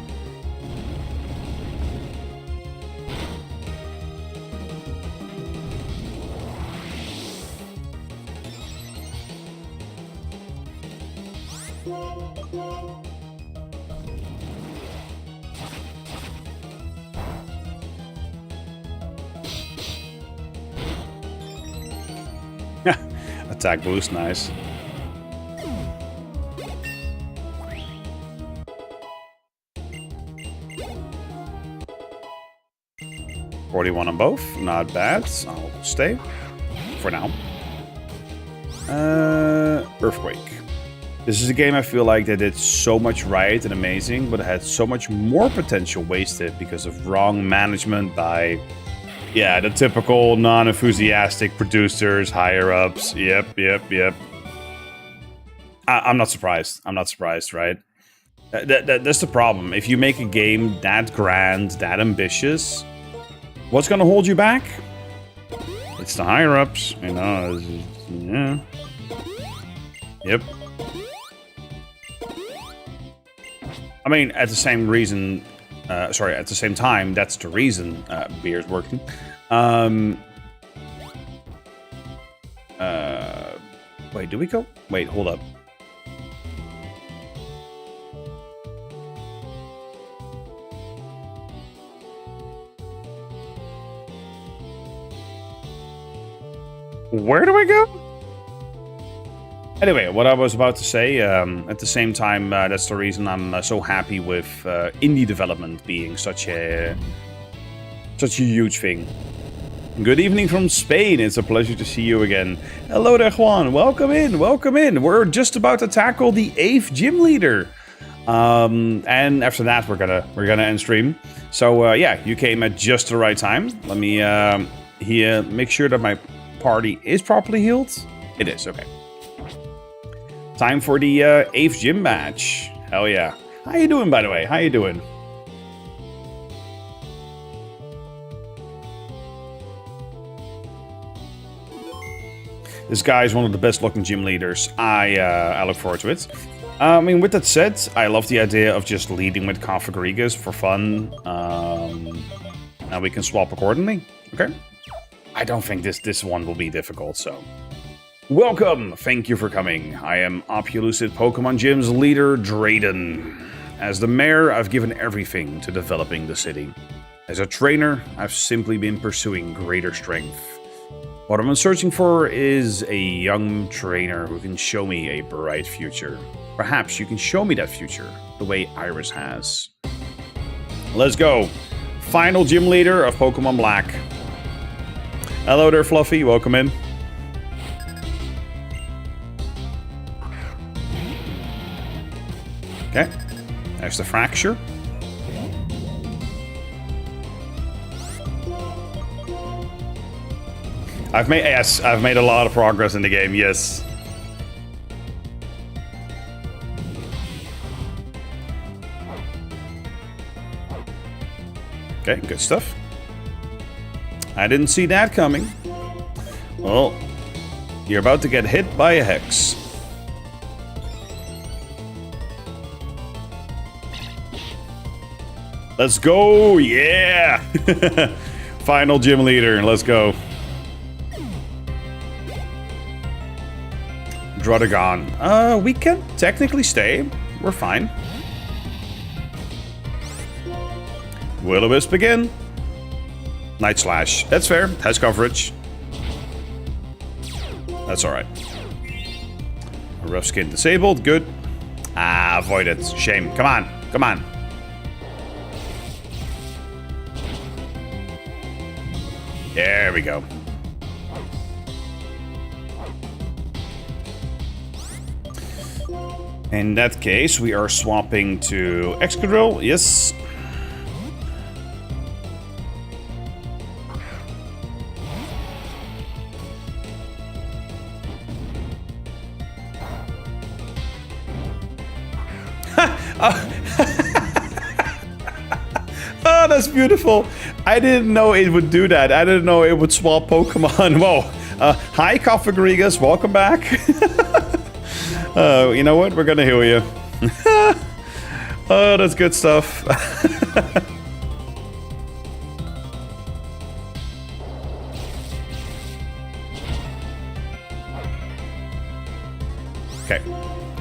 Attack boost, nice. $41 on both, not bad. I'll stay for now. Earthquake. This is a game I feel like they did so much right and amazing, but it had so much more potential wasted because of wrong management by, yeah, the typical non-enthusiastic producers, higher-ups. Yep. I'm not surprised. I'm not surprised, right? That's the problem. If you make a game that grand, that ambitious, what's going to hold you back? It's the higher-ups, you know. Yeah. Yep. I mean, at the same reason... sorry, at the same time, that's the reason beer's working. Wait, do we go? Wait, hold up. Where do we go? Anyway, what I was about to say, at the same time, that's the reason I'm so happy with indie development being such a huge thing. Good evening from Spain. It's a pleasure to see you again. Hello there, Juan. Welcome in. Welcome in. We're just about to tackle the 8th gym leader, and after that, we're gonna end stream. So yeah, you came at just the right time. Let me here make sure that my party is properly healed. It is okay. Time for the 8th gym match. Hell yeah. How you doing, by the way? How you doing? This guy is one of the best looking gym leaders. I look forward to it. I mean, with that said, I love the idea of just leading with Configurigas for fun. And we can swap accordingly. Okay. I don't think this one will be difficult, so... Welcome! Thank you for coming. I am Opelucid Pokemon Gym's leader, Drayden. As the mayor, I've given everything to developing the city. As a trainer, I've simply been pursuing greater strength. What I'm searching for is a young trainer who can show me a bright future. Perhaps you can show me that future, the way Iris has. Let's go! Final gym leader of Pokémon Black. Hello there, Fluffy. Welcome in. Okay, there's the fracture. I've made a lot of progress in the game, yes. Okay, good stuff. I didn't see that coming. Well, you're about to get hit by a Hex. Let's go! Yeah! Final gym leader, let's go. Drodagon. We can technically stay. We're fine. Will-O-Wisp again. Night Slash. That's fair. Has coverage. That's alright. Rough Skin disabled. Good. Ah, avoided. Shame. Come on. Come on. There we go. In that case, we are swapping to Excadrill. Yes. Oh, that's beautiful. I didn't know it would do that. I didn't know it would swap Pokemon. Whoa. Hi, Coffagrigas. Welcome back. You know what? We're gonna heal you. Oh, that's good stuff. Okay.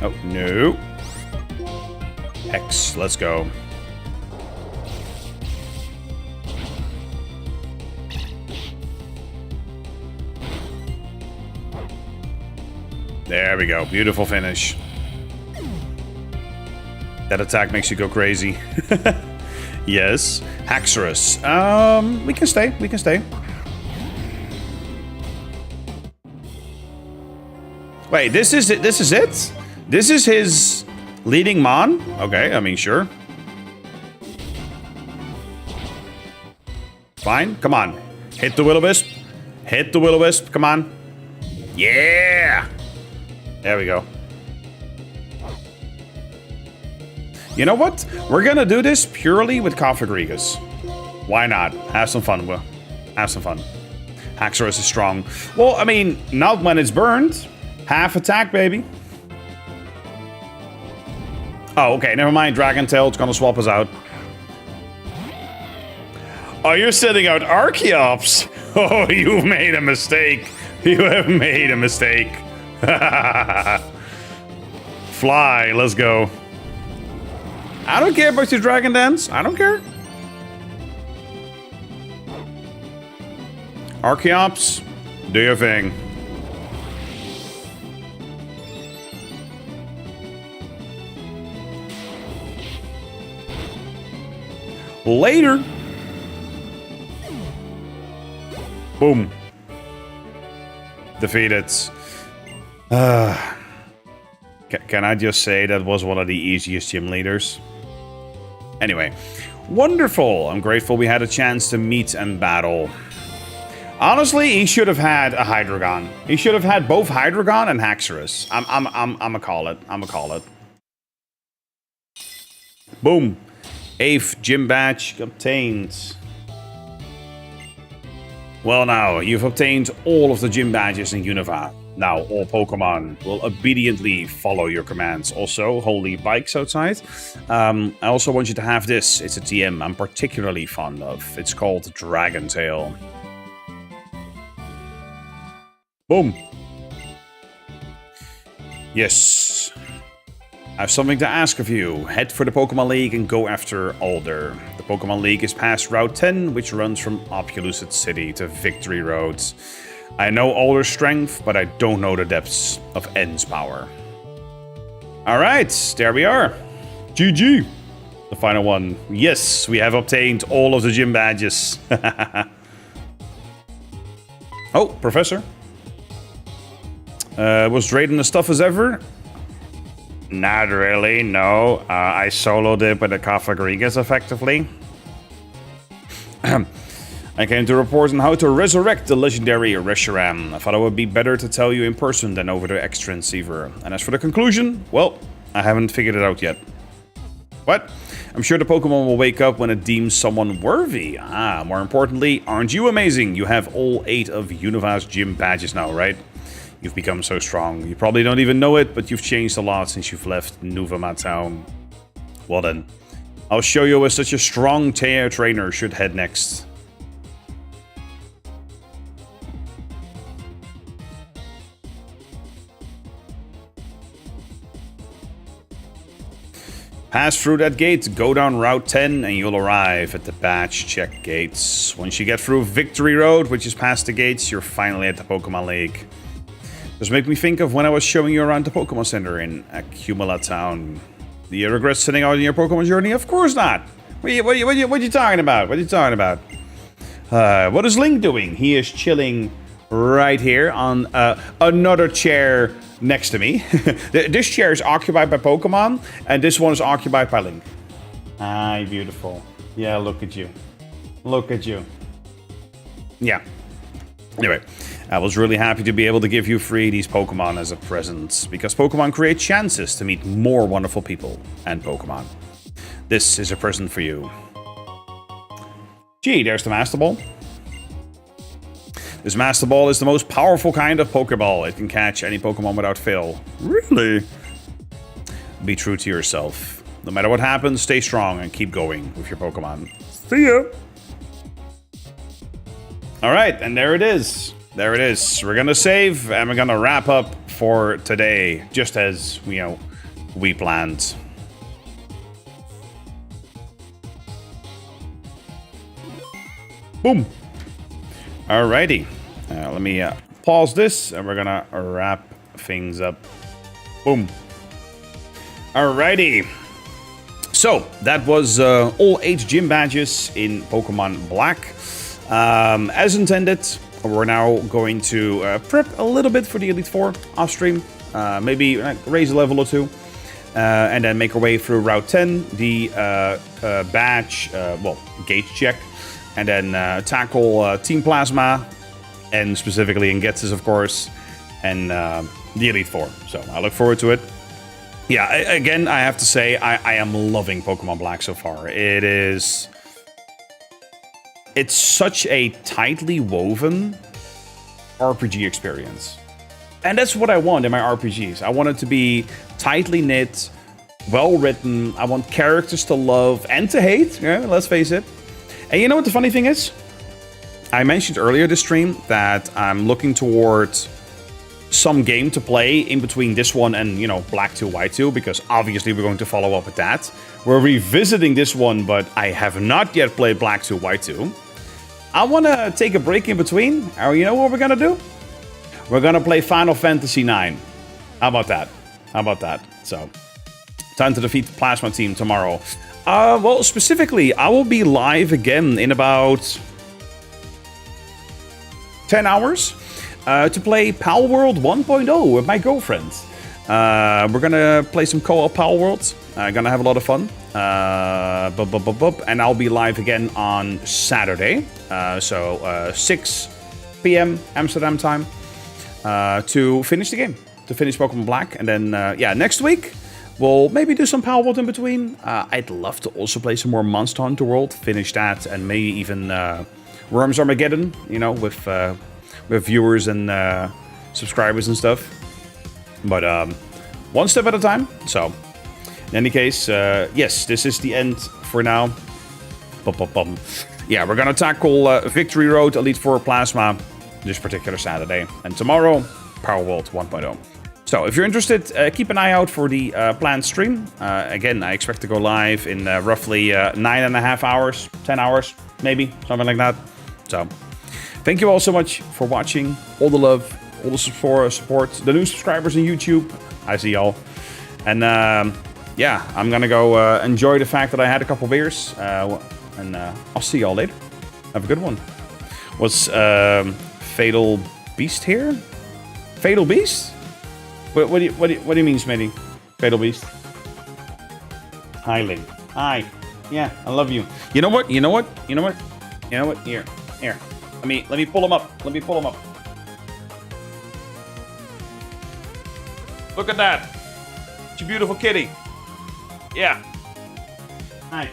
Oh, no. X, let's go. There we go. Beautiful finish. That attack makes you go crazy. Yes. Haxorus. We can stay. We can stay. Wait, this is it? This is it? This is his leading Mon? Okay, I mean, sure. Fine. Come on. Hit the Will-O-Wisp. Hit the Will-O-Wisp. Come on. Yeah! There we go. You know what? We're gonna do this purely with Coffagrigas. Why not? Have some fun. Have some fun. Haxorus is strong. Well, I mean, not when it's burned. Half attack, baby. Oh, okay. Never mind. Dragon Tail. It's gonna swap us out. Oh, you're sending out Archeops. Oh, you've made a mistake. You have made a mistake. Fly, let's go. I don't care about your Dragon Dance. I don't care. Archeops, do your thing. Later. Boom. Defeated. Can I just say that was one of the easiest gym leaders? Anyway, wonderful. I'm grateful we had a chance to meet and battle. Honestly, he should have had a Hydreigon. He should have had both Hydreigon and Haxorus. I'ma call it. I'ma call it. Boom. 8th gym badge obtained. Well, now, you've obtained all of the gym badges in Unova. Now, all Pokemon will obediently follow your commands. Also, holy bikes outside. I also want you to have this. It's a TM I'm particularly fond of. It's called Dragon Tail. Boom. Yes. I have something to ask of you. Head for the Pokemon League and go after Alder. The Pokemon League is past Route 10, which runs from Opelucid City to Victory Road. I know Alder's strength, but I don't know the depths of N's power. Alright, there we are. GG. The final one. Yes, we have obtained all of the gym badges. Oh, Professor. Was Drayden as tough as ever? Not really, no. I soloed it with the Coffagrigas effectively. I came to report on how to resurrect the legendary Reshiram. I thought it would be better to tell you in person than over the X-Transceiver. And as for the conclusion, well, I haven't figured it out yet. What? I'm sure the Pokemon will wake up when it deems someone worthy. Ah, more importantly, aren't you amazing? You have all 8 of Unova's gym badges now, right? You've become so strong. You probably don't even know it, but you've changed a lot since you've left Nuvama Town. Well then, I'll show you where such a strong trainer should head next. Pass through that gate, go down Route 10, and you'll arrive at the badge check gates. Once you get through Victory Road, which is past the gates, you're finally at the Pokemon League. This make me think of when I was showing you around the Pokemon Center in Accumula Town. Do you regret setting out on your Pokemon journey? Of course not! What are you talking about? What are you talking about? What is Link doing? He is chilling right here on another chair next to me. This chair is occupied by Pokemon, and this one is occupied by Link. Aye, beautiful. Yeah, look at you. Look at you. Yeah. Anyway, I was really happy to be able to give you free these Pokemon as a present, because Pokemon create chances to meet more wonderful people and Pokemon. This is a present for you. Gee, there's the Master Ball. This Master Ball is the most powerful kind of Pokeball. It can catch any Pokemon without fail. Really? Be true to yourself. No matter what happens, stay strong and keep going with your Pokemon. See ya! Alright, and there it is. There it is. We're gonna save, and we're gonna wrap up for today, just as, you know, we planned. Boom! Alrighty. Let me pause this, and we're gonna wrap things up. Boom. Alrighty. So, that was all 8 gym badges in Pokemon Black. As intended, we're now going to prep a little bit for the Elite Four off stream. Maybe raise a level or 2. And then make our way through Route 10, the badge, gauge check. And then tackle Team Plasma, and specifically in Getsis, of course, and the Elite Four. So I look forward to it. Yeah, again, I have to say, I am loving Pokemon Black so far. It's such a tightly woven RPG experience. And that's what I want in my RPGs. I want it to be tightly knit, well written. I want characters to love and to hate, yeah, let's face it. And you know what the funny thing is? I mentioned earlier this stream that I'm looking towards some game to play in between this one and, you know, Black 2, White 2, because obviously we're going to follow up with that. We're revisiting this one, but I have not yet played Black 2, White 2. I want to take a break in between. You know what we're going to do? We're going to play Final Fantasy IX. How about that? How about that? So, time to defeat the Plasma team tomorrow. Well, specifically, I will be live again in about 10 hours to play Pal World 1.0 with my girlfriend. We're gonna play some co-op Pal Worlds. Gonna have a lot of fun. And I'll be live again on Saturday. So 6 p.m. Amsterdam time to finish the game. To finish Pokemon Black. And then, yeah, next week, we'll maybe do some Pal World in between. I'd love to also play some more Monster Hunter World. Finish that, and maybe even Worms Armageddon, you know, with viewers and subscribers and stuff. But one step at a time. So, in any case, yes, this is the end for now. Yeah, we're gonna tackle Victory Road, Elite Four Plasma this particular Saturday. And tomorrow, Power World 1.0. So, if you're interested, keep an eye out for the planned stream. Again, I expect to go live in roughly 9.5 hours, 10 hours, maybe, something like that. So, thank you all so much for watching. All the love, all the support, the new subscribers on YouTube. I see y'all. And yeah, I'm gonna go enjoy the fact that I had a couple beers. And I'll see y'all later. Have a good one. Was Fatal Beast here? Fatal Beast? What do you mean, Smitty? Fatal Beast? Hi, Link. Hi. Yeah, I love you. You know what? Here. Let me pull him up. Look at that. It's a beautiful kitty. Yeah. Hi.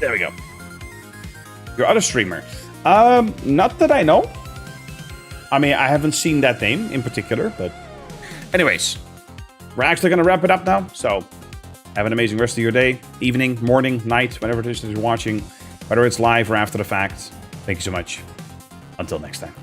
There we go. Your other streamer. Not that I know. I mean, I haven't seen that name in particular, but anyways, we're actually going to wrap it up now. So have an amazing rest of your day, evening, morning, night, whenever it is that you're watching, whether it's live or after the fact. Thank you so much. Until next time.